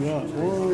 Yeah. Whoa.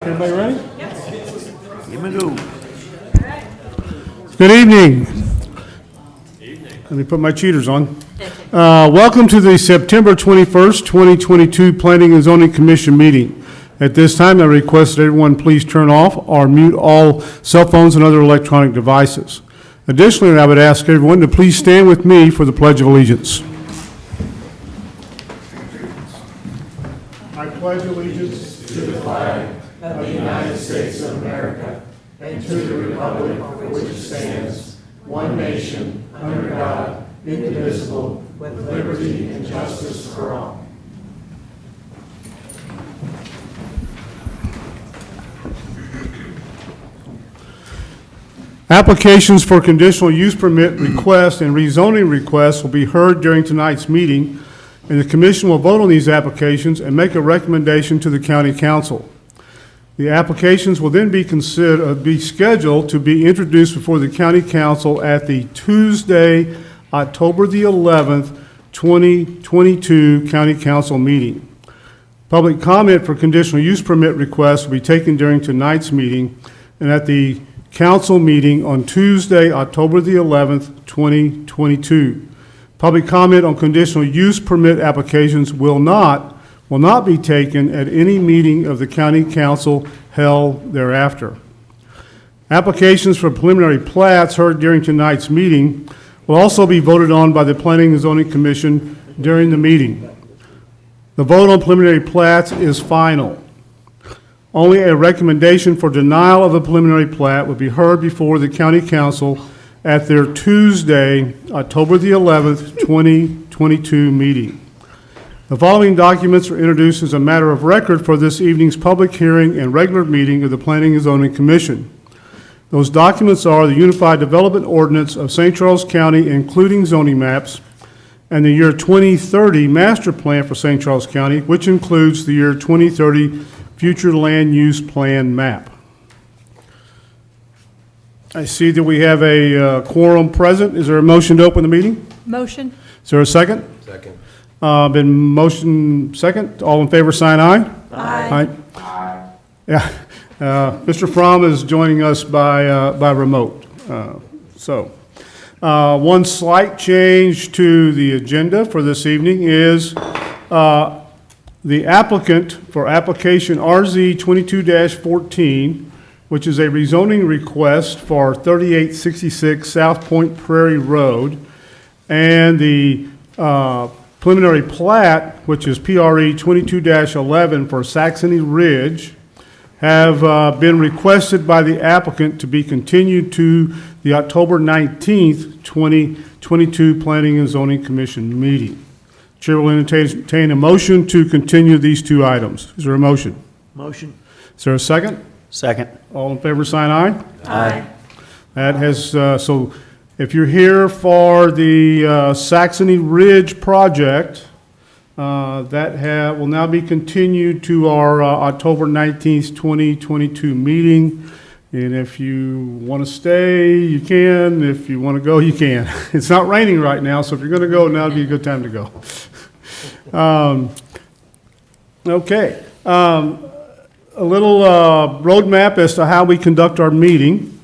Everybody ready? Give me a go. Good evening. Let me put my cheaters on. Welcome to the September 21st, 2022 Planning and Zoning Commission meeting. At this time, I request that everyone please turn off or mute all cell phones and other electronic devices. Additionally, I would ask everyone to please stand with me for the Pledge of Allegiance. I pledge allegiance to the flag of the United States of America and to the republic for which it stands, one nation, under God, indivisible, with liberty and justice for all. Applications for conditional use permit requests and rezoning requests will be heard during tonight's meeting, and the commission will vote on these applications and make a recommendation to the county council. The applications will then be scheduled to be introduced before the county council at the Tuesday, October the 11th, 2022 county council meeting. Public comment for conditional use permit requests will be taken during tonight's meeting and at the council meeting on Tuesday, October the 11th, 2022. Public comment on conditional use permit applications will not be taken at any meeting of the county council held thereafter. Applications for preliminary plats heard during tonight's meeting will also be voted on by the Planning and Zoning Commission during the meeting. The vote on preliminary plats is final. Only a recommendation for denial of a preliminary plat will be heard before the county council at their Tuesday, October the 11th, 2022 meeting. The following documents are introduced as a matter of record for this evening's public hearing and regular meeting of the Planning and Zoning Commission. Those documents are the Unified Development Ordinance of St. Charles County, including zoning maps, and the year 2030 Master Plan for St. Charles County, which includes the year 2030 Future Land Use Plan map. I see that we have a quorum present. Is there a motion to open the meeting? Motion. Is there a second? Second. Been motion second. All in favor, sign aye. Aye. Aye. Yeah. Mr. Fromm is joining us by remote. One slight change to the agenda for this evening is the applicant for application RZ 22-14, which is a rezoning request for 3866 South Point Prairie Road, and the preliminary plat, which is PRE 22-11 for Saxony Ridge, have been requested by the applicant to be continued to the October 19th, 2022 Planning and Zoning Commission meeting. Chair will entertain a motion to continue these two items. Is there a motion? Motion. Is there a second? Second. All in favor, sign aye. Aye. That has, so if you're here for the Saxony Ridge project, that will now be continued to our October 19th, 2022 meeting. And if you want to stay, you can. If you want to go, you can. It's not raining right now, so if you're going to go, now would be a good time to go. Okay. A little roadmap as to how we conduct our meeting.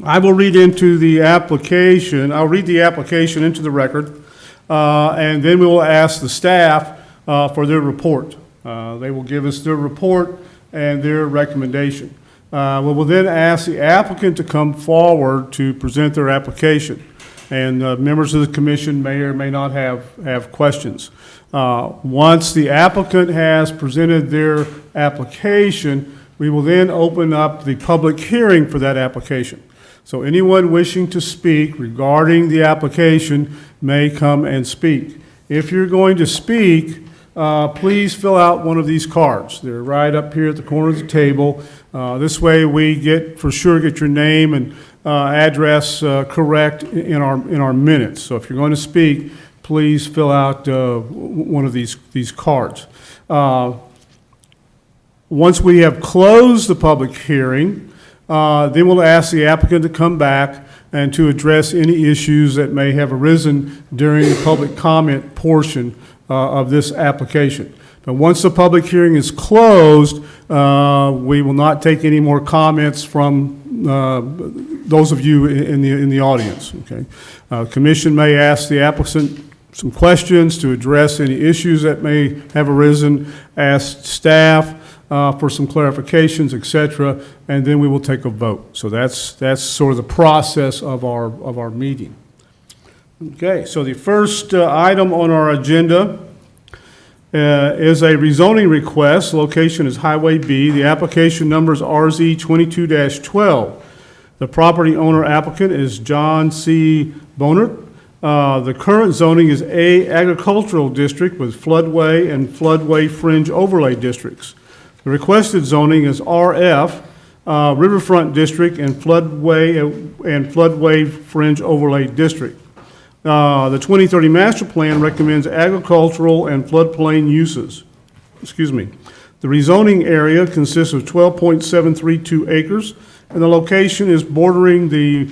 I will read into the application. I'll read the application into the record, and then we will ask the staff for their report. They will give us their report and their recommendation. We will then ask the applicant to come forward to present their application, and members of the commission may or may not have questions. Once the applicant has presented their application, we will then open up the public hearing for that application. So anyone wishing to speak regarding the application may come and speak. If you're going to speak, please fill out one of these cards. They're right up here at the corner of the table. This way we get your name and address correct in our minutes. So if you're going to speak, please fill out one of these cards. Once we have closed the public hearing, then we'll ask the applicant to come back and to address any issues that may have arisen during the public comment portion of this application. But once the public hearing is closed, we will not take any more comments from those of you in the audience. Okay, commission may ask the applicant some questions to address any issues that may have arisen, ask staff for some clarifications, etc., and then we will take a vote. So that's sort of the process of our meeting. Okay, so the first item on our agenda is a rezoning request. Location is Highway B. The application number is RZ 22-12. The property owner applicant is John C. Bonert. The current zoning is A agricultural district with floodway and floodway fringe overlay districts. The requested zoning is RF, riverfront district and floodway fringe overlay district. The 2030 master plan recommends agricultural and floodplain uses. Excuse me. The rezoning area consists of 12.732 acres, and the location is bordering the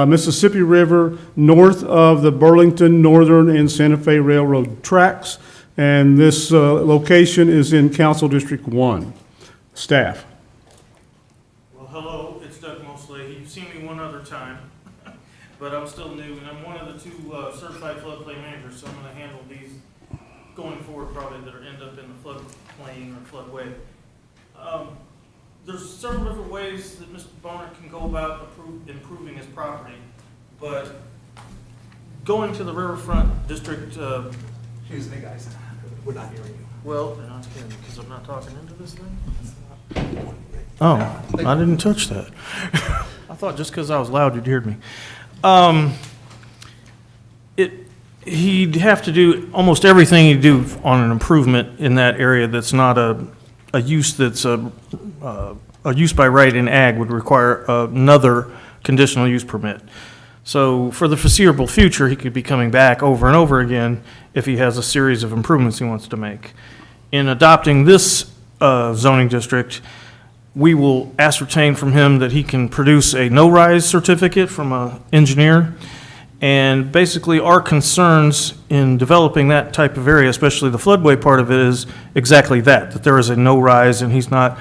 Mississippi River north of the Burlington, Northern, and Santa Fe Railroad tracks. And this location is in Council District 1. Staff. Well, hello, it's Doug Mosley. You've seen me one other time, but I'm still new, and I'm one of the two certified floodplain managers, so I'm going to handle these going forward probably that are end up in the floodplain or floodway. There's several different ways that Mr. Bonner can go about improving his property, but going to the riverfront district. Excuse me, guys. We're not hearing you. Well, they're not hearing me because I'm not talking into this thing. Oh, I didn't touch that. I thought just because I was loud you'd hear me. He'd have to do almost everything he'd do on an improvement in that area that's not a use that's a use by right in ag would require another conditional use permit. So for the foreseeable future, he could be coming back over and over again if he has a series of improvements he wants to make. In adopting this zoning district, we will ascertain from him that he can produce a no-rise certificate from an engineer. And basically our concerns in developing that type of area, especially the floodway part of it, is exactly that there is a no-rise and he's not,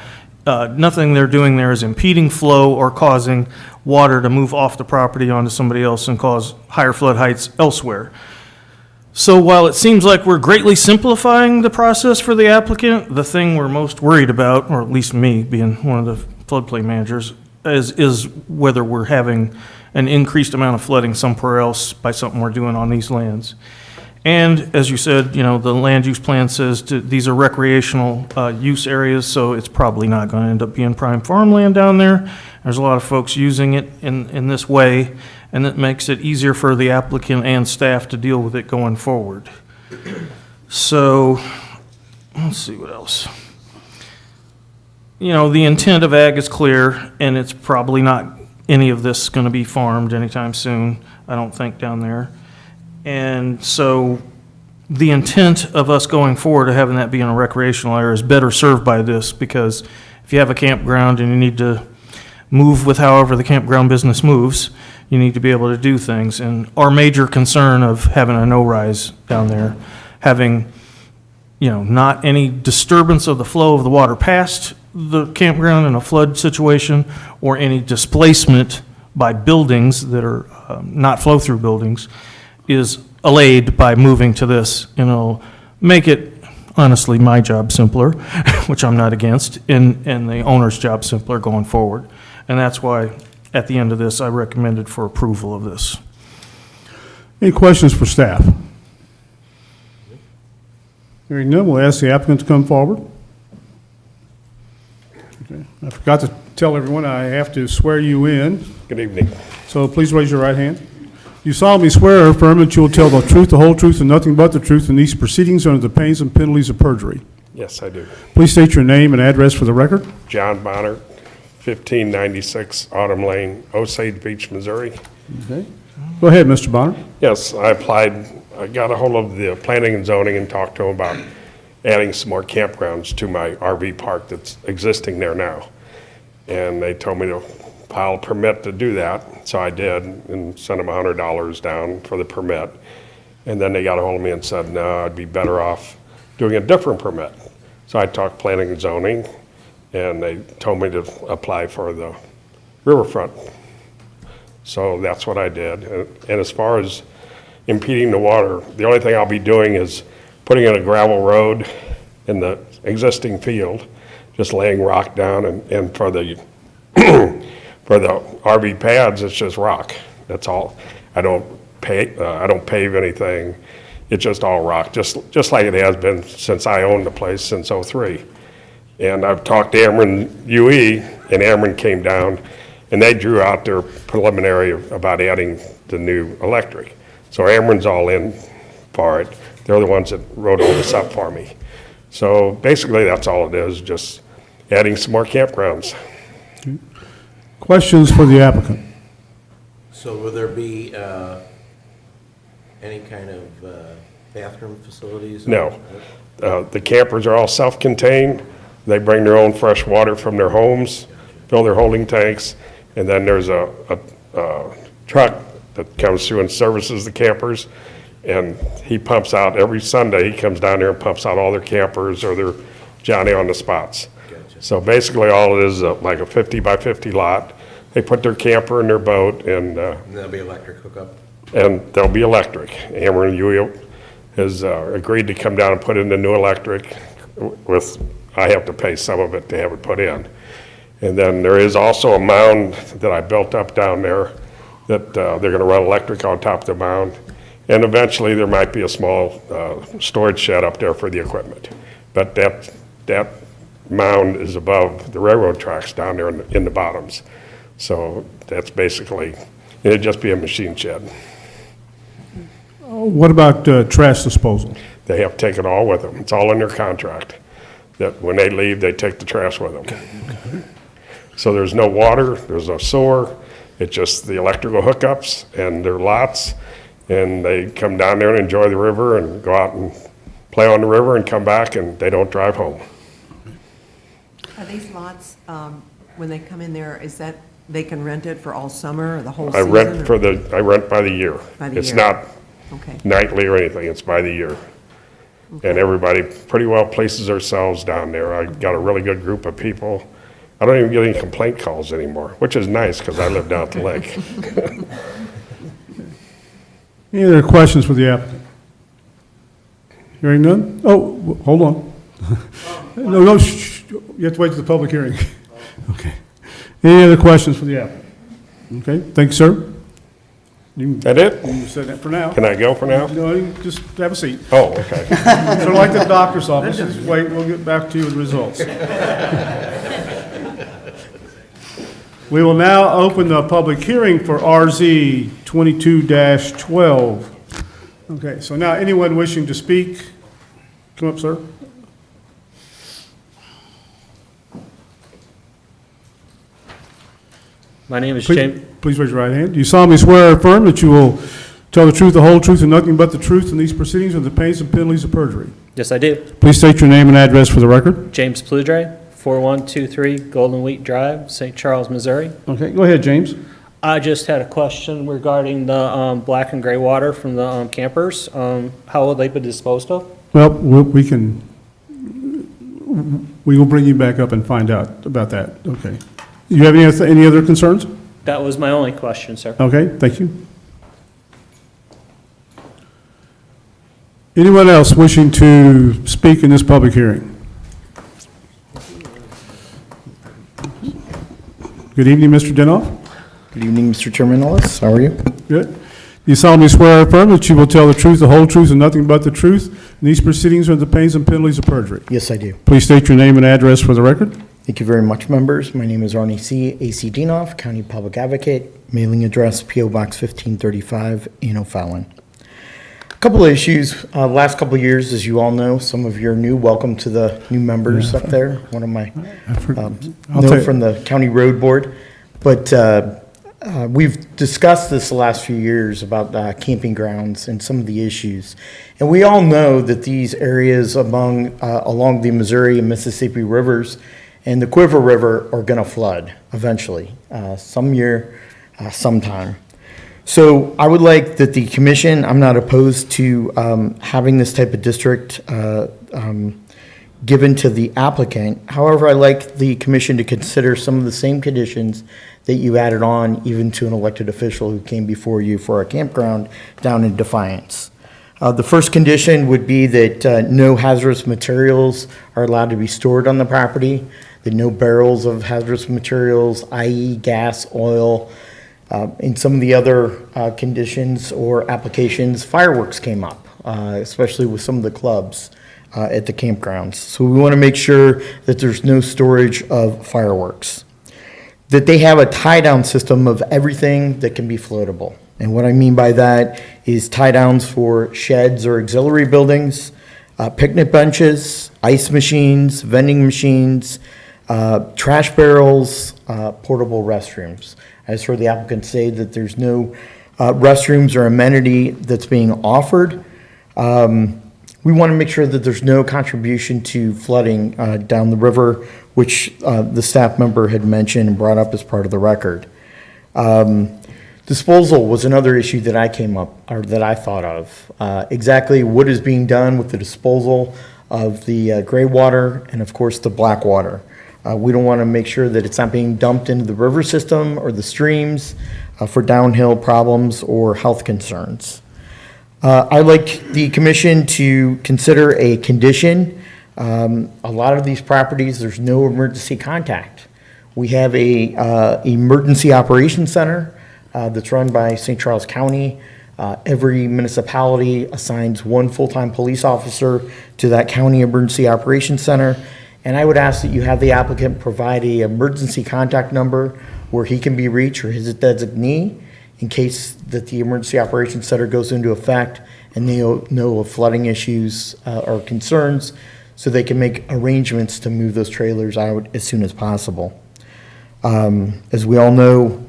nothing they're doing there is impeding flow or causing water to move off the property onto somebody else and cause higher flood heights elsewhere. So while it seems like we're greatly simplifying the process for the applicant, the thing we're most worried about, or at least me being one of the floodplain managers, is whether we're having an increased amount of flooding somewhere else by something we're doing on these lands. And as you said, you know, the land use plan says these are recreational use areas, so it's probably not going to end up being prime farmland down there. There's a lot of folks using it in this way, and it makes it easier for the applicant and staff to deal with it going forward. So, let's see what else. You know, the intent of ag is clear, and it's probably not any of this going to be farmed anytime soon, I don't think, down there. And so the intent of us going forward to having that be in a recreational area is better served by this, because if you have a campground and you need to move with however the campground business moves, you need to be able to do things. And our major concern of having a no-rise down there, having, you know, not any disturbance of the flow of the water past the campground in a flood situation, or any displacement by buildings that are not flow-through buildings, is allayed by moving to this. You know, make it, honestly, my job simpler, which I'm not against, and the owner's job simpler going forward. And that's why, at the end of this, I recommended for approval of this. Any questions for staff? Hearing none, we'll ask the applicant to come forward. Okay. I forgot to tell everyone I have to swear you in. Good evening. So please raise your right hand. You solemnly swear or affirm that you will tell the truth, the whole truth, and nothing but the truth in these proceedings under the pains and penalties of perjury. Yes, I do. Please state your name and address for the record. John Bonner, 1596 Autumn Lane, Osage Beach, Missouri. Okay. Go ahead, Mr. Bonner. Yes, I applied, I got a hold of the planning and zoning and talked to them about adding some more campgrounds to my RV park that's existing there now. And they told me to file a permit to do that, so I did, and sent them $100 down for the permit. And then they got a hold of me and said, no, I'd be better off doing a different permit. So I talked planning and zoning, and they told me to apply for the riverfront. So that's what I did. And as far as impeding the water, the only thing I'll be doing is putting in a gravel road in the existing field, just laying rock down, and for the for the RV pads, it's just rock. That's all. I don't pave anything. It's just all rock, just like it has been since I owned the place since '03. And I've talked to Ameren UE, and Ameren came down, and they drew out their preliminary about adding the new electric. So Ameren's all in for it. They're the ones that wrote all this up for me. So basically, that's all it is, just adding some more campgrounds. Questions for the applicant? So will there be Any kind of bathroom facilities? No. The campers are all self-contained. They bring their own fresh water from their homes, fill their holding tanks, and then there's a truck that comes through and services the campers, and he pumps out every Sunday. He comes down there and pumps out all their campers or their Johnny on the spots. Gotcha. So basically, all it is like a 50 by 50 lot. They put their camper in their boat, and And that'll be electric hookup? they'll be electric. Ameren Ewell has agreed to come down and put in the new electric with, I have to pay some of it to have it put in. And then there is also a mound that I built up down there that they're going to run electric on top of the mound. And eventually, there might be a small storage shed up there for the equipment. But that mound is above the railroad tracks down there in the bottoms. So that's basically, it'd just be a machine shed. What about trash disposal? They have to take it all with them. It's all in their contract, that when they leave, they take the trash with them. So there's no water, there's no sewer, it's just the electrical hookups and their lots, and they come down there and enjoy the river and go out and play on the river and come back, and they don't drive home. Are these lots, when they come in there, is that, they can rent it for all summer or the whole I season? rent or- I rent by the year. By the It's year. not Okay, nightly or anything, it's by the year. And everybody pretty well places themselves down there. I got a really good group of people. I don't even get any complaint calls anymore, which is nice because I live down at the lake. Any other questions for the applicant? Hearing none? Oh, hold on. No, shh, you have to wait till the public hearing. Okay. Any other questions for the applicant? Okay, thank you, sir. You That it? can say that for now. Can I go for now? No, you just have a seat. Oh, okay. Sort of like the doctor's office, just wait, we'll get back to you with the results. We will now open the public hearing for RZ 22-12. Okay, so now anyone wishing to speak, come up, sir. My name is James. Please raise your right hand. Do you solemnly swear or affirm that you will tell the truth, the whole truth, and nothing but the truth in these proceedings or the pains and penalties of perjury? Yes, I do. Please state your name and address for the record. James Pludre, 4123 Golden Wheat Drive, St. Charles, Missouri. Okay, go ahead, James. I just had a question regarding the black and gray water from the campers. How will they be disposed of? Well, we will bring you back up and find out about that. Okay. You have any other concerns? That was my only question, sir. Okay, thank you. Anyone else wishing to speak in this public hearing? Good evening, Mr. Denoff. Good evening, Mr. Chairman Ellis. How are you? Good. Do you solemnly swear or affirm that you will tell the truth, the whole truth, and nothing but the truth in these proceedings or the pains and penalties of perjury? Yes, I do. Please state your name and address for the record. Thank you very much, members. My name is Arnie C., AC Denoff, County Public Advocate, mailing address P.O. Box 1535, in O'Fallon. A couple of issues. Last couple of years, as you all know, some of you are new. Welcome to the new members up there. One of my I'll note tell you- from the County Road Board. But we've discussed this the last few years about camping grounds and some of the issues. And we all know that these areas along the Missouri and Mississippi rivers and the Quiver River are going to flood eventually, some year, sometime. So I would like that the commission, I'm not opposed to having this type of district given to the applicant. However, I like the commission to consider some of the same conditions that you added on even to an elected official who came before you for a campground down in Defiance. The first condition would be that no hazardous materials are allowed to be stored on the property, that no barrels of hazardous materials, i.e. gas, oil. In some of the other conditions or applications, fireworks came up, especially with some of the clubs at the campgrounds. So we want to make sure that there's no storage of fireworks. That they have a tie-down system of everything that can be floatable. And what I mean by that is tie-downs for sheds or auxiliary buildings, picnic benches, ice machines, vending machines, trash barrels, portable restrooms. I just heard the applicant say that there's no restrooms or amenity that's being offered. We want to make sure that there's no contribution to flooding down the river, which the staff member had mentioned and brought up as part of the record. Disposal was another issue that I came up, or that I thought of. Exactly what is being done with the disposal of the gray water and, of course, the black water. We don't want to make sure that it's not being dumped into the river system or the streams for downhill problems or health concerns. I'd like the commission to consider a condition. A lot of these properties, there's no emergency contact. We have a emergency operations center that's run by St. Charles County. Every municipality assigns one full-time police officer to that county emergency operations center. And I would ask that you have the applicant provide a emergency contact number where he can be reached, or his designee, in case that the emergency operations center goes into effect and they know of flooding issues or concerns, so they can make arrangements to move those trailers out as soon as possible. As we all know,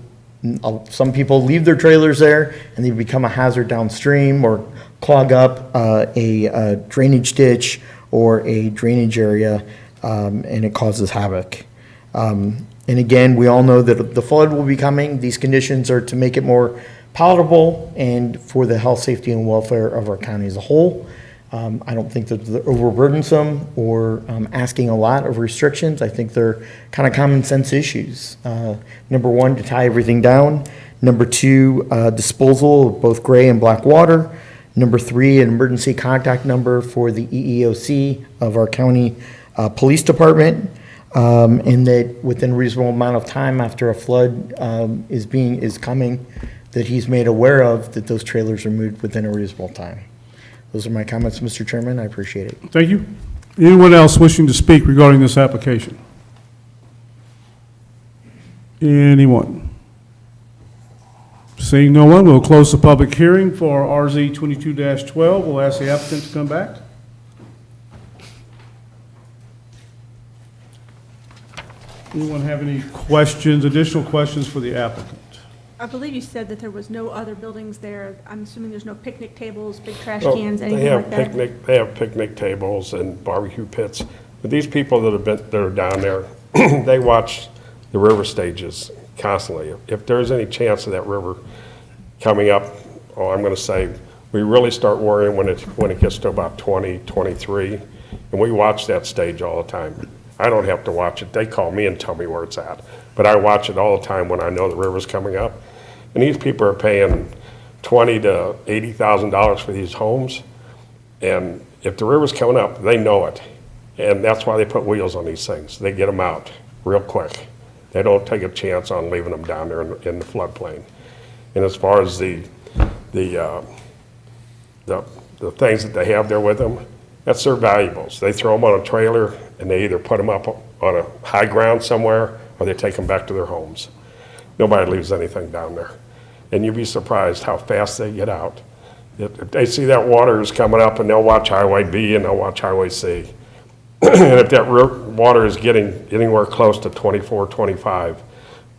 some people leave their trailers there and they become a hazard downstream or clog up a drainage ditch or a drainage area, and it causes havoc. And again, we all know that the flood will be coming. These conditions are to make it more palatable and for the health, safety, and welfare of our county as a whole. I don't think that they're overburdensome or asking a lot of restrictions. I think they're kind of common sense issues. Number one, to tie everything down. Number two, disposal of both gray and black water. Number three, an emergency contact number for the EEOC of our county police department. And that within a reasonable amount of time after a flood is coming, that he's made aware of, that those trailers are moved within a reasonable time. Those are my comments, Mr. Chairman. I appreciate it. Thank you. Anyone else wishing to speak regarding this application? Anyone? Seeing no one, we'll close the public hearing for RZ 22-12. We'll ask the applicant to come back. Anyone have any questions, additional questions for the applicant? I believe you said that there was no other buildings there. I'm assuming there's no picnic tables, big trash Well, cans, they anything have like that? picnic, they have picnic tables and barbecue pits. But these people that are down there, they watch the river stages constantly. If there's any chance of that river coming up, I'm gonna say, we really start worrying when it gets to about 20, 23, and we watch that stage all the time. I don't have to watch it. They call me and tell me where it's at. But I watch it all the time when I know the river's coming up. And these people are paying $20,000 to $80,000 for these homes. And if the river's coming up, they know it. And that's why they put wheels on these things. They get them out real quick. They don't take a chance on leaving them down there in the floodplain. And as far as the things that they have there with them, that's their valuables. They throw them on a trailer and they either put them up on a high ground somewhere or they take them back to their homes. Nobody leaves anything down there. And you'd be surprised how fast they get out. If they see that water is coming up, and they'll watch Highway B and they'll watch Highway C. And if that water is getting anywhere close to 24, 25,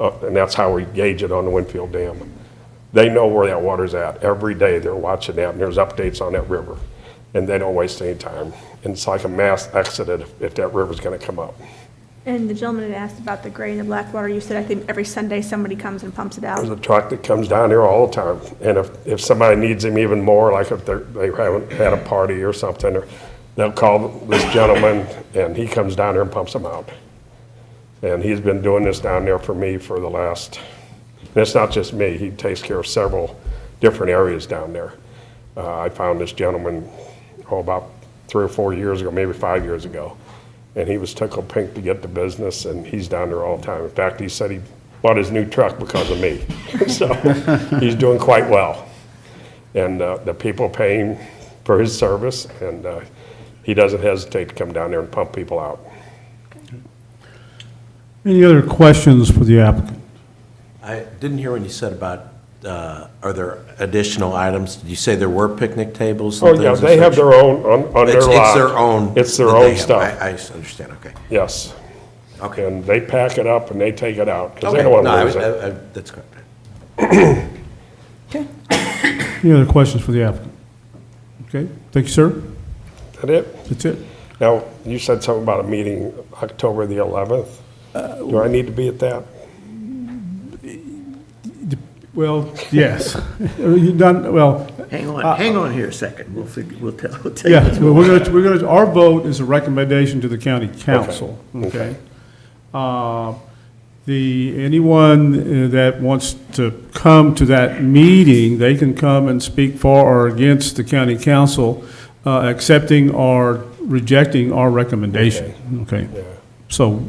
and that's how we gauge it on the Winfield Dam, they know where that water's at. Every day they're watching that, and there's updates on that river. And they don't waste any time. And it's like a mass exodus if that river's gonna come up. And the gentleman had asked about the gray and the black water. You said, I think every Sunday somebody comes and pumps it out. There's a truck that comes down there all the time. And if somebody needs him even more, like if they haven't had a party or something, they'll call this gentleman and he comes down there and pumps them out. And he's been doing this down there for me for the last, and it's not just me, he takes care of several different areas down there. I found this gentleman, about 3 or 4 years ago, maybe 5 years ago. And he was tickled pink to get the business, and he's down there all the time. In fact, he said he bought his new truck because of me. So he's doing quite well. And the people pay him for his service, and he doesn't hesitate to come down there and pump people out. Any other questions for the applicant? I didn't hear when you said about, are there additional items? Did you say there were picnic tables and Oh, things? yeah, and they have such? their own on their lot. It's their own. It's their that own they have. stuff. I understand, okay. Yes. Okay. And they pack it up and they take it out because they Okay, don't want no, to lose it. that's correct. Okay. Any other questions for the applicant? Okay, thank you, sir. That it? That's it. Now, you said something about a meeting October the 11th. Do I need to be at that? Well, yes. You done, well, Hang on here a second. We'll tell you. yeah, well, we're gonna, our vote is a recommendation to the county council, okay? Anyone that wants to come to that meeting, they can come and speak for or against the county council, accepting or rejecting our recommendation, okay? Yeah. So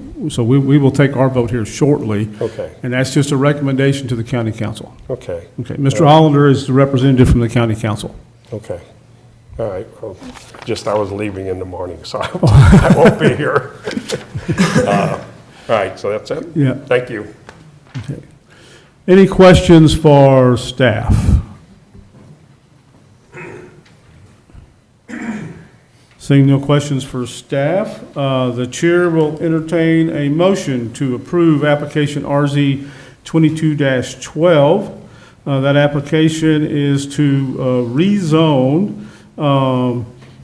we will take our vote here shortly. Okay. And that's just a recommendation to the county council. Okay, Okay, Mr. Hollander is the representative from the county council. okay. All right, well, just I was leaving in the morning, so I won't be here. All right, so that's it? Yeah. Thank you. Okay. Any questions for staff? Seeing no questions for staff, the chair will entertain a motion to approve application RZ 22-12. That application is to rezone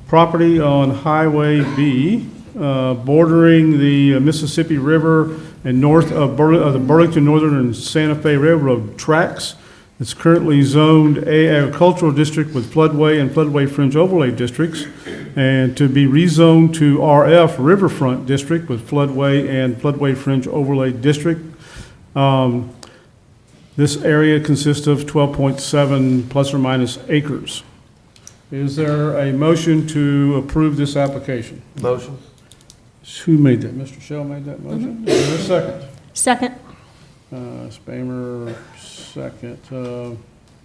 property on Highway B, bordering the Mississippi River and north of the Burlington Northern and Santa Fe Railroad tracks. It's currently zoned agricultural district with floodway and floodway fringe overlay districts, and to be rezoned to RF Riverfront District with floodway and floodway fringe overlay district. This area consists of 12.7 plus or minus acres. Is there a motion to approve this application? Motion? Who made that? Mr. Shell made that motion? Is there a second? Second. Spamer, second.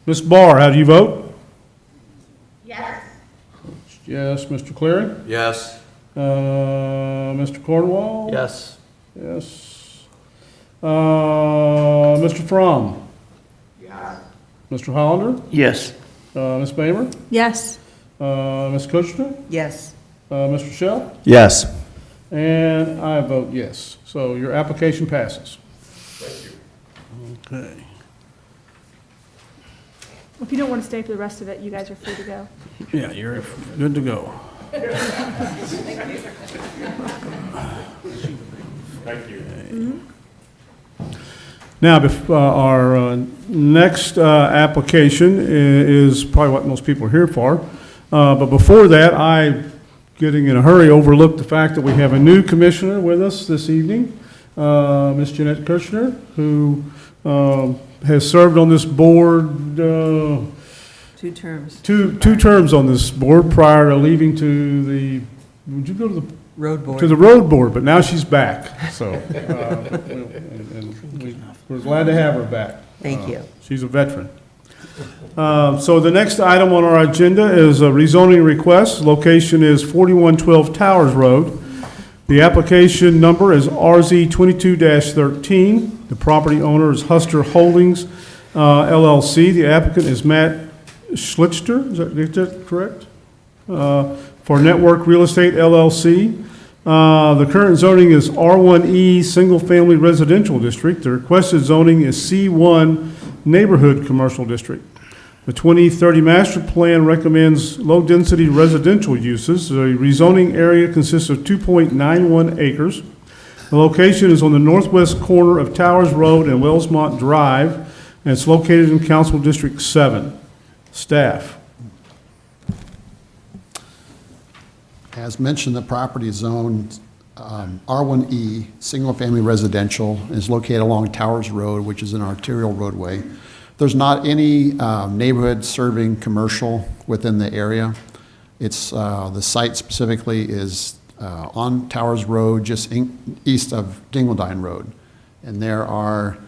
Ms. Barr, how do you vote? Yes. Yes. Mr. Cleary? Yes. Mr. Cornwall? Yes. Yes. Mr. Fromm? Yes. Mr. Hollander? Yes. Ms. Spamer? Yes. Ms. Kuchner? Yes. Mr. Shell? Yes. And I vote yes. So your application passes. Thank you. Okay. If you don't want to stay for the rest of it, you guys are free to go. Yeah, you're good to go. Thank you. Now, our next application is probably what most people are here for. But before that, I, getting in a hurry, overlooked the fact that we have a new commissioner with us this evening, Ms. Jeanette Kirchner, who has served on this board 2 terms. two terms on this board prior to leaving to the, would you go to the Road board. to the road board, but now she's back, so, and we're glad to have her back. Thank you. She's a veteran. So the next item on our agenda is a rezoning request. Location is 4112 Towers Road. The application number is RZ 22-13. The property owner is Huster Holdings, LLC. The applicant is Matt Schlichter, is that correct? For Network Real Estate LLC. The current zoning is R1E Single Family Residential District. The requested zoning is C1 Neighborhood Commercial District. The 2030 Master Plan recommends low-density residential uses. The rezoning area consists of 2.91 acres. The location is on the northwest corner of Towers Road and Wellsmont Drive, and it's located in Council District 7. Staff. As mentioned, the property is zoned R1E, single-family residential, and is located along Towers Road, which is an arterial roadway. There's not any neighborhood serving commercial within the area. It's, the site specifically is on Towers Road, just east of Dingledine Road. And there are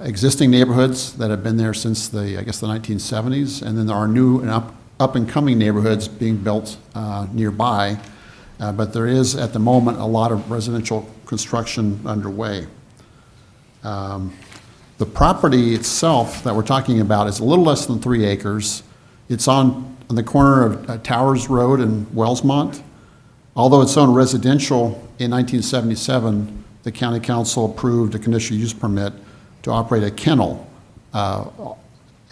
existing neighborhoods that have been there since the, I guess, the 1970s, and then there are new and up-and-coming neighborhoods being built nearby, but there is, at the moment, a lot of residential construction underway. The property itself that we're talking about is a little less than 3 acres. It's on the corner of Towers Road and Wellsmont. Although it's zoned residential, in 1977, the county council approved a conditional use permit to operate a kennel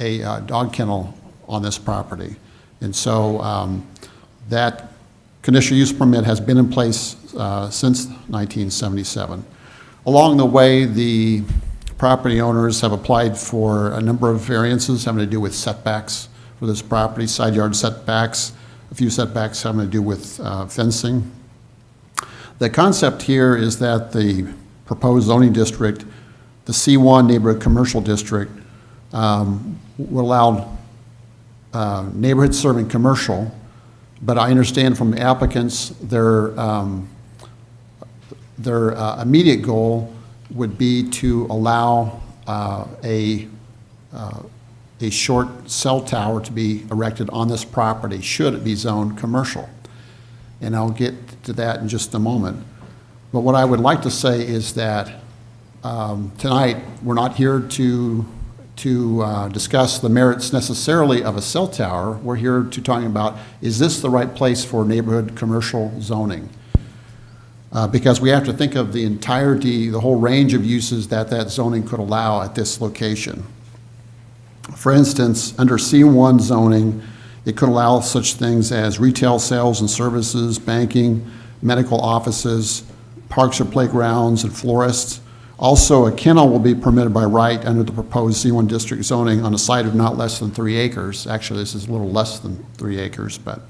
a dog kennel on this property. And so that conditional use permit has been in place since 1977. Along the way, the property owners have applied for a number of variances having to do with setbacks for this property, side yard setbacks, a few setbacks having to do with fencing. The concept here is that the proposed zoning district, the C1 neighborhood commercial district, will allow neighborhood serving commercial, but I understand from the applicants their immediate goal would be to allow a short cell tower to be erected on this property, should it be zoned commercial. And I'll get to that in just a moment. But what I would like to say is that tonight, we're not here to discuss the merits necessarily of a cell tower. We're here to talk about, is this the right place for neighborhood commercial zoning? Because we have to think of the entirety, the whole range of uses that zoning could allow at this location. For instance, under C1 zoning, it could allow such things as retail sales and services, banking, medical offices, parks or playgrounds, and florists. Also, a kennel will be permitted by right under the proposed C1 district zoning on a site of not less than 3 acres. Actually, this is a little less than 3 acres, but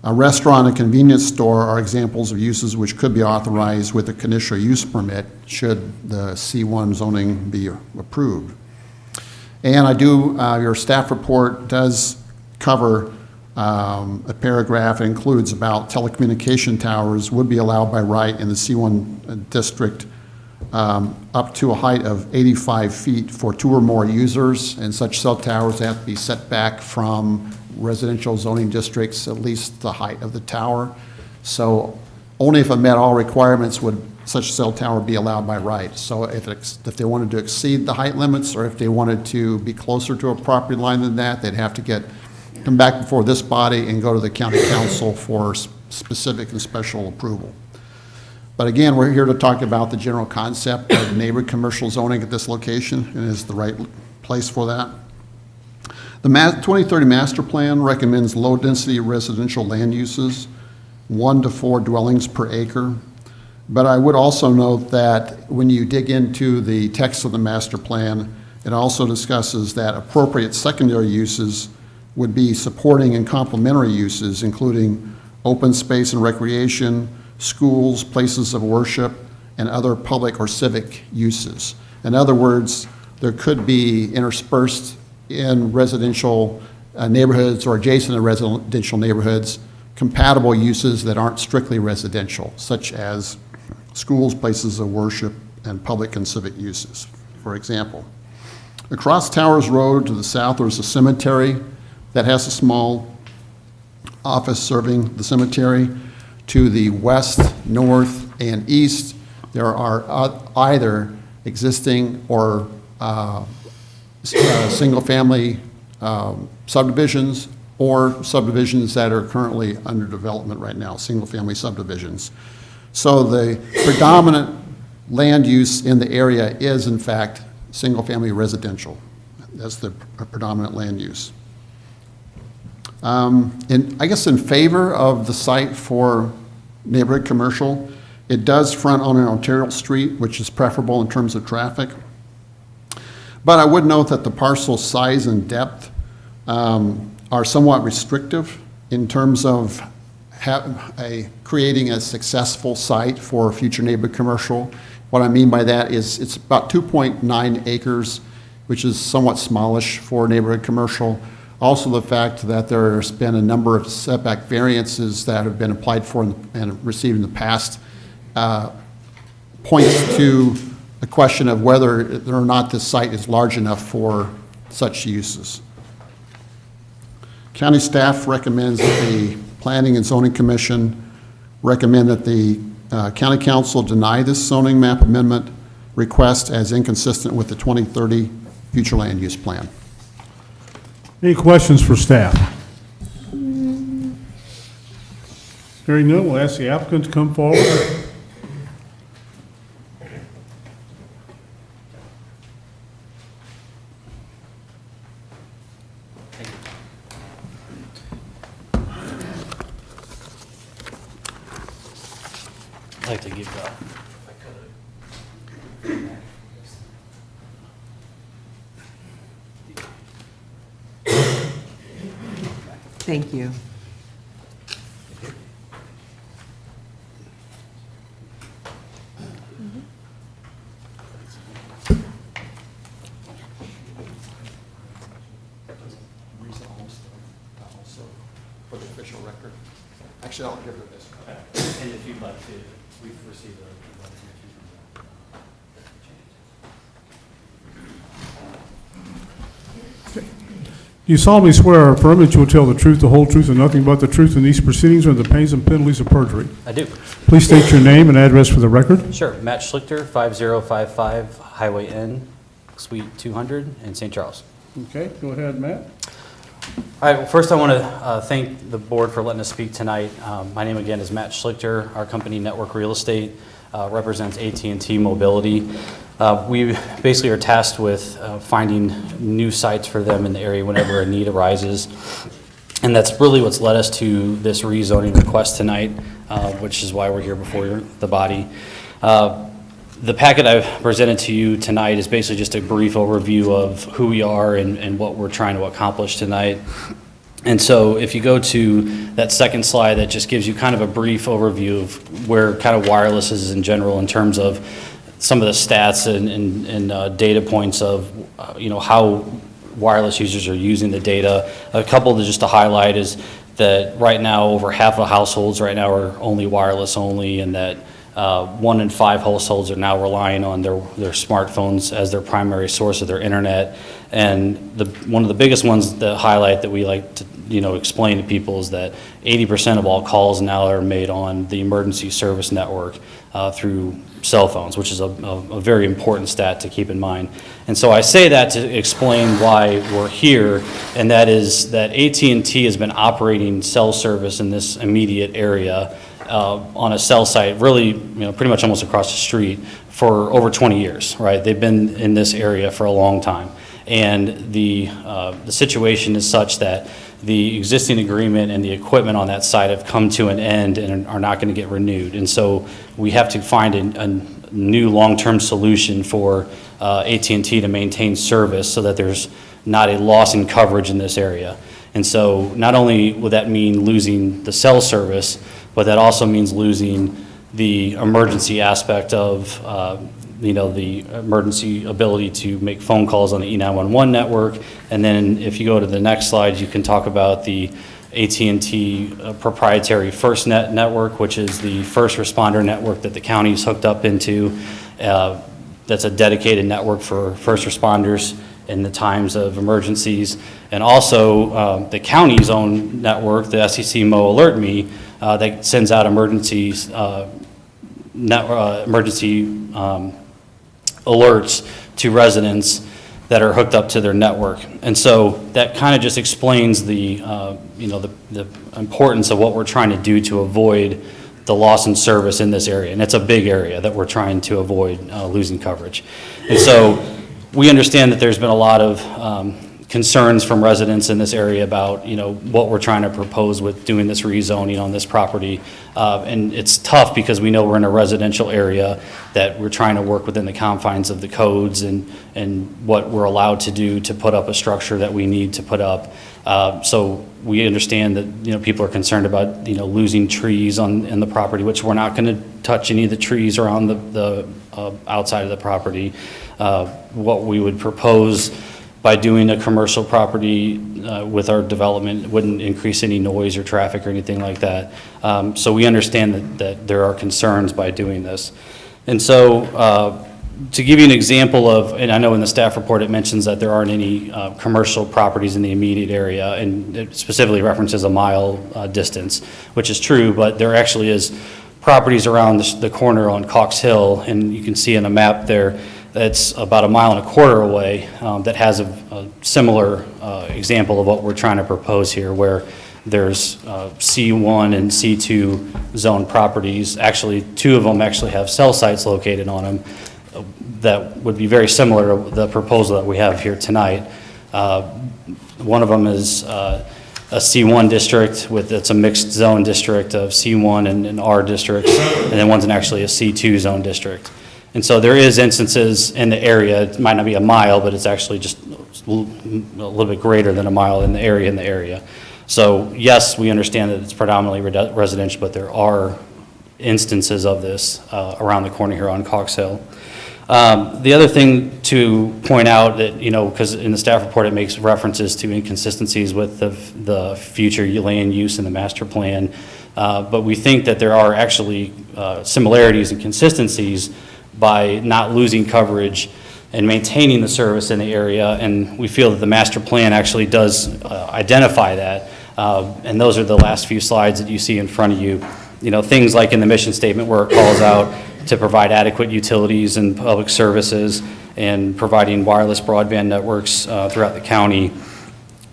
a restaurant and convenience store are examples of uses which could be authorized with a conditional use permit should the C1 zoning be approved. And your staff report does cover a paragraph that includes about telecommunication towers would be allowed by right in the C1 district up to a height of 85 feet for 2 or more users, and such cell towers have to be set back from residential zoning districts, at least the height of the tower. So only if it met all requirements would such cell tower be allowed by right. So if they wanted to exceed the height limits, or if they wanted to be closer to a property line than that, they'd have to come back before this body and go to the county council for specific and special approval. But again, we're here to talk about the general concept of neighborhood commercial zoning at this location, and is the right place for that. The 2030 master plan recommends low-density residential land uses, 1 to 4 dwellings per acre. But I would also note that when you dig into the text of the master plan, it also discusses that appropriate secondary uses would be supporting and complementary uses, including open space and recreation, schools, places of worship, and other public or civic uses. In other words, there could be interspersed in residential neighborhoods or adjacent to residential neighborhoods compatible uses that aren't strictly residential, such as schools, places of worship, and public and civic uses, for example. Across Towers Road to the south, there's a cemetery that has a small office serving the cemetery. To the west, north, and east, there are either existing or single-family subdivisions, or subdivisions that are currently under development right now, single-family subdivisions. So the predominant land use in the area is, in fact, single-family residential. That's the predominant land use. And I guess in favor of the site for neighborhood commercial, it does front on an arterial street, which is preferable in terms of traffic. But I would note that the parcel size and depth are somewhat restrictive in terms of creating a successful site for future neighborhood commercial. What I mean by that is it's about 2.9 acres, which is somewhat smallish for neighborhood commercial. Also, the fact that there's been a number of setback variances that have been applied for and received in the past points to the question of whether or not this site is large enough for such uses. County staff recommends that the Planning and Zoning Commission recommend that the County Council deny this zoning map amendment request as inconsistent with the 2030 future land use plan. Any questions for staff? Hearing none, we'll ask the applicant to come forward. I'd like to give Thank you. For the official record. Actually, I'll give her this. And if you'd like to, we've received a letter from Do you solemnly swear or affirm that you will tell the truth, the whole truth, and nothing but the truth in these proceedings or the pains and penalties of perjury? I do. Please state your name and address for the record. Sure. Matt Schlichter, 5055 Highway N, Suite 200 in St. Charles. Okay, go ahead, Matt. All right, well, first I want to thank the board for letting us speak tonight. My name again is Matt Schlichter. Our company, Network Real Estate, represents AT&T Mobility. We basically are tasked with finding new sites for them in the area whenever a need arises. And that's really what's led us to this rezoning request tonight, which is why we're here before the body. The packet I've presented to you tonight is basically just a brief overview of who we are and what we're trying to accomplish tonight. And so if you go to that second slide, that just gives you kind of a brief overview of where kind of wireless is in general in terms of some of the stats and data points of, how wireless users are using the data. A couple just to highlight is that right now over half of households right now are only wireless only, and that 1 in 5 households are now relying on their smartphones as their primary source of their internet. And one of the biggest ones that highlight that we like to explain to people is that 80% of all calls now are made on the emergency service network through cell phones, which is a very important stat to keep in mind. And so I say that to explain why we're here, and that is that AT&T has been operating cell service in this immediate area on a cell site, really, pretty much almost across the street for over 20 years, right? They've been in this area for a long time. And the situation is such that the existing agreement and the equipment on that site have come to an end and are not going to get renewed. And so we have to find a new long-term solution for AT&T to maintain service so that there's not a loss in coverage in this area. And so not only would that mean losing the cell service, but that also means losing the emergency aspect of the emergency ability to make phone calls on the E911 network. And then if you go to the next slide, you can talk about the AT&T proprietary FirstNet network, which is the first responder network that the county's hooked up into. That's a dedicated network for first responders in the times of emergencies. And also the county's own network, the SEC Mo Alert Me, that sends out emergencies, alerts to residents that are hooked up to their network. And so that kind of just explains the importance of what we're trying to do to avoid the loss in service in this area. And it's a big area that we're trying to avoid losing coverage. And so we understand that there's been a lot of concerns from residents in this area about what we're trying to propose with doing this rezoning on this property, and it's tough because we know we're in a residential area, that we're trying to work within the confines of the codes and what we're allowed to do to put up a structure that we need to put up. So we understand that people are concerned about losing trees in the property, which we're not going to touch any of the trees around the outside of the property. What we would propose by doing a commercial property with our development wouldn't increase any noise or traffic or anything like that. So we understand that there are concerns by doing this. And so to give you an example of, and I know in the staff report it mentions that there aren't any commercial properties in the immediate area, and it specifically references a mile distance, which is true, but there actually is properties around the corner on Cox Hill, and you can see in a map there that's about 1.25 miles away that has a similar example of what we're trying to propose here, where there's C1 and C2 zone properties. Actually, 2 of them actually have cell sites located on them that would be very similar to the proposal that we have here tonight. One of them is a C1 district it's a mixed zone district of C1 and R districts, and then one's actually a C2 zone district. And so there is instances in the area, it might not be a mile, but it's actually just a little bit greater than a mile in the area. So yes, we understand that it's predominantly residential, but there are instances of this around the corner here on Cox Hill. The other thing to point out that, because in the staff report it makes references to inconsistencies with the future land use in the master plan, but we think that there are actually similarities and consistencies by not losing coverage and maintaining the service in the area, and we feel that the master plan actually does identify that, and those are the last few slides that you see in front of you. Things like in the mission statement where it calls out to provide adequate utilities and public services and providing wireless broadband networks throughout the county.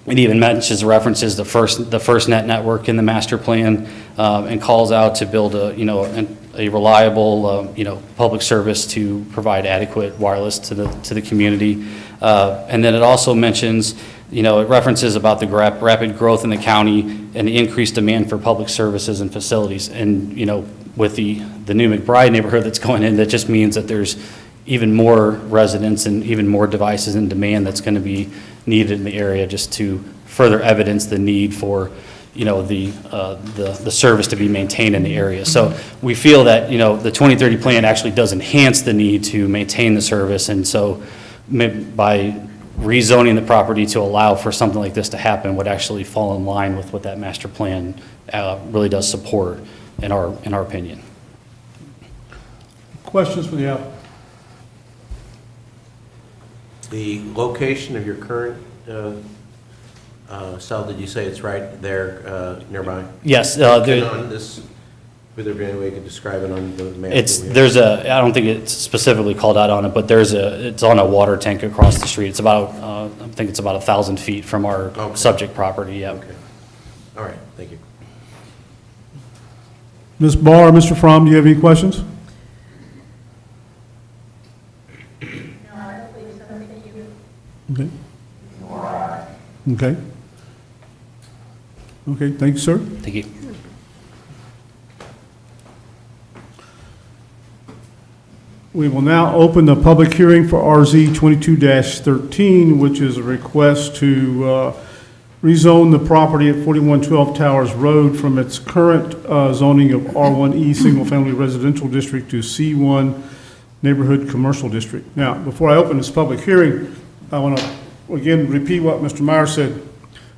It even mentions references the FirstNet network in the master plan and calls out to build a reliable public service to provide adequate wireless to the community. And then it also mentions, it references about the rapid growth in the county and the increased demand for public services and facilities. And, with the new McBride neighborhood that's going in, that just means that there's even more residents and even more devices in demand that's going to be needed in the area, just to further evidence the need for, the service to be maintained in the area. So we feel that, the 2030 plan actually does enhance the need to maintain the service. And so by rezoning the property to allow for something like this to happen would actually fall in line with what that master plan really does support, in our opinion. Questions for the applicant? The location of your current cell, did you say it's right there nearby? Yes. And on this, would there be any way you could describe it on the map? I don't think it's specifically called out on it, but it's on a water tank across the street. It's about, I think it's about 1,000 feet from our subject property, yeah. Okay. All right, thank you. Ms. Barr, Mr. Fromm, do you have any questions? Okay. Okay. Okay, thank you, sir. Thank you. We will now open the public hearing for RZ 22-13, which is a request to rezone the property at 4112 Towers Road from its current zoning of R1E Single Family Residential District to C1 Neighborhood Commercial District. Now, before I open this public hearing, I want to again repeat what Mr. Meyer said.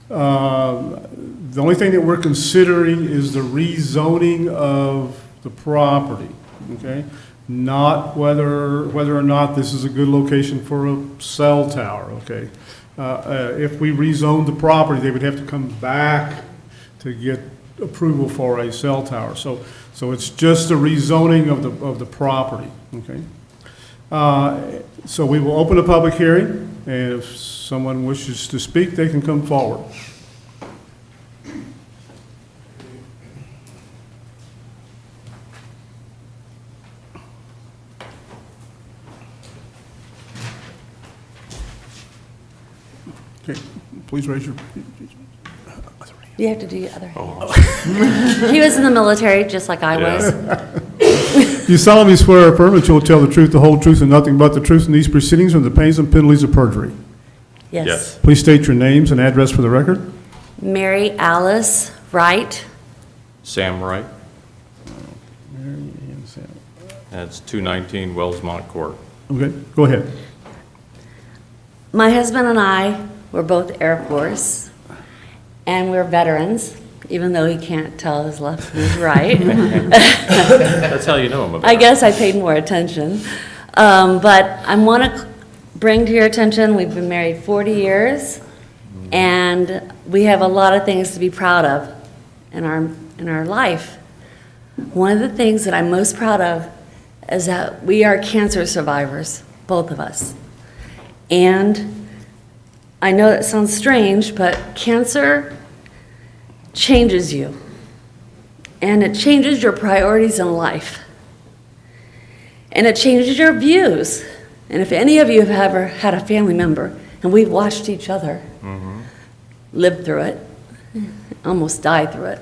The only thing that we're considering is the rezoning of the property, okay? Not whether or not this is a good location for a cell tower, okay? If we rezoned the property, they would have to come back to get approval for a cell tower. So it's just a rezoning of the property, okay? So we will open a public hearing, and if someone wishes to speak, they can come forward. Okay, please raise your. You have to do your other hand. He was in the military, just like I was. You solemnly swear or affirm that you will tell the truth, the whole truth, and nothing but the truth in these proceedings, or the pains and penalties of perjury. Yes. Please state your names and address for the record. Mary Alice Wright. Sam Wright. That's 219 Wellsmont Court. Okay, go ahead. My husband and I were both Air Force, and we're veterans, even though he can't tell his left from his right. That's how you know him. I guess I paid more attention. But I want to bring to your attention, we've been married 40 years, and we have a lot of things to be proud of in our life. One of the things that I'm most proud of is that we are cancer survivors, both of us. And I know that sounds strange, but cancer changes you. And it changes your priorities in life. And it changes your views. And if any of you have ever had a family member, and we've watched each other live through it, I almost died through it.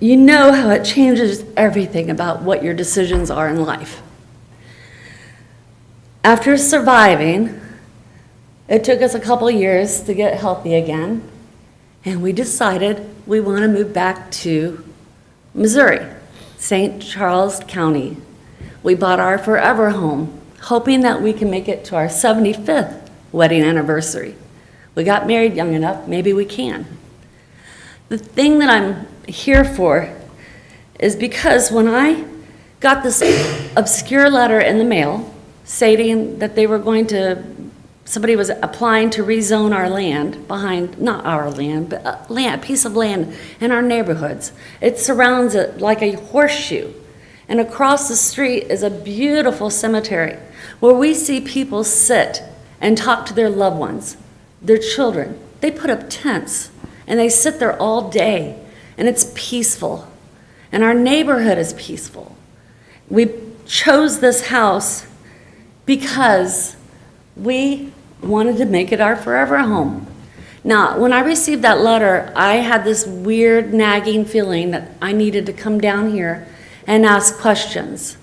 You know how it changes everything about what your decisions are in life. After surviving, it took us a couple years to get healthy again, and we decided we want to move back to Missouri, St. Charles County. We bought our forever home, hoping that we can make it to our 75th wedding anniversary. We got married young enough, maybe we can. The thing that I'm here for is because when I got this obscure letter in the mail stating that they were going to, somebody was applying to rezone our land behind, not our land, but a piece of land in our neighborhoods. It surrounds it like a horseshoe. And across the street is a beautiful cemetery where we see people sit and talk to their loved ones, their children. They put up tents and they sit there all day, and it's peaceful. And our neighborhood is peaceful. We chose this house because we wanted to make it our forever home. Now, when I received that letter, I had this weird nagging feeling that I needed to come down here and ask questions.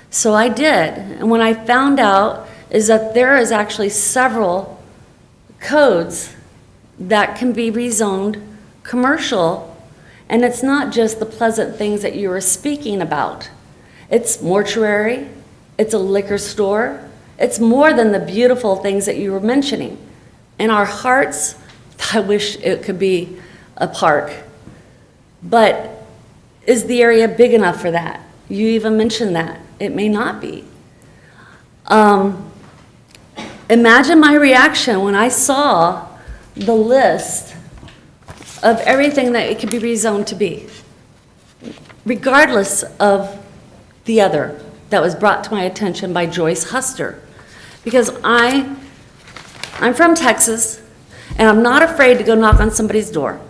So I did. And when I found out is that there is actually several codes that can be rezoned commercial, and it's not just the pleasant things that you were speaking about. It's mortuary, it's a liquor store, it's more than the beautiful things that you were mentioning. In our hearts, I wish it could be a park. But is the area big enough for that? You even mentioned that. It may not be. Imagine my reaction when I saw the list of everything that it could be rezoned to be, regardless of the other that was brought to my attention by Joyce Huster. Because I'm from Texas, and I'm not afraid to go knock on somebody's door.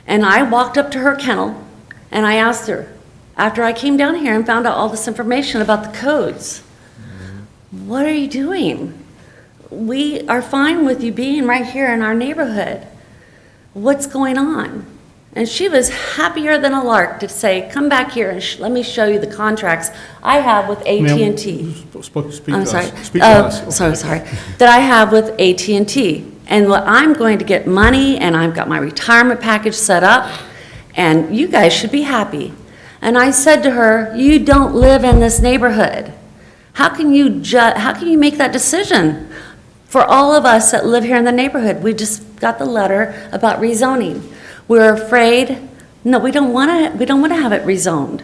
And I walked up to her kennel, and I asked her, after I came down here and found out all this information about the codes, what are you doing? We are fine with you being right here in our neighborhood. What's going on? And she was happier than a lark to say, come back here and let me show you the contracts I have with AT&T. I'm sorry. Speak to us. Sorry. That I have with AT&T. And I'm going to get money, and I've got my retirement package set up, and you guys should be happy. And I said to her, you don't live in this neighborhood. How can you make that decision? For all of us that live here in the neighborhood, we just got the letter about rezoning. We're afraid, no, we don't want to have it rezoned.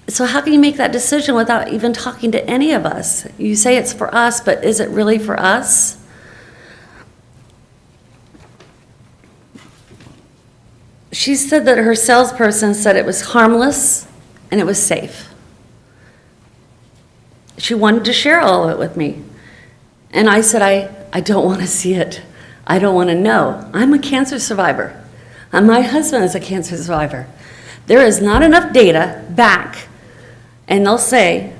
So how can you make that decision without even talking to any of us? You say it's for us, but is it really for us? She said that her salesperson said it was harmless and it was safe. She wanted to share all of it with me. And I said, I don't want to see it. I don't want to know. I'm a cancer survivor. And my husband is a cancer survivor. There is not enough data back. And they'll say,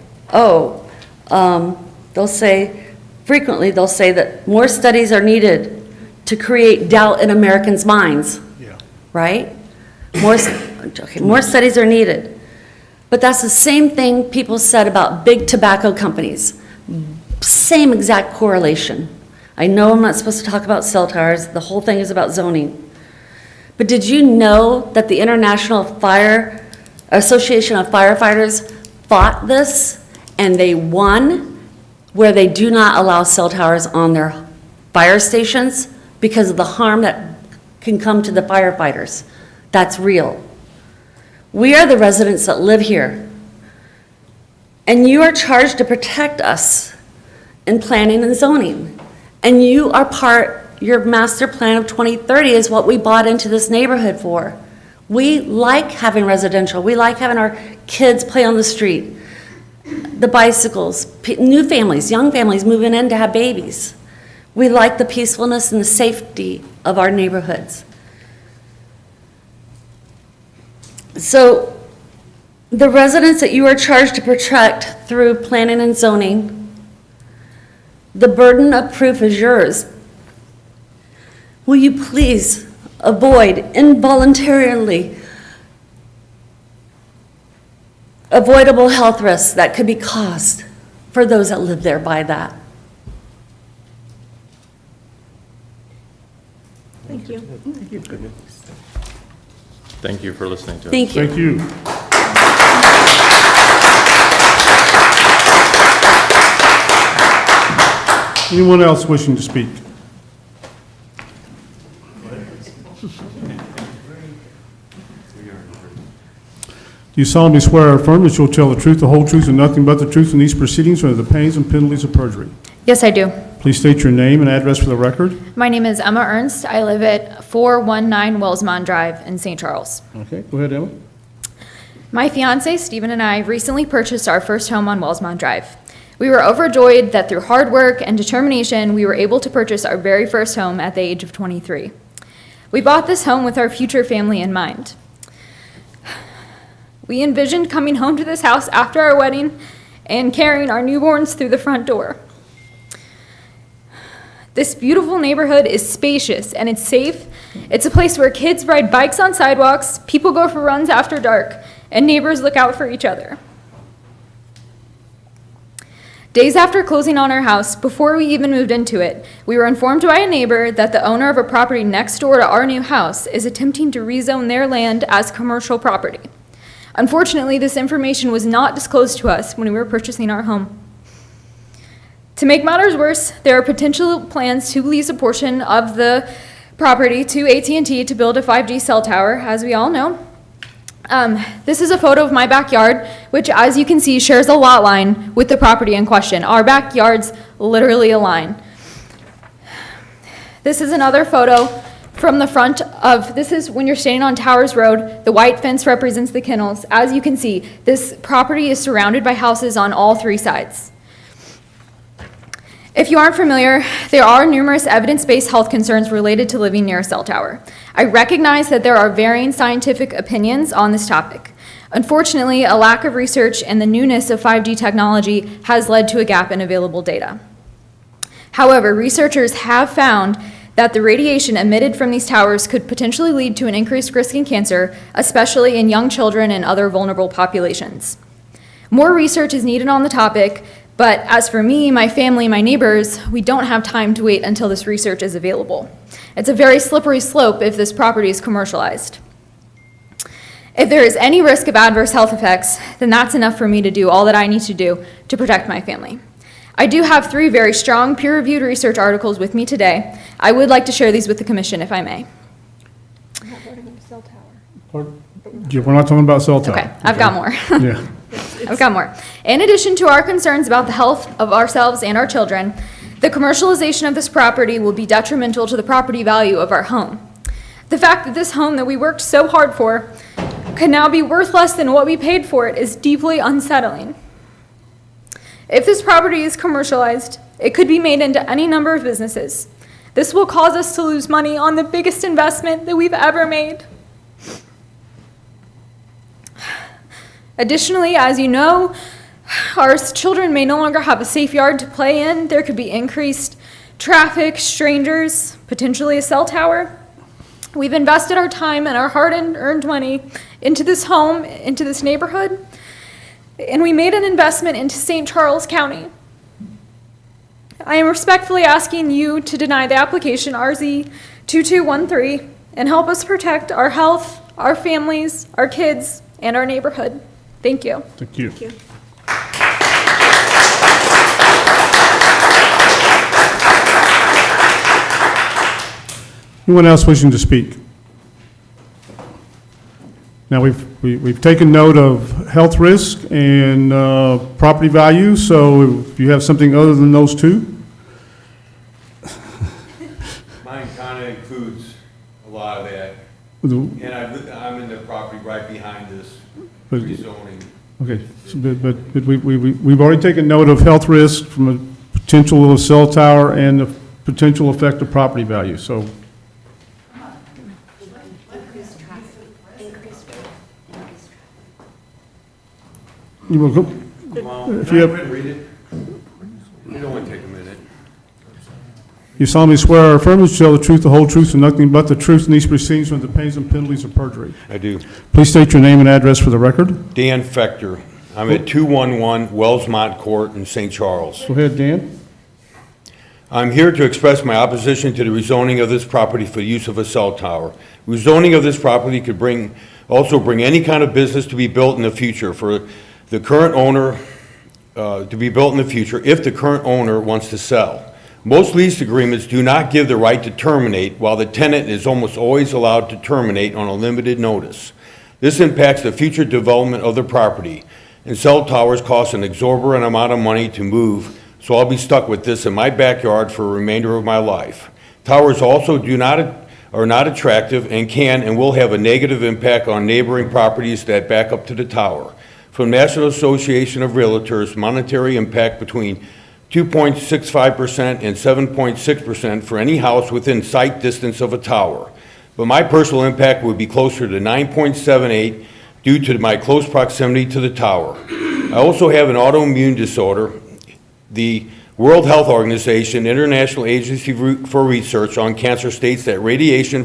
frequently they'll say that more studies are needed to create doubt in Americans' minds. Yeah. Right? More studies are needed. But that's the same thing people said about big tobacco companies. Same exact correlation. I know I'm not supposed to talk about cell towers. The whole thing is about zoning. But did you know that the International Fire Association of Firefighters fought this, and they won, where they do not allow cell towers on their fire stations because of the harm that can come to the firefighters? That's real. We are the residents that live here, and you are charged to protect us in planning and zoning. And you are your master plan of 2030 is what we bought into this neighborhood for. We like having residential. We like having our kids play on the street, the bicycles, new families, young families moving in to have babies. We like the peacefulness and the safety of our neighborhoods. So the residents that you are charged to protect through planning and zoning, the burden of proof is yours. Will you please avoid involuntarily avoidable health risks that could be caused for those that live there by that. Thank you. Thank you for listening to us. Thank you. Thank you. Anyone else wishing to speak? Do you solemnly swear or affirm that you'll tell the truth, the whole truth, and nothing but the truth in these proceedings under the pains and penalties of perjury? Yes, I do. Please state your name and address for the record. My name is Emma Ernst. I live at 419 Wellsmont Drive in St. Charles. Okay, go ahead, Emma. My fiance, Stephen, and I recently purchased our first home on Wellsmont Drive. We were overjoyed that through hard work and determination, we were able to purchase our very first home at the age of 23. We bought this home with our future family in mind. We envisioned coming home to this house after our wedding and carrying our newborns through the front door. This beautiful neighborhood is spacious and it's safe. It's a place where kids ride bikes on sidewalks, people go for runs after dark, and neighbors look out for each other. Days after closing on our house, before we even moved into it, we were informed by a neighbor that the owner of a property next door to our new house is attempting to rezone their land as commercial property. Unfortunately, this information was not disclosed to us when we were purchasing our home. To make matters worse, there are potential plans to lease a portion of the property to AT&T to build a 5G cell tower, as we all know. This is a photo of my backyard, which, as you can see, shares a lot line with the property in question. Our backyards literally align. This is another photo from the front of, this is when you're standing on Towers Road. The white fence represents the kennels. As you can see, this property is surrounded by houses on all three sides. If you aren't familiar, there are numerous evidence-based health concerns related to living near a cell tower. I recognize that there are varying scientific opinions on this topic. Unfortunately, a lack of research and the newness of 5G technology has led to a gap in available data. However, researchers have found that the radiation emitted from these towers could potentially lead to an increased risk in cancer, especially in young children and other vulnerable populations. More research is needed on the topic, but as for me, my family, my neighbors, we don't have time to wait until this research is available. It's a very slippery slope if this property is commercialized. If there is any risk of adverse health effects, then that's enough for me to do all that I need to do to protect my family. I do have 3 very strong peer-reviewed research articles with me today. I would like to share these with the commission if I may. I'm not voting on the cell tower. Yeah, we're not talking about cell tower. Okay, I've got more. Yeah. I've got more. In addition to our concerns about the health of ourselves and our children, the commercialization of this property will be detrimental to the property value of our home. The fact that this home that we worked so hard for could now be worth less than what we paid for it is deeply unsettling. If this property is commercialized, it could be made into any number of businesses. This will cause us to lose money on the biggest investment that we've ever made. Additionally, as you know, our children may no longer have a safe yard to play in. There could be increased traffic, strangers, potentially a cell tower. We've invested our time and our hard-earned money into this home, into this neighborhood, and we made an investment into St. Charles County. I am respectfully asking you to deny the application RZ 2213 and help us protect our health, our families, our kids, and our neighborhood. Thank you. Thank you. Thank you. Anyone else wishing to speak? Now, we've taken note of health risk and property value, so if you have something other than those two? Mine kind of includes a lot of that. And I'm in the property right behind this rezoning. Okay, so, but we've already taken note of health risk from a potential of a cell tower and the potential effect of property value, so. You will go, Well, if can you I have, go ahead and read it? It only take a minute. You solemnly swear or affirm that you tell the truth, the whole truth, and nothing but the truth in these proceedings under the pains and penalties of perjury. I do. Please state your name and address for the record. Dan Fector. I'm at 211 Wellsmont Court in St. Charles. Go ahead, Dan. I'm here to express my opposition to the rezoning of this property for the use of a cell tower. Rezoning of this property could also bring any kind of business to be built in the future for the current owner, to be built in the future if the current owner wants to sell. Most lease agreements do not give the right to terminate, while the tenant is almost always allowed to terminate on a limited notice. This impacts the future development of the property, and cell towers cost an exorbitant amount of money to move, so I'll be stuck with this in my backyard for the remainder of my life. Towers also are not attractive and can and will have a negative impact on neighboring properties that back up to the tower. From National Association of Realtors, monetary impact between 2.65% and 7.6% for any house within sight distance of a tower. But my personal impact would be closer to 9.78 due to my close proximity to the tower. I also have an autoimmune disorder. The World Health Organization, International Agency for Research on Cancer, states that radiation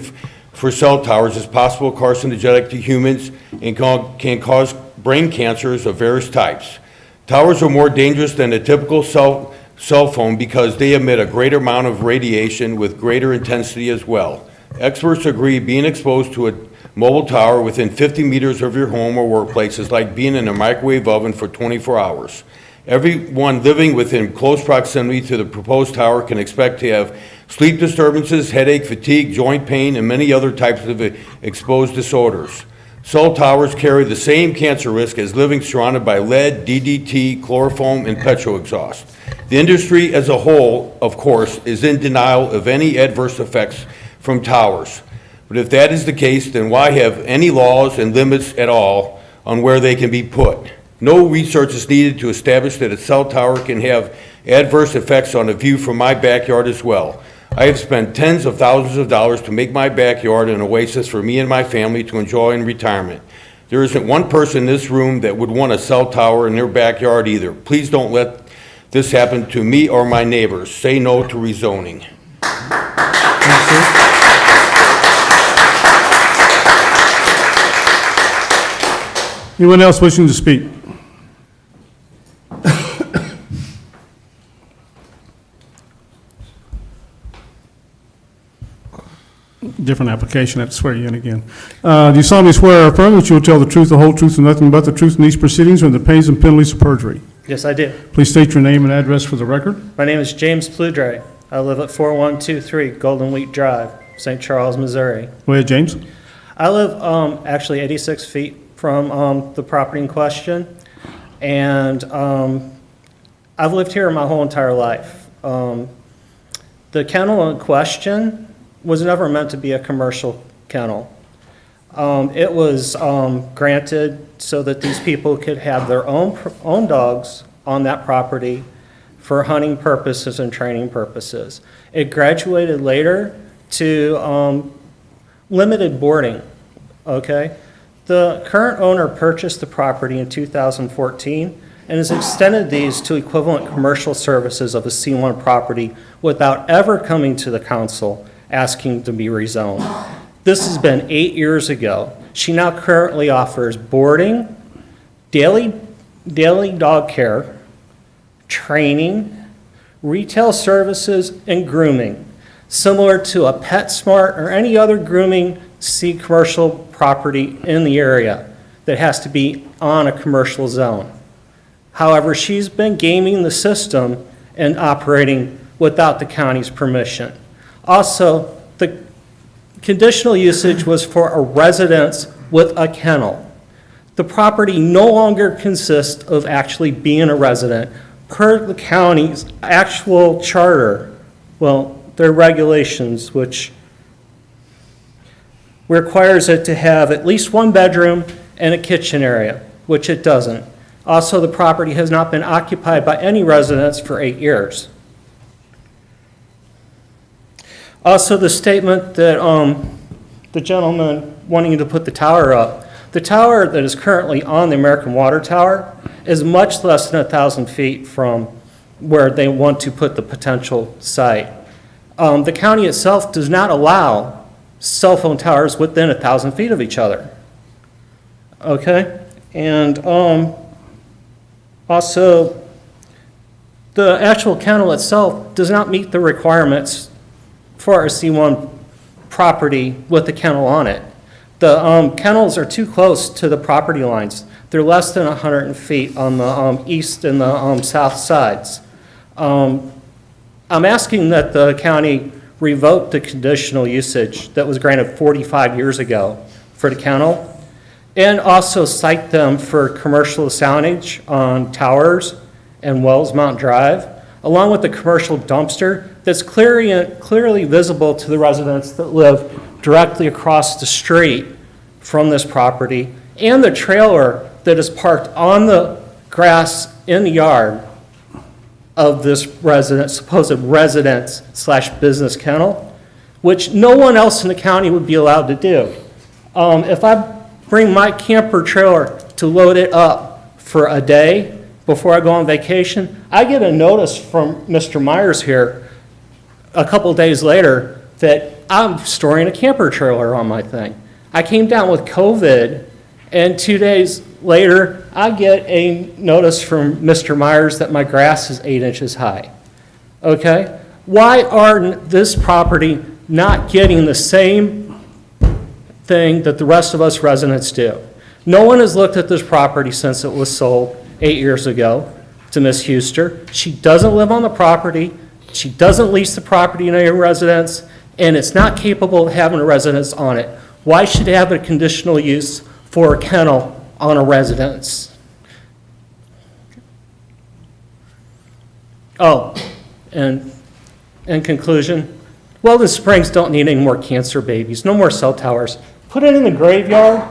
for cell towers is possible carcinogenic to humans and can cause brain cancers of various types. Towers are more dangerous than a typical cell phone because they emit a greater amount of radiation with greater intensity as well. Experts agree being exposed to a mobile tower within 50 meters of your home or workplace is like being in a microwave oven for 24 hours. Everyone living within close proximity to the proposed tower can expect to have sleep disturbances, headache, fatigue, joint pain, and many other types of exposed disorders. Cell towers carry the same cancer risk as living surrounded by lead, DDT, chloroform, and petrol exhaust. The industry as a whole, of course, is in denial of any adverse effects from towers. But if that is the case, then why have any laws and limits at all on where they can be put? No research is needed to establish that a cell tower can have adverse effects on the view from my backyard as well. I have spent tens of thousands of dollars to make my backyard an oasis for me and my family to enjoy in retirement. There isn't one person in this room that would want a cell tower in their backyard either. Please don't let this happen to me or my neighbors. Say no to rezoning. Anyone else wishing to speak? Different application, I have to swear you in again. Do you solemnly swear or affirm that you will tell the truth, the whole truth, and nothing but the truth in these proceedings under the pains and penalties of perjury? Yes, I do. Please state your name and address for the record. My name is James Pludre. I live at 4123 Golden Wheat Drive, St. Charles, Missouri. Go ahead, James. I live actually 86 feet from the property in question, and I've lived here my whole entire life. The kennel in question was never meant to be a commercial kennel. It was granted so that these people could have their own dogs on that property for hunting purposes and training purposes. It graduated later to limited boarding, okay? The current owner purchased the property in 2014 and has extended these to equivalent commercial services of a C1 property without ever coming to the council asking to be rezoned. This has been 8 years ago. She now currently offers boarding, daily dog care, training, retail services, and grooming, similar to a PetSmart or any other grooming C commercial property in the area that has to be on a commercial zone. However, she's been gaming the system and operating without the county's permission. Also, the conditional usage was for a residence with a kennel. The property no longer consists of actually being a resident. Per the county's actual charter, well, their regulations, which requires it to have at least one bedroom and a kitchen area, which it doesn't. Also, the property has not been occupied by any residents for 8 years. Also, the statement that the gentleman wanting to put the tower up, the tower that is currently on the American Water Tower is much less than 1,000 feet from where they want to put the potential site. The county itself does not allow cell phone towers within 1,000 feet of each other. Okay? And also, the actual kennel itself does not meet the requirements for a C1 property with the kennel on it. The kennels are too close to the property lines. They're less than 100 feet on the east and the south sides. I'm asking that the county revoke the conditional usage that was granted 45 years ago for the kennel, and also cite them for commercial signage on towers and Wellsmont Drive, along with the commercial dumpster that's clearly visible to the residents that live directly across the street from this property, and the trailer that is parked on the grass in the yard of this supposed residence/business kennel, which no one else in the county would be allowed to do. If I bring my camper trailer to load it up for a day before I go on vacation, I get a notice from Mr. Myers here a couple days later that I'm storing a camper trailer on my thing. I came down with COVID, and 2 days later, I get a notice from Mr. Myers that my grass is 8 inches high. Okay? Why are this property not getting the same thing that the rest of us residents do? No one has looked at this property since it was sold 8 years ago to Ms. Huster. She doesn't live on the property. She doesn't lease the property to any residents, and it's not capable of having a residence on it. Why should it have a conditional use for a kennel on a residence? Oh, and in conclusion, Weldon Springs don't need any more cancer babies, no more cell towers. Put it in the graveyard,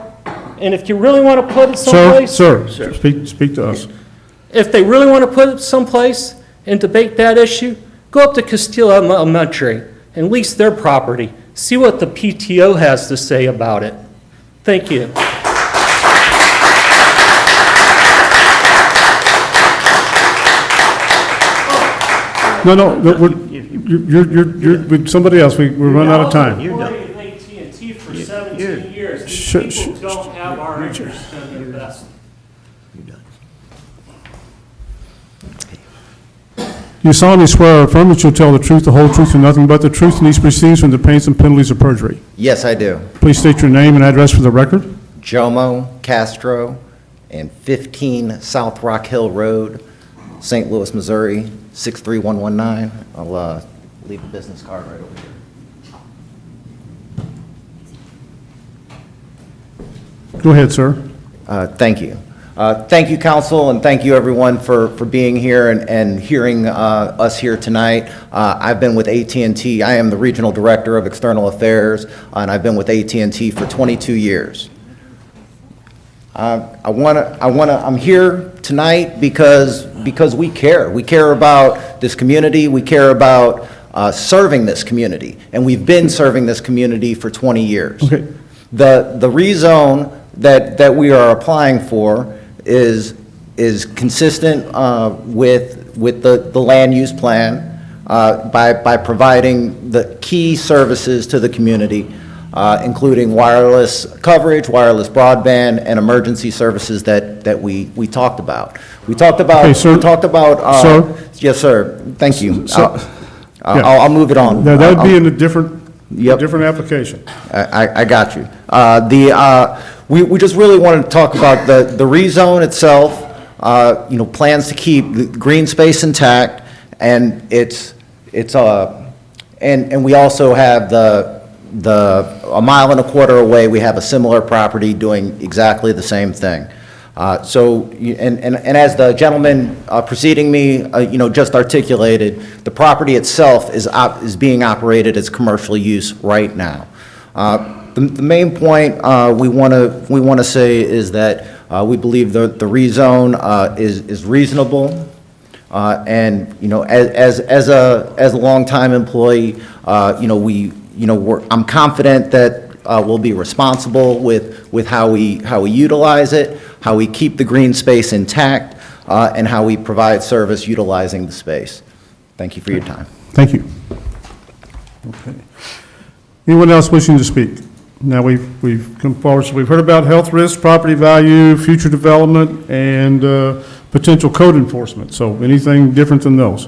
and if you really want to put it someplace... Sir, speak to us. If they really want to put it someplace and debate that issue, go up to Castile Elementary and lease their property. See what the PTO has to say about it. Thank you. No, you're with somebody else. We're running out of time. You're with AT&T for 17 years. These people don't have our interest in their best. You solemnly swear or affirm that you'll tell the truth, the whole truth, and nothing but the truth in these proceedings from the pains and penalties of perjury. Yes, I do. Please state your name and address for the record. Jomo Castro, and 15 South Rock Hill Road, St. Louis, Missouri, 63119. I'll leave a business card right over here. Go ahead, sir. Thank you. Thank you, council, and thank you, everyone, for being here and hearing us here tonight. I've been with AT&T. I am the Regional Director of External Affairs, and I've been with AT&T for 22 years. I'm here tonight because we care. We care about this community. We care about serving this community, and we've been serving this community for 20 years. Okay. The rezone that we are applying for is consistent with the land use plan by providing the key services to the community, including wireless coverage, wireless broadband, and emergency services that we talked about. We talked about. Okay, sir. We talked about. Sir? Yes, sir. Thank you. So- I'll move it on. Now, that would be in a different Yep. different application. I got you. We just really wanted to talk about the rezone itself, plans to keep the green space intact, and and we also have a mile and a quarter away, we have a similar property doing exactly the same thing. And as the gentleman preceding me, just articulated, the property itself is being operated as commercial use right now. The main point we want to say is that we believe the rezone is reasonable, and as a longtime employee, I'm confident that we'll be responsible with how we utilize it, how we keep the green space intact, and how we provide service utilizing the space. Thank you for your time. Thank you. Anyone else wishing to speak? Now, we've come forward, so we've heard about health risks, property value, future development, and potential code enforcement. So anything different than those?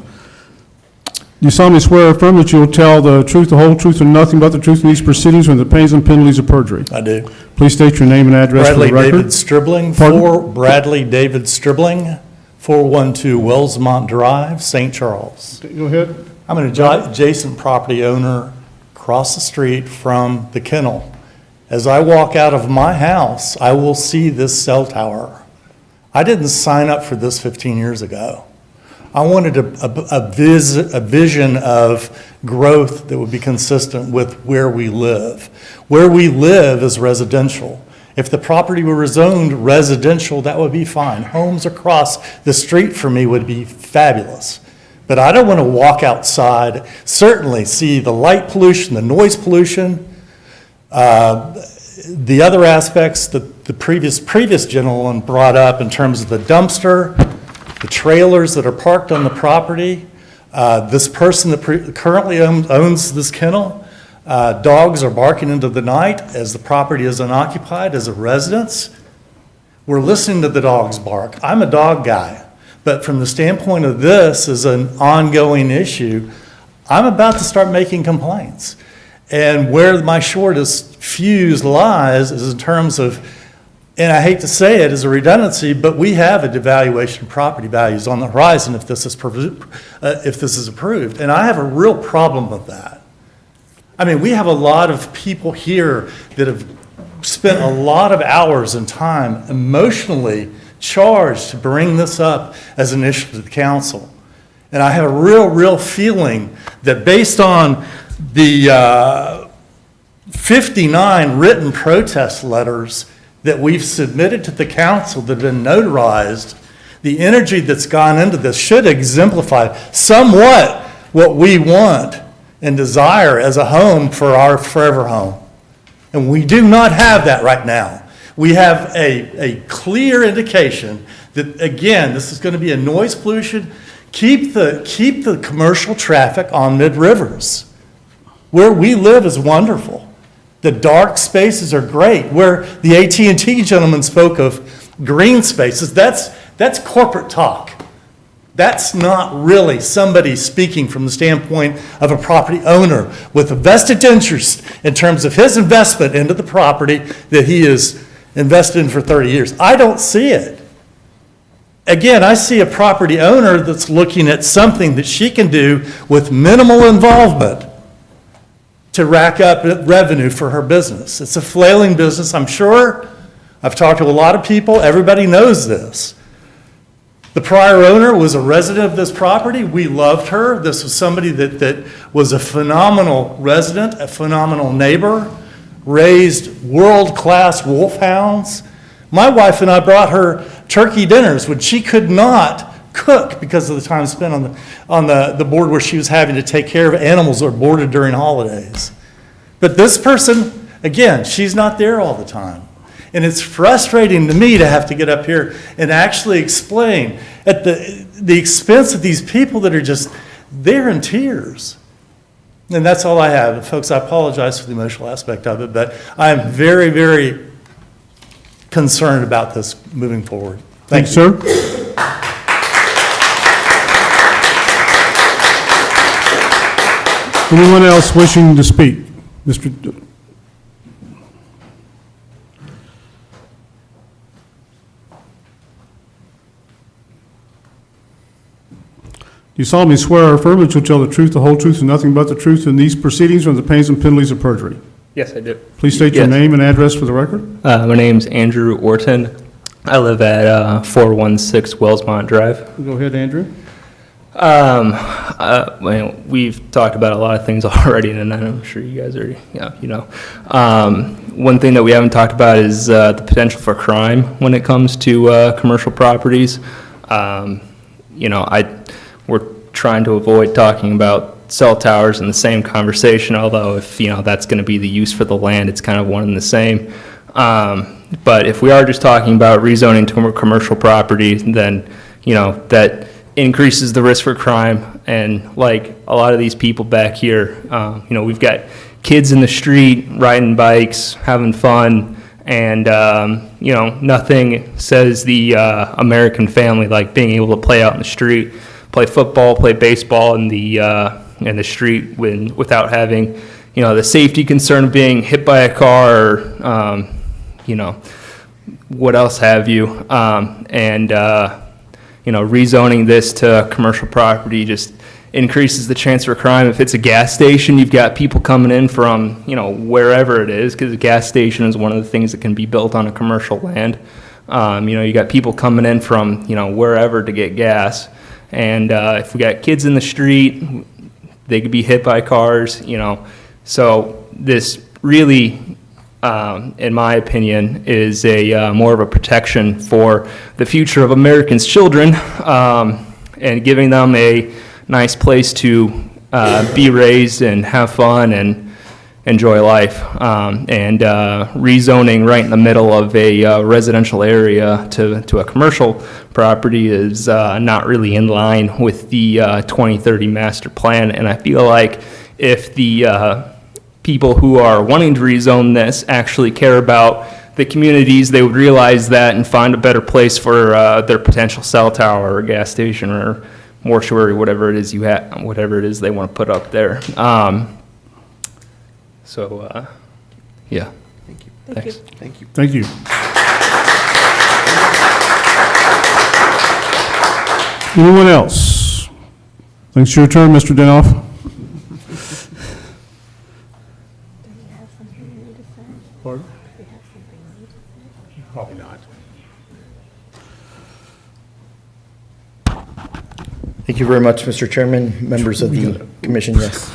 You solemnly swear or affirm that you will tell the truth, the whole truth, and nothing but the truth in these proceedings with the pains and penalties of perjury? I do. Please state your name and address for the Bradley record. David Stribling, Pardon? Bradley David Stribling, 412 Wellsmont Drive, St. Charles. Go ahead. I'm an adjacent property owner across the street from the kennel. As I walk out of my house, I will see this cell tower. I didn't sign up for this 15 years ago. I wanted a vision of growth that would be consistent with where we live. Where we live is residential. If the property were rezoned residential, that would be fine. Homes across the street from me would be fabulous. But I don't want to walk outside, certainly see the light pollution, the noise pollution, the other aspects that the previous gentleman brought up in terms of the dumpster, the trailers that are parked on the property, this person that currently owns this kennel, dogs are barking into the night as the property is unoccupied as a residence. We're listening to the dogs bark. I'm a dog guy, but from the standpoint of this as an ongoing issue, I'm about to start making complaints. And where my shortest fuse lies is in terms of, and I hate to say it as a redundancy, but we have a devaluation of property values on the horizon if this is approved. And I have a real problem with that. I mean, we have a lot of people here that have spent a lot of hours and time emotionally charged to bring this up as an issue to the council. And I have a real feeling that based on the 59 written protest letters that we've submitted to the council that have been notarized, the energy that's gone into this should exemplify somewhat what we want and desire as a home for our forever home. And we do not have that right now. We have a clear indication that, again, this is going to be a noise pollution. Keep the commercial traffic on mid-rivers. Where we live is wonderful. The dark spaces are great. Where the AT&T gentleman spoke of green spaces, that's corporate talk. That's not really somebody speaking from the standpoint of a property owner with a vested interest in terms of his investment into the property that he is invested in for 30 years. I don't see it. Again, I see a property owner that's looking at something that she can do with minimal involvement to rack up revenue for her business. It's a flailing business, I'm sure. I've talked to a lot of people. Everybody knows this. The prior owner was a resident of this property. We loved her. This was somebody that was a phenomenal resident, a phenomenal neighbor, raised world-class wolfhounds. My wife and I brought her turkey dinners when she could not cook because of the time spent on the board where she was having to take care of animals that were boarded during holidays. But this person, again, she's not there all the time. And it's frustrating to me to have to get up here and actually explain at the expense of these people that are just, they're in tears. And that's all I have. Folks, I apologize for the emotional aspect of it, but I am very, very concerned about this moving forward. Thank you, sir. Anyone else wishing to speak? Mr. Do you solemnly swear or affirm that you'll tell the truth, the whole truth, and nothing but the truth in these proceedings or the pains and penalties of perjury? Yes, I do. Please state your name and address for the record. My name's Andrew Orton. I live at 416 Wellsmont Drive. Go ahead, Andrew. We've talked about a lot of things already, and I'm sure you guys already, one thing that we haven't talked about is the potential for crime when it comes to commercial properties. We're trying to avoid talking about cell towers in the same conversation, although if, that's going to be the use for the land, it's kind of one and the same. But if we are just talking about rezoning to commercial property, then, that increases the risk for crime. And like a lot of these people back here, we've got kids in the street riding bikes, having fun, and nothing says the American family like being able to play out in the street, play football, play baseball in the street without having the safety concern of being hit by a car or what else have you. Rezoning this to commercial property just increases the chance for crime. If it's a gas station, you've got people coming in from, wherever it is, because a gas station is one of the things that can be built on a commercial land. You got people coming in from, wherever to get gas. And if we got kids in the street, they could be hit by cars, So this really, in my opinion, is a more of a protection for the future of Americans' children, and giving them a nice place to be raised and have fun and enjoy life. Rezoning right in the middle of a residential area to a commercial property is not really in line with the 2030 master plan. And I feel like if the people who are wanting to rezone this actually care about the communities, they would realize that and find a better place for their potential cell tower or gas station or mortuary, whatever it is whatever it is they want to put up there. Yeah. Thank you. Thanks. Thank you. Thank you. Anyone else? Thanks, your turn, Mr. Denoff. Pardon? Probably not. Thank you very much, Mr. Chairman, members of the commission, yes.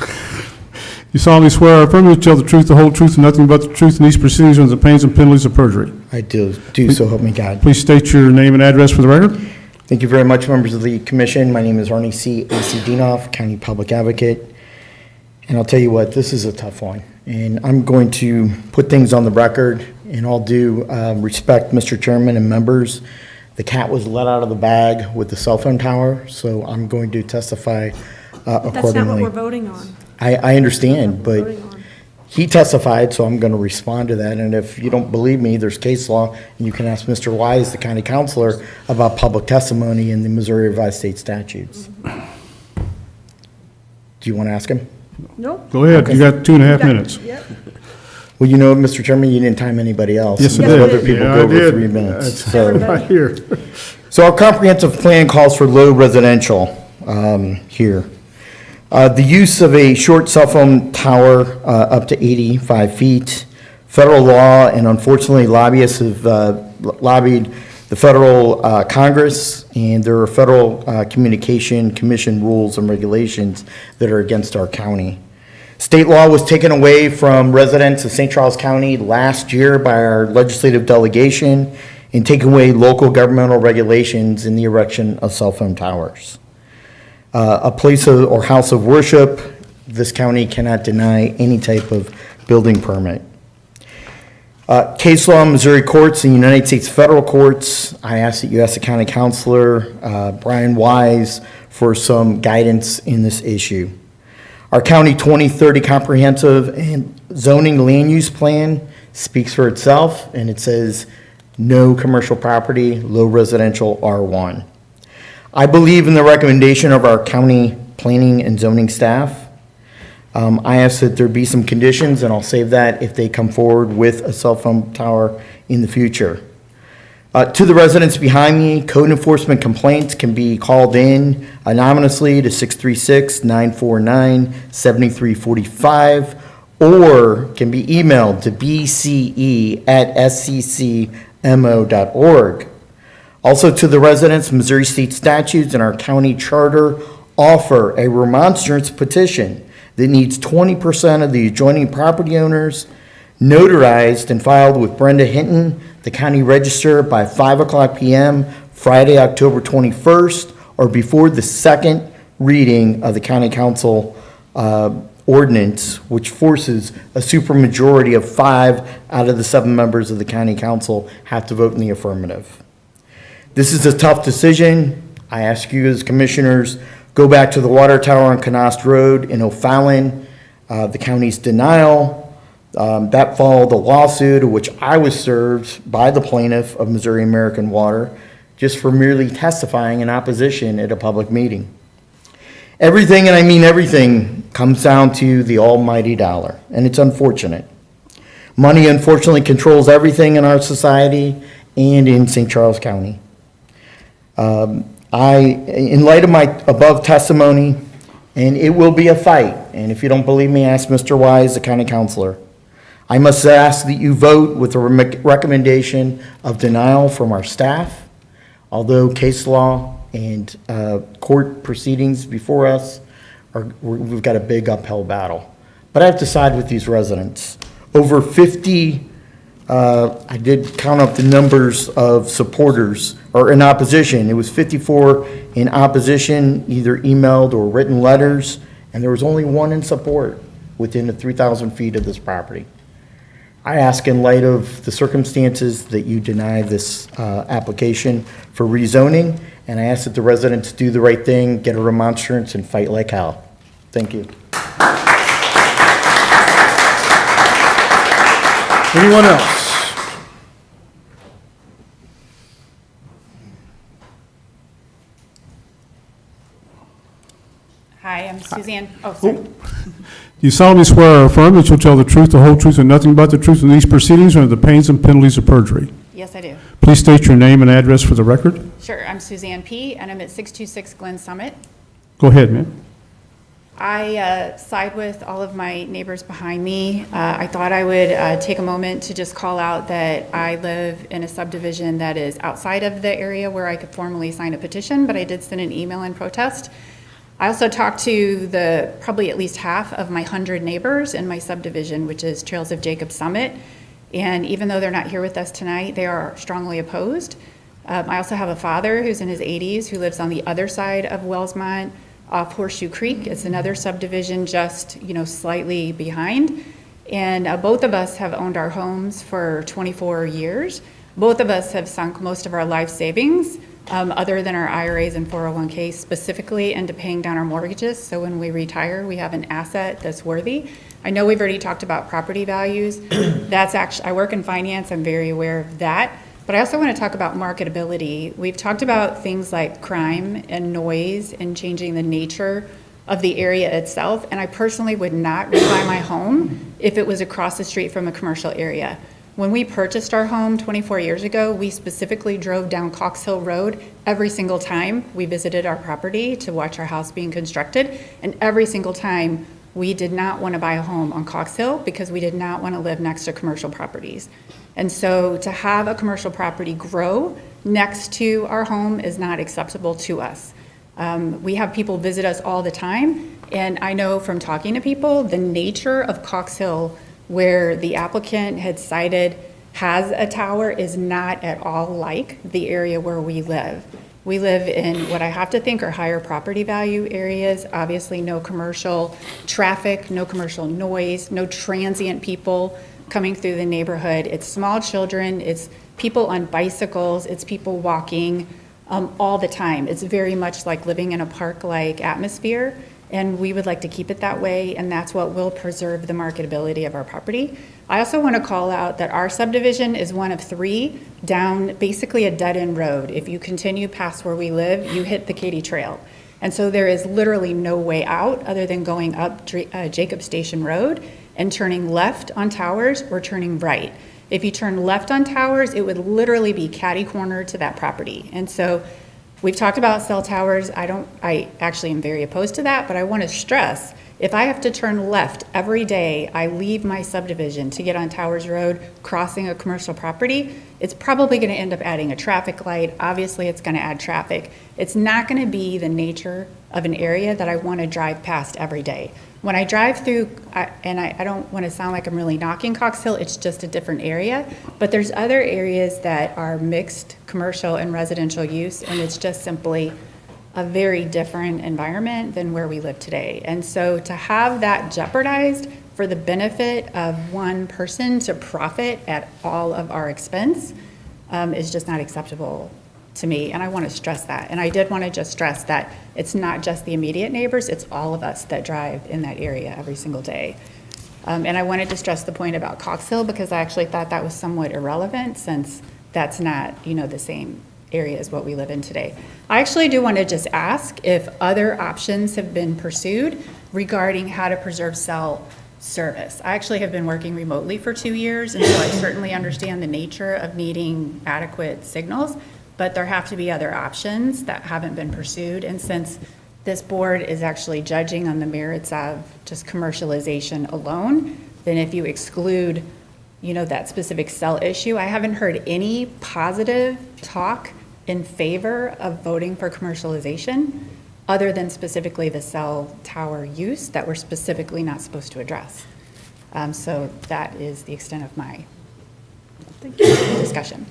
You solemnly swear or affirmably to tell the truth, the whole truth, and nothing but the truth in these proceedings under the pains and penalties of perjury. I do, so help me God. Please state your name and address for the record. Thank you very much, members of the commission. My name is Arnie C. A.C. Denoff, County Public Advocate. And I'll tell you what, this is a tough one. And I'm going to put things on the record, and I'll do respect Mr. Chairman and members. The cat was let out of the bag with the cell phone tower, so I'm going to testify accordingly. That's not what we're voting on. I understand, but he testified, so I'm going to respond to that. And if you don't believe me, there's case law, and you can ask Mr. Wise, the county counselor, about public testimony in the Missouri Revised State Statutes. Do you want to ask him? Nope. Go ahead, you got 2.5 minutes. Yep. Well, Mr. Chairman, you didn't time anybody else. Yes, I You let did. other people Yeah, go I over did. 3 minutes. That's So- right here. So our comprehensive plan calls for low residential here. The use of a short cell phone tower up to 85 feet. Federal law, and unfortunately lobbyists have lobbied the federal Congress, and there are federal communication commission rules and regulations that are against our county. State law was taken away from residents of St. Charles County last year by our legislative delegation and taking away local governmental regulations in the erection of cell phone towers. A place or house of worship, this county cannot deny any type of building permit. Case law in Missouri courts and United States federal courts, I ask that you ask the county counselor, Brian Wise, for some guidance in this issue. Our county 2030 comprehensive and zoning land use plan speaks for itself, and it says no commercial property, low residential R1. I believe in the recommendation of our county planning and zoning staff. I ask that there be some conditions, and I'll save that if they come forward with a cell phone tower in the future. To the residents behind me, code enforcement complaints can be called in anonymously to 636-949-7345, or can be emailed to bce@sccmo.org. Also to the residents, Missouri state statutes and our county charter offer a remonstrance petition that needs 20% of the adjoining property owners notarized and filed with Brenda Hinton, the county register, by 5:00 p.m. Friday, October 21st, or before the second reading of the county council ordinance, which forces a supermajority of 5 out of the 7 members of the county council have to vote in the affirmative. This is a tough decision. I ask you as commissioners, go back to the water tower on Canast Road in O'Fallon, the county's denial. That followed a lawsuit of which I was served by the plaintiff of Missouri American Water just for merely testifying in opposition at a public meeting. Everything, and I mean everything, comes down to the almighty dollar, and it's unfortunate. Money unfortunately controls everything in our society and in St. Charles County. In light of my above testimony, and it will be a fight, and if you don't believe me, ask Mr. Wise, the county counselor. I must ask that you vote with a recommendation of denial from our staff, although case law and court proceedings before us, we've got a big uphill battle. But I have to side with these residents. Over 50, I did count up the numbers of supporters, or in opposition. It was 54 in opposition, either emailed or written letters, and there was only one in support within the 3,000 feet of this property. I ask in light of the circumstances that you deny this application for rezoning, and I ask that the residents do the right thing, get a remonstrance, and fight like hell. Thank you. Anyone else? Hi, I'm Suzanne. Oh, sorry. Do you solemnly swear or affirm that you'll tell the truth, the whole truth, and nothing but the truth in these proceedings under the pains and penalties of perjury? Yes, I do. Please state your name and address for the record. Sure, I'm Suzanne P., and I'm at 626 Glen Summit. Go ahead, ma'am. I side with all of my neighbors behind me. I thought I would take a moment to just call out that I live in a subdivision that is outside of the area where I could formally sign a petition, but I did send an email in protest. I also talked to probably at least half of my 100 neighbors in my subdivision, which is Trails of Jacob Summit. And even though they're not here with us tonight, they are strongly opposed. I also have a father who's in his 80s who lives on the other side of Wellsmont off Horseshoe Creek. It's another subdivision just, slightly behind. And both of us have owned our homes for 24 years. Both of us have sunk most of our life savings, other than our IRAs and 401ks, specifically into paying down our mortgages. So when we retire, we have an asset that's worthy. I know we've already talked about property values. I work in finance, I'm very aware of that. But I also want to talk about marketability. We've talked about things like crime and noise and changing the nature of the area itself. And I personally would not rebuy my home if it was across the street from a commercial area. When we purchased our home 24 years ago, we specifically drove down Cox Hill Road every single time we visited our property to watch our house being constructed. And every single time we did not want to buy a home on Cox Hill because we did not want to live next to commercial properties. And so to have a commercial property grow next to our home is not acceptable to us. We have people visit us all the time, and I know from talking to people, the nature of Cox Hill, where the applicant had cited has a tower, is not at all like the area where we live. We live in what I have to think are higher property value areas, obviously no commercial traffic, no commercial noise, no transient people coming through the neighborhood. It's small children, it's people on bicycles, it's people walking all the time. It's very much like living in a park-like atmosphere, and we would like to keep it that way, and that's what will preserve the marketability of our property. I also want to call out that our subdivision is one of 3 down basically a dead-end road. If you continue past where we live, you hit the Katy Trail. And so there is literally no way out other than going up Jacob Station Road and turning left on Towers or turning right. If you turn left on Towers, it would literally be catty-corner to that property. And so we've talked about cell towers. I actually am very opposed to that, but I want to stress, if I have to turn left every day, I leave my subdivision to get on Towers Road, crossing a commercial property, it's probably going to end up adding a traffic light. Obviously, it's going to add traffic. It's not going to be the nature of an area that I want to drive past every day. When I drive through, and I don't want to sound like I'm really knocking Cox Hill, it's just a different area, but there's other areas that are mixed commercial and residential use, and it's just simply a very different environment than where we live today. And so to have that jeopardized for the benefit of one person to profit at all of our expense is just not acceptable to me, and I want to stress that. And I did want to just stress that it's not just the immediate neighbors, it's all of us that drive in that area every single day. And I wanted to stress the point about Cox Hill because I actually thought that was somewhat irrelevant since that's not, the same area as what we live in today. I actually do want to just ask if other options have been pursued regarding how to preserve cell service. I actually have been working remotely for 2 years, and so I certainly understand the nature of needing adequate signals, but there have to be other options that haven't been pursued. And since this board is actually judging on the merits of just commercialization alone, then if you exclude, that specific cell issue, I haven't heard any positive talk in favor of voting for commercialization, other than specifically the cell tower use that we're specifically not supposed to address. So that is the extent of my discussion.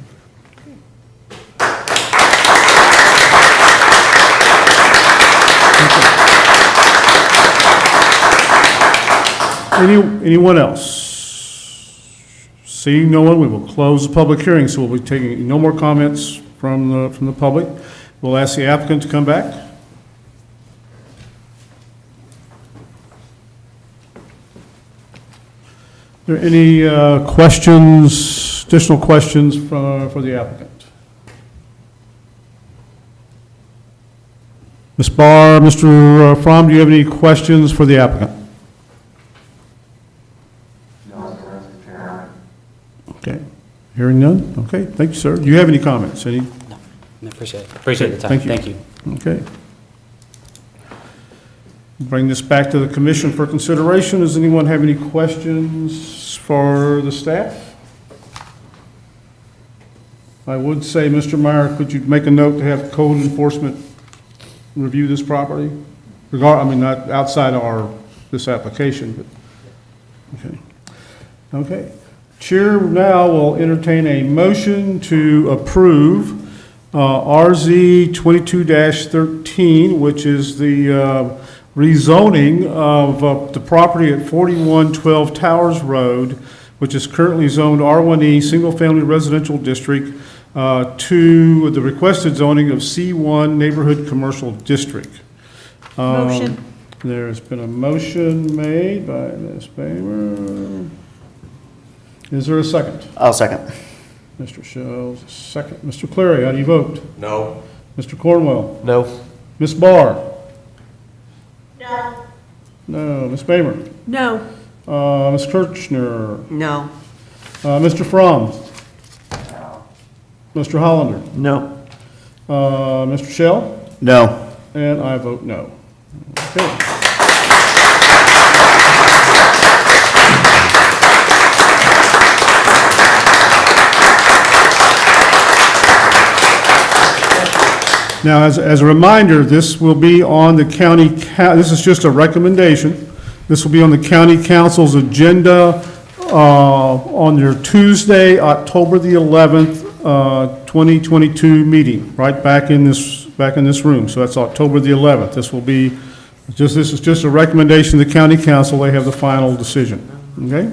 Anyone else? Seeing no one, we will close the public hearing, so we'll be taking no more comments from the public. We'll ask the applicant to come back. Are there any questions, additional questions for the applicant? Ms. Barr, Mr. Fromm, do you have any questions for the applicant? Okay, hearing none? Okay, thank you, sir. Do you have any comments? Any? No, appreciate it. Appreciate the time. Thank you. Thank you. Okay. Bring this back to the commission for consideration. Does anyone have any questions for the staff? I would say, Mr. Meyer, could you make a note to have code enforcement review this property? Not outside this application, but, okay. Okay. Chair now will entertain a motion to approve RZ 22-13, which is the rezoning of the property at 4112 Towers Road, which is currently zoned R1E, single-family residential district, to the requested zoning of C1 neighborhood commercial district. Motion. There's been a motion made by Ms. Bamer. Is there a second? I'll second. Mr. Shells, second. Mr. Clary, how do you vote? No. Mr. Cornwell? No. Ms. Barr? No. No. Ms. Bamer? No. Ms. Kirchner? No. Mr. Fromm? Mr. Hollander? No. Mr. Shell? No. And I vote no. Okay. Now, as a reminder, this will be on the this is just a recommendation. This will be on the county council's agenda on your Tuesday, October the 11th, 2022 meeting, right back in this room. So that's October the 11th. This is just a recommendation to the county council. They have the final decision. Okay?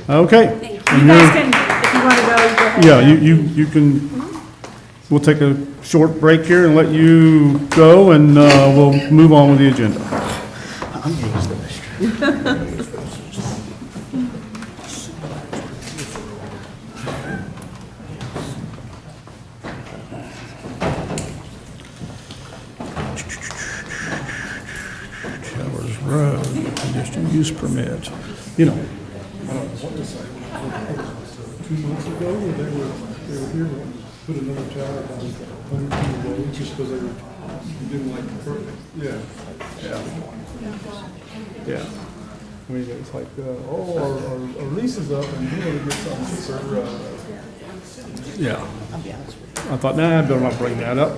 Okay. You guys can, if you want to go ahead. Yeah, you can, we'll take a short break here and let you go, and we'll move on with the agenda. I'm going to use the restroom. Towers Road, conditional use permit. 2 months ago, they were here to put another tower down 100 feet away just because they didn't like the perfect. Yeah. I mean, it's like, our lease is up and we want to get something for, yeah. I thought, I better not bring that up.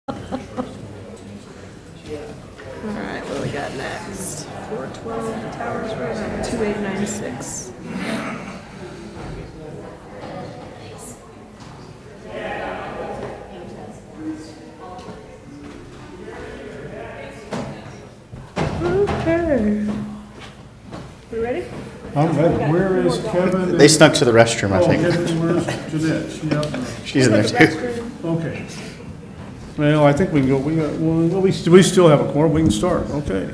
All right, what do we got next? 412 Towers Road, 2896. Okay. We ready? I'm ready. Where is Kevin? They snuck to the restroom, I think. Kevin, where's Jeanette? She out there? She's in there too. Okay. Well, I think we can go, we still have a quorum, we can start, okay.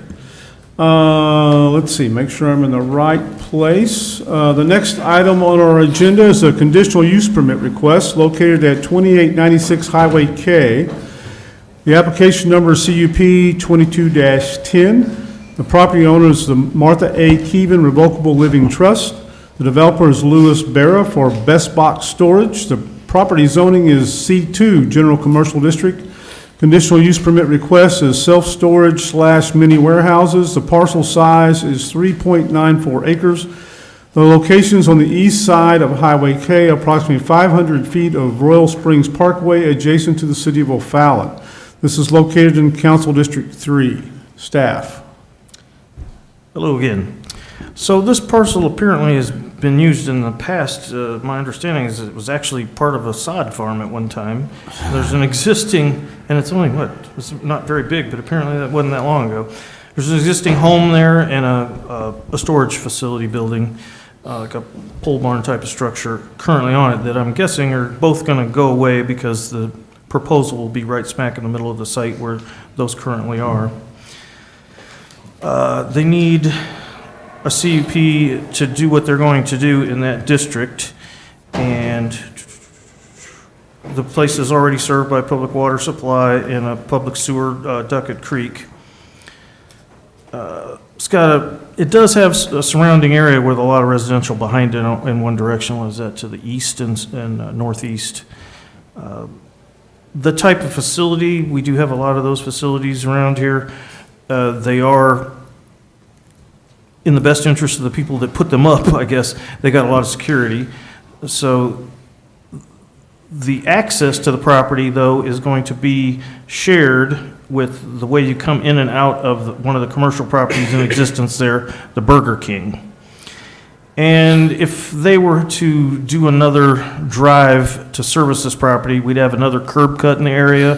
Let's see, make sure I'm in the right place. The next item on our agenda is a conditional use permit request located at 2896 Highway K. The application number is CUP 22-10. The property owner is the Martha A. Keevan Revocable Living Trust. The developer is Louis Barra for Best Box Storage. The property zoning is C2, General Commercial District. Conditional use permit request is self-storage / mini warehouses. The parcel size is 3.94 acres. The location is on the east side of Highway K, approximately 500 feet of Royal Springs Parkway, adjacent to the city of O'Fallon. This is located in Council District 3. Staff. Hello again. So this parcel apparently has been used in the past. My understanding is it was actually part of a sod farm at one time. There's an existing, and it's only, it's not very big, but apparently that wasn't that long ago. There's an existing home there and a storage facility building, like a pole barn type of structure currently on it that I'm guessing are both going to go away because the proposal will be right smack in the middle of the site where those currently are. They need a CUP to do what they're going to do in that district, and the place is already served by public water supply and a public sewer, Duckett Creek. It does have a surrounding area with a lot of residential behind it in one direction. What is that, to the east and northeast? The type of facility, we do have a lot of those facilities around here. They are in the best interest of the people that put them up, I guess. They got a lot of security. So the access to the property, though, is going to be shared with the way you come in and out of one of the commercial properties in existence there, the Burger King. And if they were to do another drive to service this property, we'd have another curb cut in the area,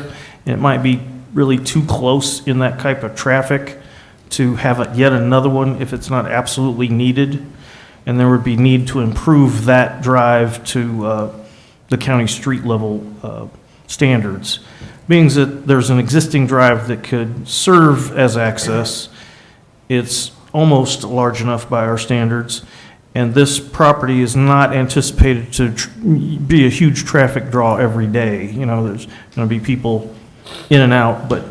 and it might be really too close in that type of traffic to have yet another one if it's not absolutely needed. And there would be need to improve that drive to the county street level standards. Being that there's an existing drive that could serve as access, it's almost large enough by our standards, and this property is not anticipated to be a huge traffic draw every day. You know, there's going to be people in and out, but